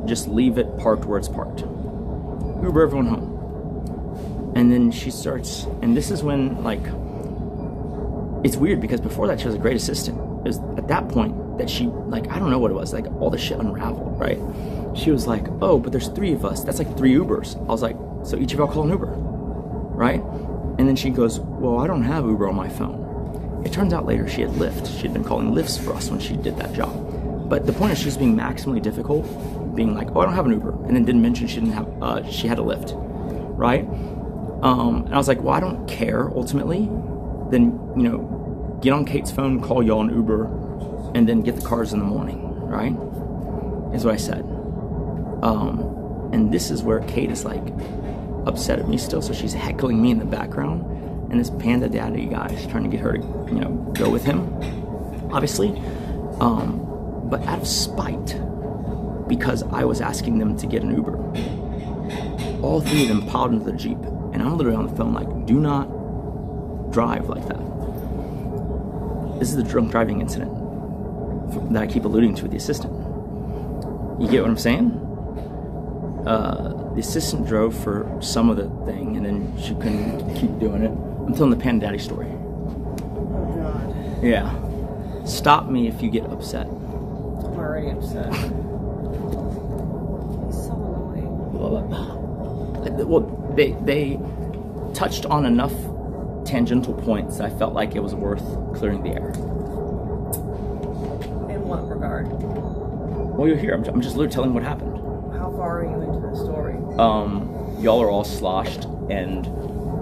just leave it parked where it's parked. Uber everyone home. And then she starts, and this is when, like, it's weird because before that she was a great assistant. It was at that point that she, like, I don't know what it was, like all the shit unraveled, right? She was like, oh, but there's 3 of us. That's like 3 Ubers. I was like, so each of y'all call an Uber, right? And then she goes, well, I don't have Uber on my phone. It turns out later she had Lyft. She had been calling Lyfts for us when she did that job. But the point is she was being maximally difficult, being like, oh, I don't have an Uber. And then didn't mention she didn't have, she had a Lyft, right? And I was like, well, I don't care ultimately. Then, get on Kate's phone, call y'all an Uber, and then get the cars in the morning, right? Is what I said. And this is where Kate is like upset at me still, so she's heckling me in the background, and this panda daddy guy is trying to get her to, go with him, obviously. But out of spite, because I was asking them to get an Uber, all 3 of them piled into the Jeep, and I'm literally on the phone like, do not drive like that. This is the drunk driving incident that I keep alluding to with the assistant. You get what I'm saying? The assistant drove for some of the thing, and then she couldn't keep doing it. I'm telling the Panda Daddy story. Oh, God. Yeah. Stop me if you get upset. I'm already upset. He's so annoying. Well, they touched on enough tangential points that I felt like it was worth clearing the air. In what regard? Well, you're here. I'm just literally telling what happened. How far are you into the story? Y'all are all sloshed, and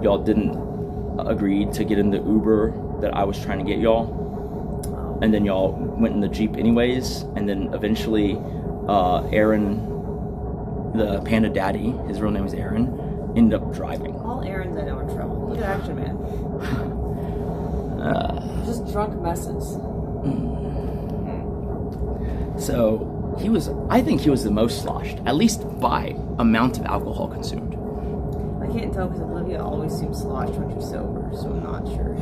y'all didn't agree to get in the Uber that I was trying to get y'all. And then y'all went in the Jeep anyways, and then eventually Aaron, the Panda Daddy, his real name is Aaron, ended up driving. All Aarons I know are in trouble. Look at Action Man. Just drunk messes. So I think he was the most sloshed, at least by amount of alcohol consumed. I can't tell because Olivia always seems sloshed when she's sober, so I'm not sure.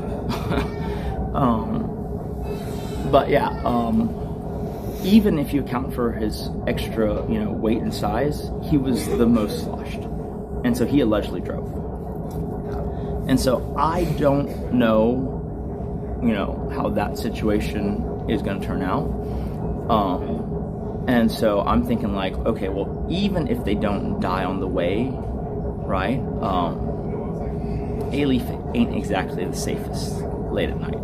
But yeah, even if you account for his extra, weight and size, he was the most sloshed. And so he allegedly drove. And so I don't know, how that situation is going to turn out. And so I'm thinking like, okay, well, even if they don't die on the way, right? A-Leaf ain't exactly the safest late at night.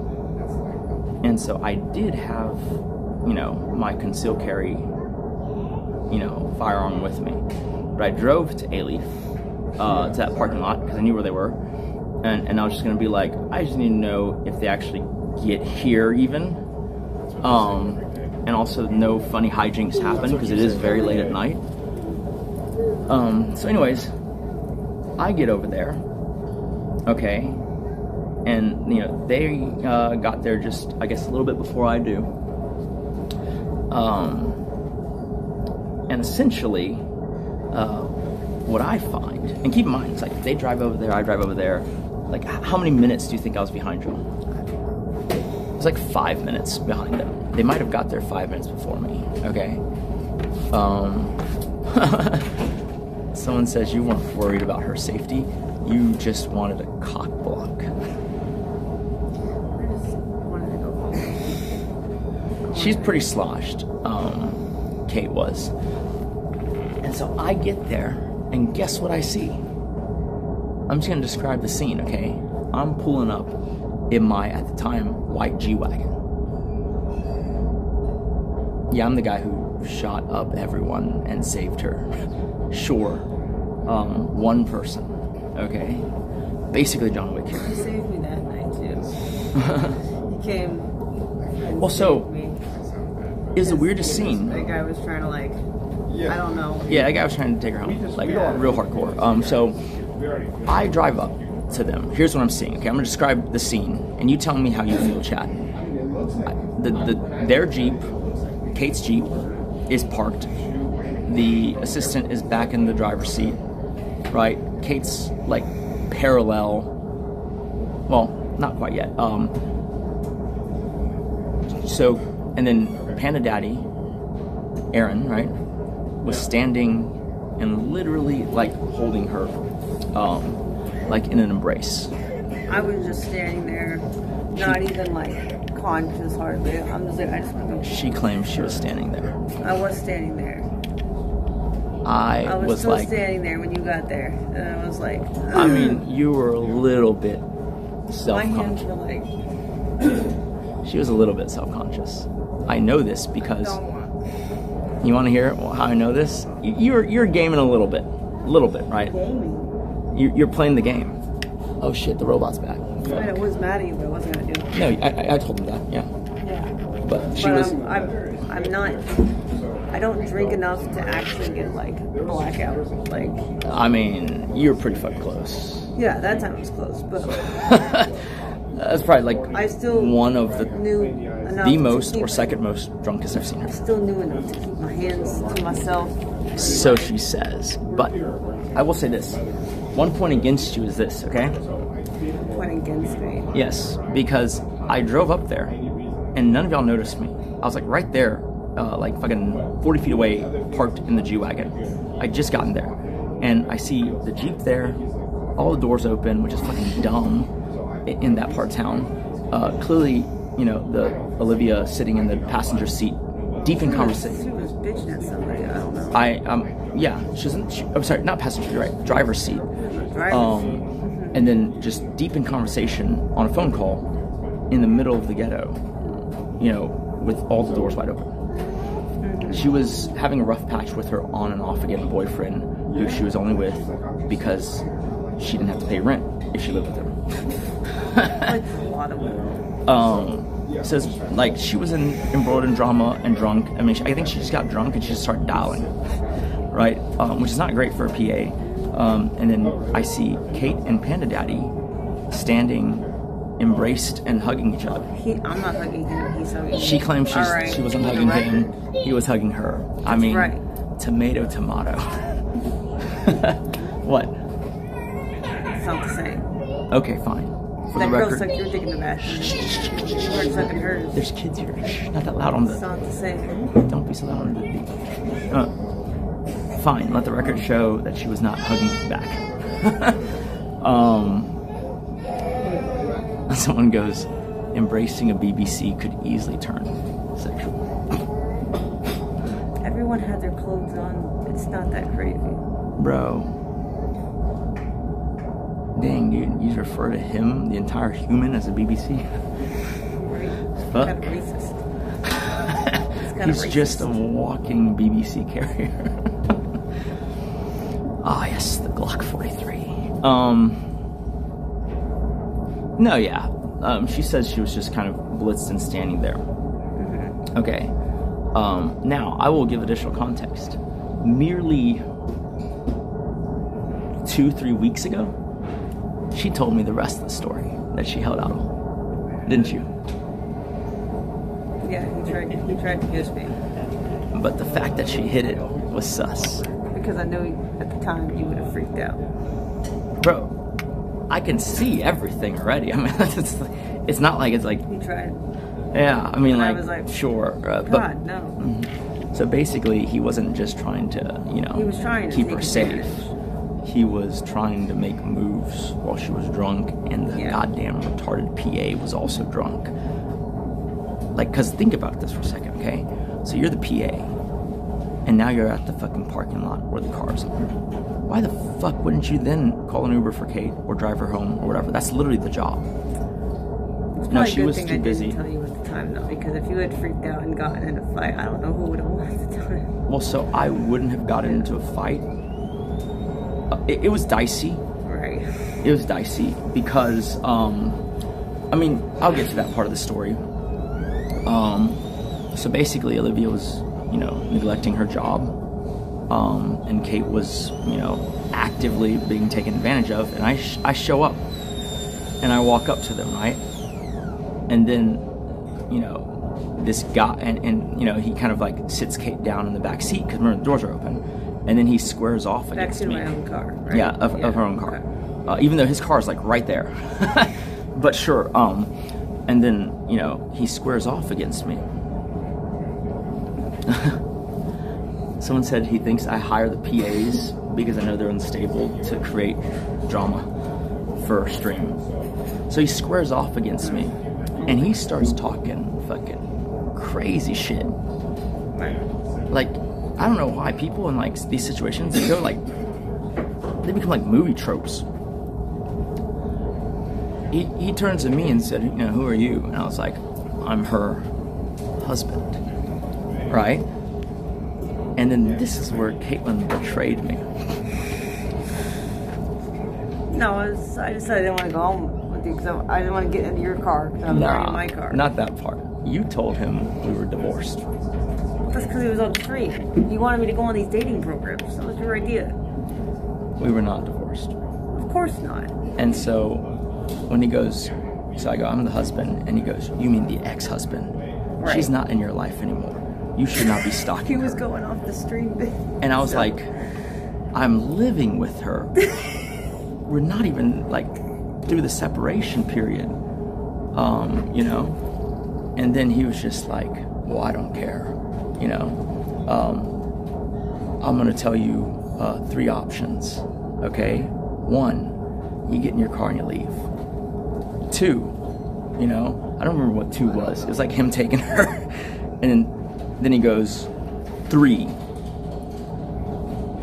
And so I did have, my concealed carry, firearm with me. But I drove to A-Leaf, to that parking lot, because I knew where they were. And I was just going to be like, I just need to know if they actually get here even. And also no funny hijinks happen, because it is very late at night. So anyways, I get over there, okay, and, they got there just, I guess, a little bit before I do. And essentially, what I find, and keep in mind, it's like, if they drive over there, I drive over there, like, how many minutes do you think I was behind you? It was like 5 minutes behind them. They might have got there 5 minutes before me, okay? Someone says you weren't worried about her safety. You just wanted a cock block. I just wanted to go home. She's pretty sloshed, Kate was. And so I get there, and guess what I see? I'm just gonna describe the scene, okay? I'm pulling up in my, at the time, white G-Wagon. Yeah, I'm the guy who shot up everyone and saved her. Sure. One person, okay? Basically John Wick here. You saved me that night, too. He came and well, so, saved me. It was the weirdest scene. That guy was trying to, like, I don't know. Yeah, that guy was trying to take her home, like, real hardcore. So, I drive up to them. Here's what I'm seeing, okay? I'm gonna describe the scene, and you tell me how you feel, Chad. Their Jeep, Kate's Jeep, is parked The assistant is back in the driver's seat, right? Kate's like parallel. Well, not quite yet. So, and then Panda Daddy, Aaron, right, was standing and literally like holding her, like in an embrace. I was just standing there, not even like conscious hardly. I'm just like, I just want to. She claims she was standing there. I was standing there. I was still like standing there when you got there, and I was like. I mean, you were a little bit My hands self-conscious. were like. She was a little bit self-conscious. I know this because you want to hear how I know this? You're gaming a little bit, right? Gaming. You're playing the game. Oh shit, the robot's back. I was mad at you, but I wasn't gonna do it. No, I told him that. Yeah. Yeah. But she But was. I'm not. I don't drink enough to actually get like blackout. Like. I mean, you were pretty fucking close. Yeah, that time was close, but. That's probably like I still one of the most or second most drunkest I've seen her. I still knew enough to keep my hands to myself. So she says. But I will say this. One point against you is this, okay? Point against me. Yes, because I drove up there and none of y'all noticed me. I was like right there, like fucking 40 feet away, parked in the G-Wagon. I just gotten there. And I see the Jeep there, all the doors open, which is fucking dumb in that part of town. Clearly, you know, the Olivia sitting in the passenger seat, deep in conversation. She was bitching at somebody, I don't know. Yeah, I'm sorry, not passenger, you're right, driver's seat. And then just deep in conversation on a phone call in the middle of the ghetto, you know, with all the doors wide open. She was having a rough patch with her on and off again boyfriend, who she was only with because she didn't have to pay rent if she lived with him. Like a lot of women. Says like she was embroiled in drama and drunk. I mean, I think she just got drunk and she just started dialing, right? Which is not great for a PA. And then I see Kate and Panda Daddy standing, embraced and hugging each other. I'm not hugging him. He's hugging me. She claims she wasn't hugging him. He was hugging her. I mean, tomato. What? It's not the same. Okay, fine. For that the girl record, sucked your dick in the back. You weren't sucking hers. There's kids here. Shh, not that loud on the. It's not the same. Don't be so loud on the. Fine. Let the record show that she was not hugging back. Someone goes, embracing a BBC could easily turn sexual. Everyone had their clothes on. It's not that crazy. Bro. Dang, dude, you refer to him, the entire human, as a BBC? Right. Fuck. Kind of racist. He's just a walking BBC carrier. Ah, yes, the Glock 43. No, yeah. She says she was just kind of blitzed and standing there. Mm-hmm. Okay. Now, I will give additional context. Merely 2-3 weeks ago, she told me the rest of the story that she held out on. Didn't you? Yeah, he tried to kiss me. But the fact that she hit it was sus. Because I know at the time you would have freaked out. Bro, I can see everything already. I mean, it's not like it's like... He tried. Yeah, I mean, And like, I was like, sure. God, but, no. So basically, he wasn't just trying to, you know, He was trying to keep take her safe. advantage. He was trying to make moves while she was drunk, and the goddamn retarded PA was also drunk. Like, because think about this for a second, okay? So you're the PA, and now you're at the fucking parking lot where the cars are. Why the fuck wouldn't you then call an Uber for Kate or drive her home or whatever? That's literally the job. No, she was too busy. I didn't tell you at the time, though, because if you had freaked out and gotten in a fight, I don't know who would have won at the time. Well, so I wouldn't have gotten into a fight. It was dicey. Right. It was dicey because, I mean, I'll get to that part of the story. So basically, Olivia was, you know, neglecting her job, and Kate was, you know, actively being taken advantage of. And I show up, and I walk up to them, right? And then, you know, this guy, and you know, he kind of like sits Kate down in the back seat because remember the doors are open, and then he squares off against me. Back to my own car, right? Yeah, of her own car. Okay. Even though his car is like right there, but sure. And then, you know, he squares off against me. Someone said he thinks I hire the PAs because I know they're unstable to create drama for stream. So he squares off against me, and he starts talking fucking crazy shit. Like, I don't know why people in like these situations, they go like, they become like movie tropes. He turns to me and said, you know, who are you? And I was like, I'm her husband, right? And then this is where Caitlin betrayed me. No, I decided I didn't want to go home with you because I didn't want to get into your car because I'm already in my car. Not that part. You told him we were divorced. That's because he was on the street. He wanted me to go on these dating programs. That was your idea. We were not divorced. Of course not. And so when he goes, so I go, I'm the husband, and he goes, you mean the ex-husband? Right. She's not in your life anymore. You should not be stalking He was her. going off the street. And I was like, I'm living with her. We're not even like through the separation period, you know? And then he was just like, well, I don't care, you know? I'm gonna tell you 3 options, okay? 1, you get in your car and you leave. 2, you know, I don't remember what 2 was. It was like him taking her. And then he goes, 3.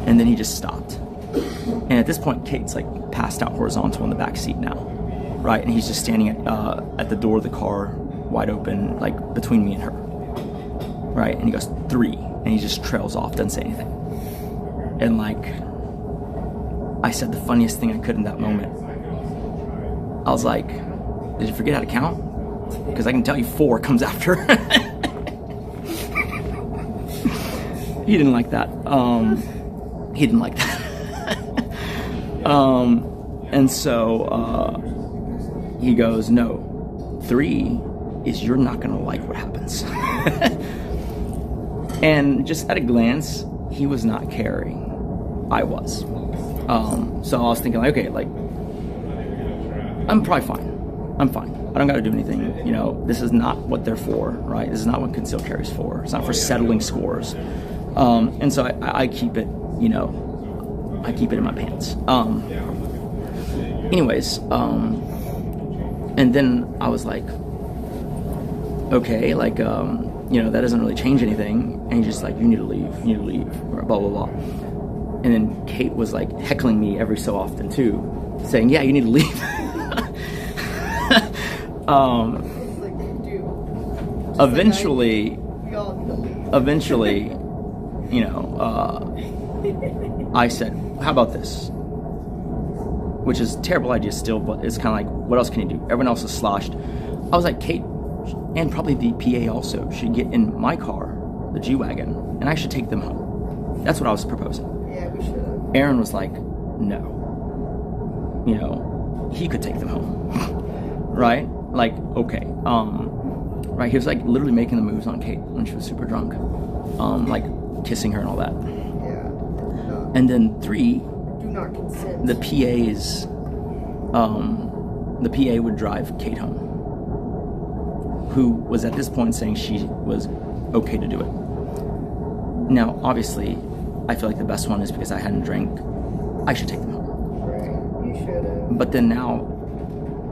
And then he just stopped. And at this point, Kate's like passed out horizontal in the back seat now, right? And he's just standing at the door of the car, wide open, like between me and her, right? And he goes, 3. And he just trails off, doesn't say anything. And like, I said the funniest thing I could in that moment. I was like, did you forget how to count? Because I can tell you 4 comes after. He didn't like that. He didn't like that. And so he goes, no, 3 is you're not gonna like what happens. And just at a glance, he was not caring. I was. So I was thinking, like, okay, like, I'm probably fine. I'm fine. I don't gotta do anything. You know, this is not what they're for, right? This is not what concealed carry is for. It's not for settling scores. And so I keep it, you know, I keep it in my pants. Anyways, and then I was like, okay, like, you know, that doesn't really change anything. And he's just like, you need to leave, or blah, blah, blah. And then Kate was like heckling me every so often too, saying, yeah, you need to leave. Eventually, you know, I said, how about this? Which is a terrible idea still, but it's kind of like, what else can you do? Everyone else is sloshed. I was like, Kate, and probably the PA also, should get in my car, the G-Wagon, and I should take them home. That's what I was proposing. Yeah, we should have. Aaron was like, no. You know, he could take them home. Right? Like, okay. Right, he was like literally making the moves on Kate when she was super drunk. Like kissing her and all that. Yeah. And then 3, Do not consent. the PA would drive Kate home, who was at this point saying she was okay to do it. Now, obviously, I feel like the best one is because I hadn't drank, I should take them home. Right, you should have. But then now,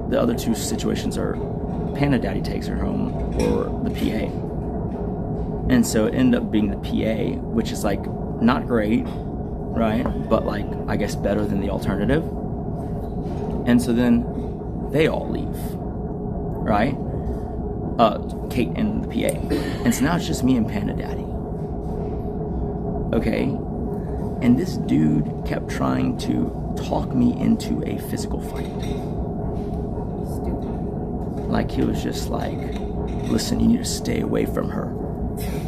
the other 2 situations are Panda Daddy takes her home or the PA. And so it ended up being the PA, which is like not great, right? But like, I guess better than the alternative. And so then they all leave, right? Kate and the PA. And so now it's just me and Panda Daddy. Okay? And this dude kept trying to talk me into a physical fight. Like, he was just like, listen, you need to stay away from her.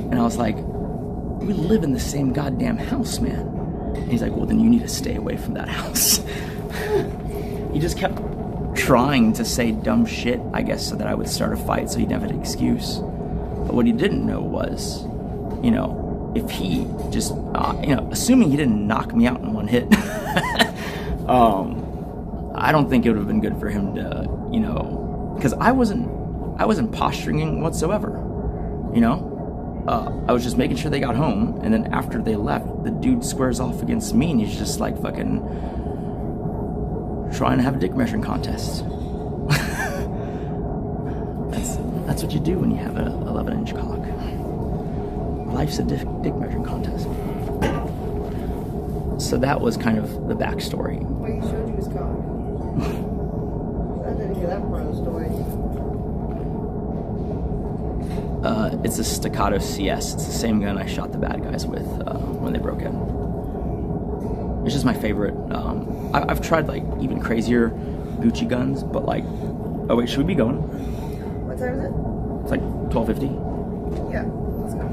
And I was like, we live in the same goddamn house, man. And he's like, well, then you need to stay away from that house. He just kept trying to say dumb shit, I guess, so that I would start a fight so he'd have an excuse. what he didn't know was, you know, if he just, you know, assuming he didn't knock me out in one hit, I don't think it would have been good for him to, you know, because I wasn't posturing whatsoever, you know. I was just making sure they got home, and then after they left, the dude squares off against me, and he's just like fucking trying to have a dick measuring contest. That's what you do when you have an 11-inch cock. Life's a dick measuring contest. So that was kind of the backstory. Well, you showed you his cock. I didn't hear that part of the story. It's a Staccato CS. It's the same gun I shot the bad guys with when they broke in. It's just my favorite. I've tried like even crazier Gucci guns, but like, oh wait, should we be going? What time is it? It's like 12:50. Yeah, let's go.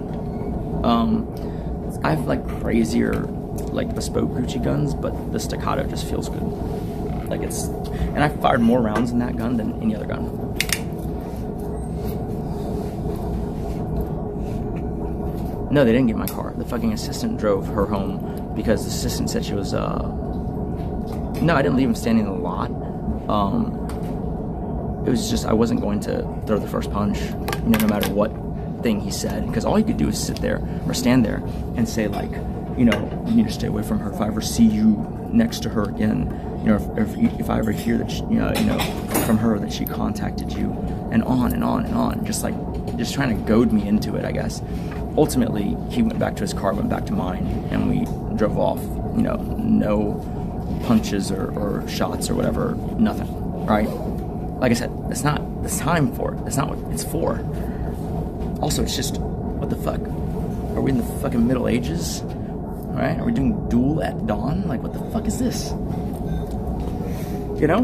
I have like crazier, like bespoke Gucci guns, but the Staccato just feels good. Like it's, and I fired more rounds in that gun than any other gun. No, they didn't get my car. The fucking assistant drove her home because the assistant said she was, no, I didn't leave him standing in the lot. It was just, I wasn't going to throw the first punch, you know, no matter what thing he said, because all he could do is sit there or stand there and say like, you know, you need to stay away from her. If I ever see you next to her again, you know, if I ever hear that, you know, from her that she contacted you, and on and on and on, just trying to goad me into it, I guess. Ultimately, he went back to his car, went back to mine, and we drove off, you know, no punches or shots or whatever, nothing, right? Like I said, that's not the time for it. That's not what it's for. Also, it's just, what the fuck? Are we in the fucking Middle Ages? All right? Are we doing duel at dawn? Like, what the fuck is this? You know?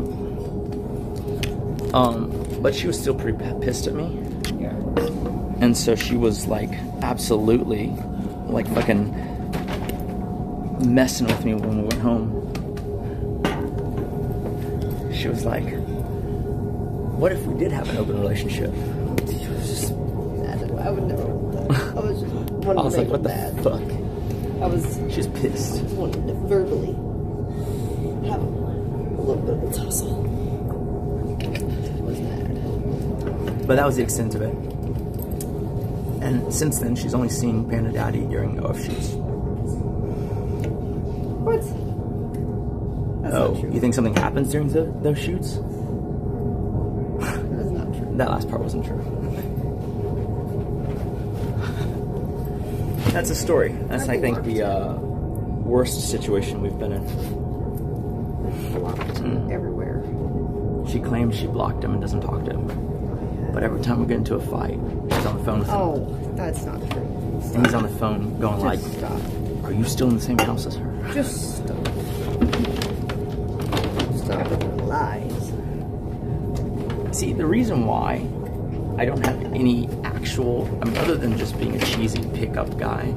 But she was still pretty pissed at me. Yeah. And so she was like absolutely like fucking messing with me when we went home. She was like, what if we did have an open relationship? She was just mad. I would never. I was just wanting I was to like, make what her mad. the fuck? She's pissed. I just wanted to verbally have a little bit of a tussle. I was mad. But that was the extent of it. And since then, she's only seen Panda Daddy during OF shoots. What? That's not true. You think something happens during those shoots? That's not true. That last part wasn't true. That's a story. That's, I think, the worst situation we've been in. Blocked everywhere. She claims she blocked him and doesn't talk to him. But every time we get into a fight, she's on the phone with him. Oh, that's not true. Stop. And he's on the phone going Just like, stop. are you still in the same house as her? Just stop. Stop with the lies. See, the reason why I don't have any actual, I mean, other than just being a cheesy pickup guy,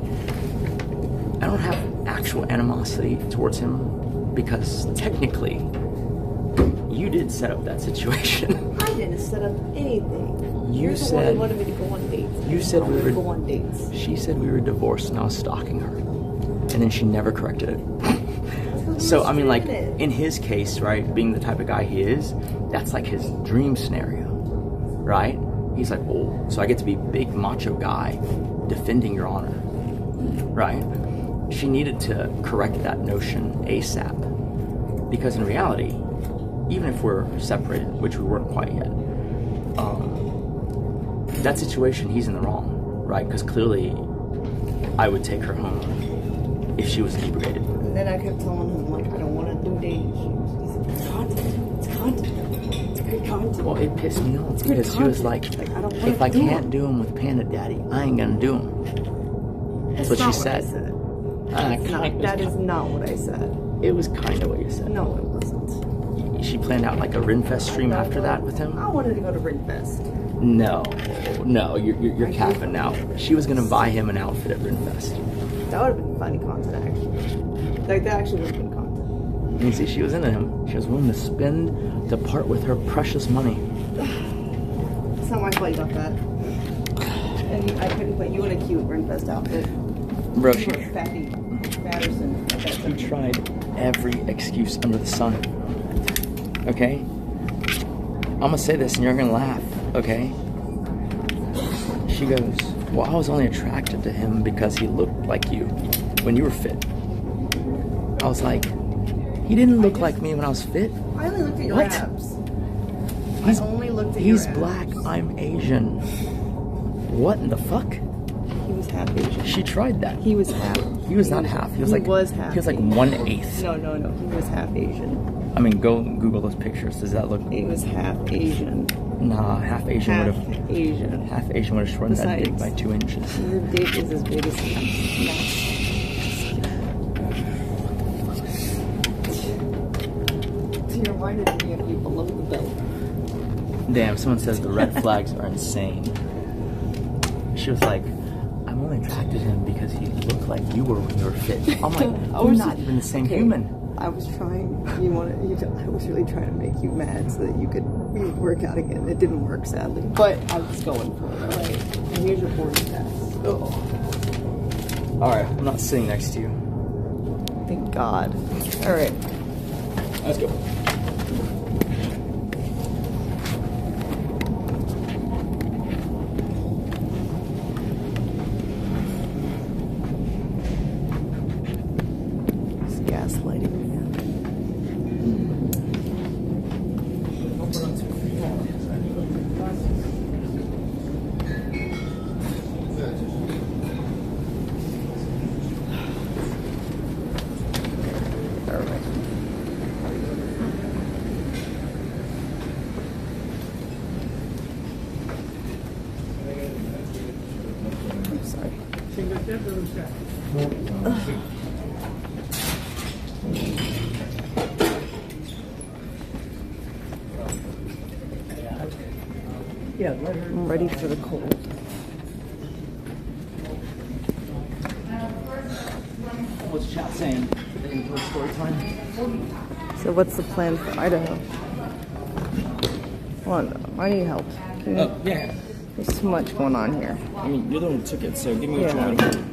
I don't have actual animosity towards him because technically, you did set up that situation. I didn't set up anything. You You're said the one who wanted me to go on dates. You said we were go on dates. She said we were divorced and I was stalking her, and then she never corrected it. So I mean, like in his case, right, being the type of guy he is, that's like his dream scenario, right? He's like, oh, so I get to be big macho guy defending your honor, right? She needed to correct that notion ASAP, because in reality, even if we're separated, which we weren't quite yet, that situation, he's in the wrong, right? Because clearly, I would take her home if she was inebriated. And then I kept telling him, like, I don't want to do dates. He said, it's content. It's content. It's good content. Well, it pissed me off because she was like, I don't want if I can't do them with Panda Daddy, I ain't gonna do them. That's what she said. That is not what I said. It was kind of what you said. No, it wasn't. She planned out like a Rinfest stream after that with him? I wanted to go to Rinfest. No, you're capping now. She was gonna buy him an outfit at Rinfest. That would have been funny content, actually. Like, that actually would have been content. You see, she was into him. She was willing to part with her precious money. It's not my fault you got that. And I couldn't put you in a cute Renfest outfit. Bro, You were fatty, Patterson. she tried every excuse under the sun. Okay? I'm gonna say this and you're gonna laugh, okay? She goes, well, I was only attracted to him because he looked like you when you were fit. I was like, he didn't look like me when I was fit. I only looked at your What? abs. He's, I only looked at your he's abs. black, I'm Asian. What in the fuck? He was half Asian. She tried that. He was half. He was not half. He was like half. He was like 1/8. No. He was half Asian. I mean, go Google those pictures. Does that look? He was half Asian. Nah, half Asian would have. Asian. Half Asian would have shortened that dick by 2 inches. Your dick is as big as him. So you're reminded me of you below the belt. Damn, someone says the red flags are insane. She was like, I'm only attracted to him because he looked like you were when you were fit. I'm like, we're not even the same human. I was trying. I was really trying to make you mad so that we would work out again. It didn't work, sadly. But I was going for it. All right. And here's your boarding pass. Oh. All right, I'm not sitting next to you. Thank God. All right. Let's go. Yeah, I'm ready for the cold. What's chat saying? Into story time? So what's the plan for Idaho? Hold on, I need help. Yeah. There's so much going on here. I mean, you're the one who took it, so give me what you want to do.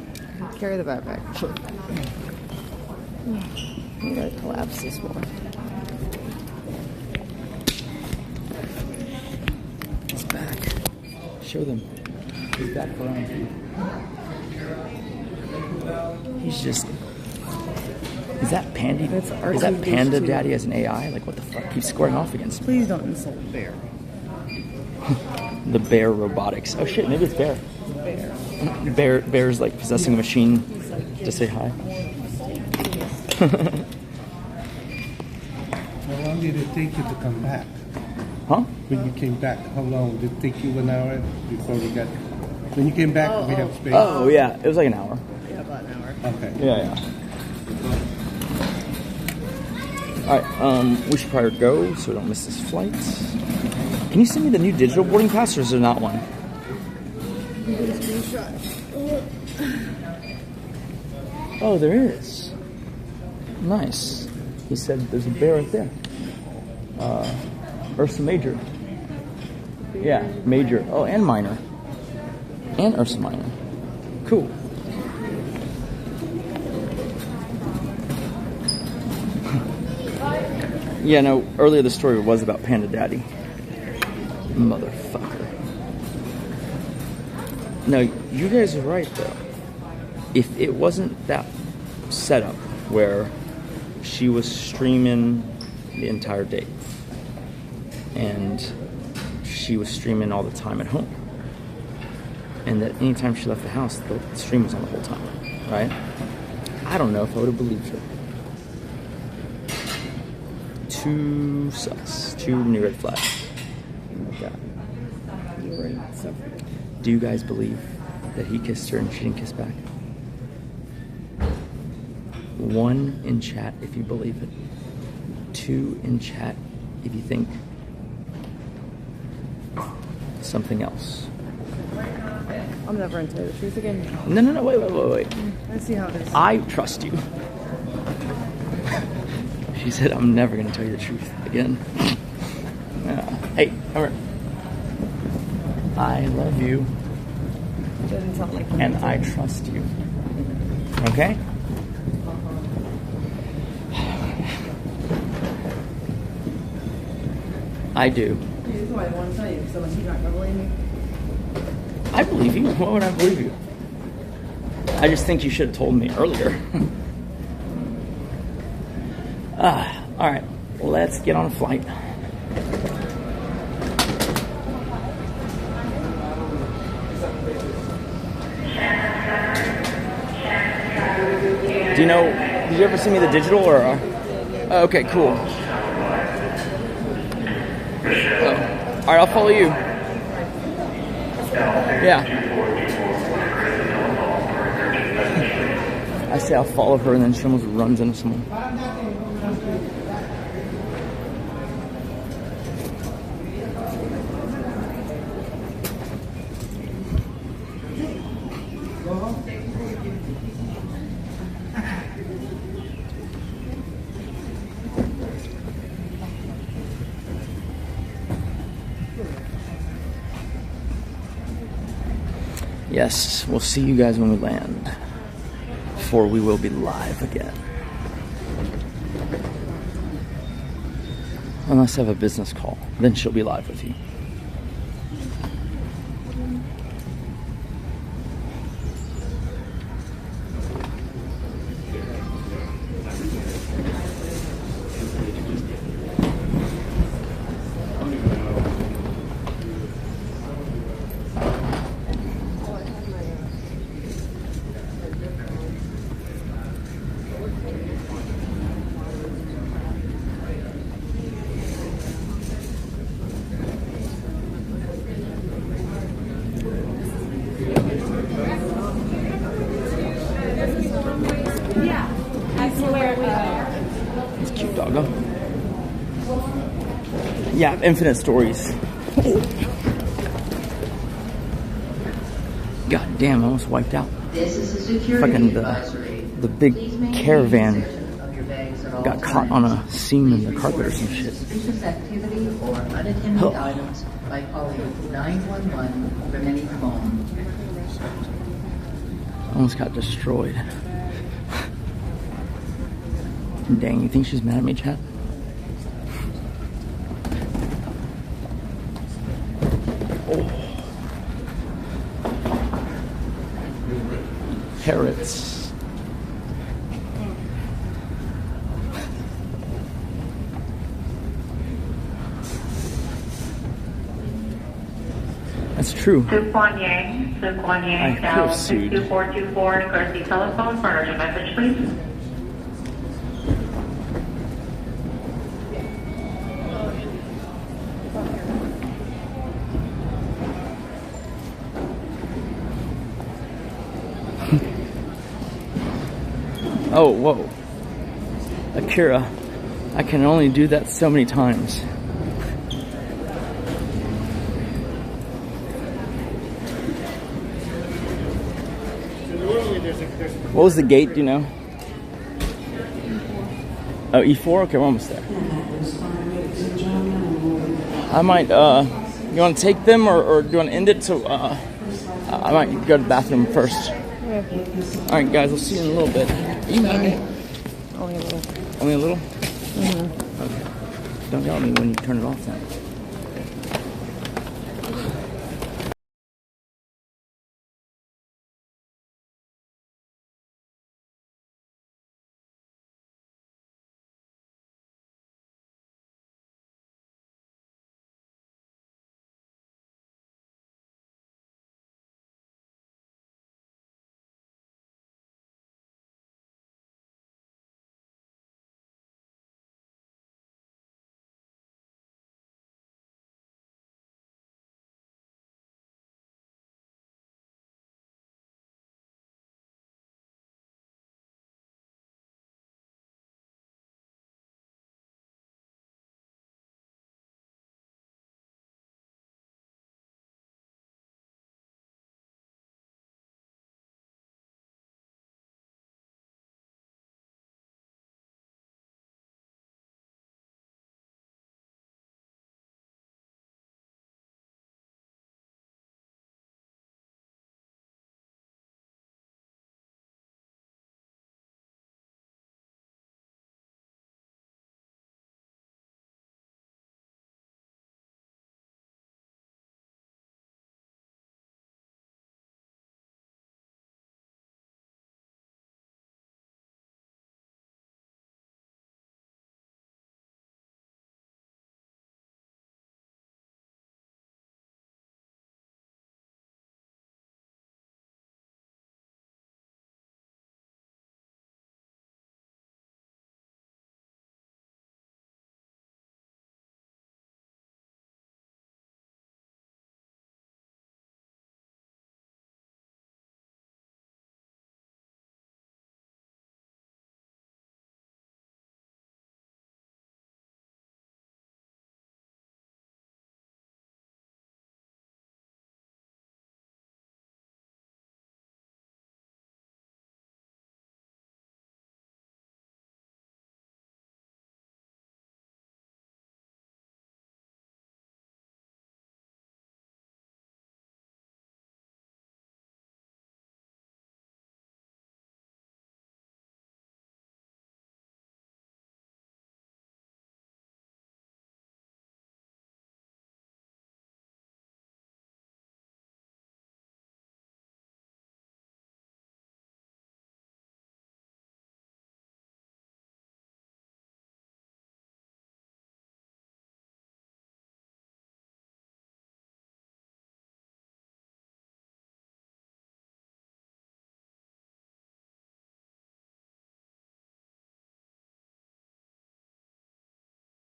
Carry the backpack. Sure. I'm gonna collapse this more. He's back. Show them. He's back for round 3. He's just. Is that Pandy? Is that Panda Daddy as an AI? Like, what the fuck? He's squaring off against me. Please don't insult Bear. The Bear Robotics. Oh shit, maybe it's Bear. Bear's like possessing a machine to say hi. How long did it take you to come back? Huh? When you came back, how long did it take you? 1 hour before we got... When you came back, we have space? Oh yeah, it was like an hour. Yeah, about an hour. Okay. Yeah. Alright, we should probably go so we don't miss this flight. Can you send me the new digital boarding pass, or is there not one? Oh, there is. Nice. He said there's a bear right there. Ursa Major. Yeah, Major. Oh, and Minor. And Ursa Minor. Cool. Yeah, no, earlier the story was about Panda Daddy. Motherfucker. No, you guys are right, though. If it wasn't that setup where she was streaming the entire day and she was streaming all the time at home, and that anytime she left the house, the stream was on the whole time, right? I don't know if I would have believed her. 2 sus. 2 new red flags. Yeah. Do you guys believe that he kissed her and she didn't kiss back? 1 in chat if you believe it. 2 in chat if you think something else. I'm never going to tell you the truth again. No, wait. I see how it is. I trust you. She said, I'm never going to tell you the truth again. Hey, come here. I love you. Doesn't sound like you. And I trust you. Okay? I do. This is what I want to tell you. So he's not gonna believe me. I believe you. Why would I believe you? I just think you should have told me earlier. All right. Let's get on a flight. Do you know, did you ever see me the digital or? Okay, cool. All right, I'll follow you. Yeah. I say I'll follow her and then she almost runs into someone. Yes, we'll see you guys when we land, for we will be live again. Unless I have a business call, then she'll be live with you. It's cute, doggo. Yeah, infinite stories. God damn, I almost wiped out. This is a security Fucking advisory. the big caravan got caught on a seam in the carpet or some shit. Suspicious activity or unattended items by calling 911 from any phone. Almost got destroyed. Dang, you think she's mad at me, chat? Oh. Parrots. That's true. Suquan Yang, now 62424, courtesy telephone for an urgent message, please. Oh, whoa. Akira, I can only do that so many times. What was the gate, do you know? Oh, E4? Okay, we're almost there. I might, you want to take them or do you want to end it? So, I might go to the bathroom first. Alright, guys, we'll see you in a little bit. Email me. Only a little. Only a little? Mm-hmm. Okay. Don't yell at me when you turn it off then.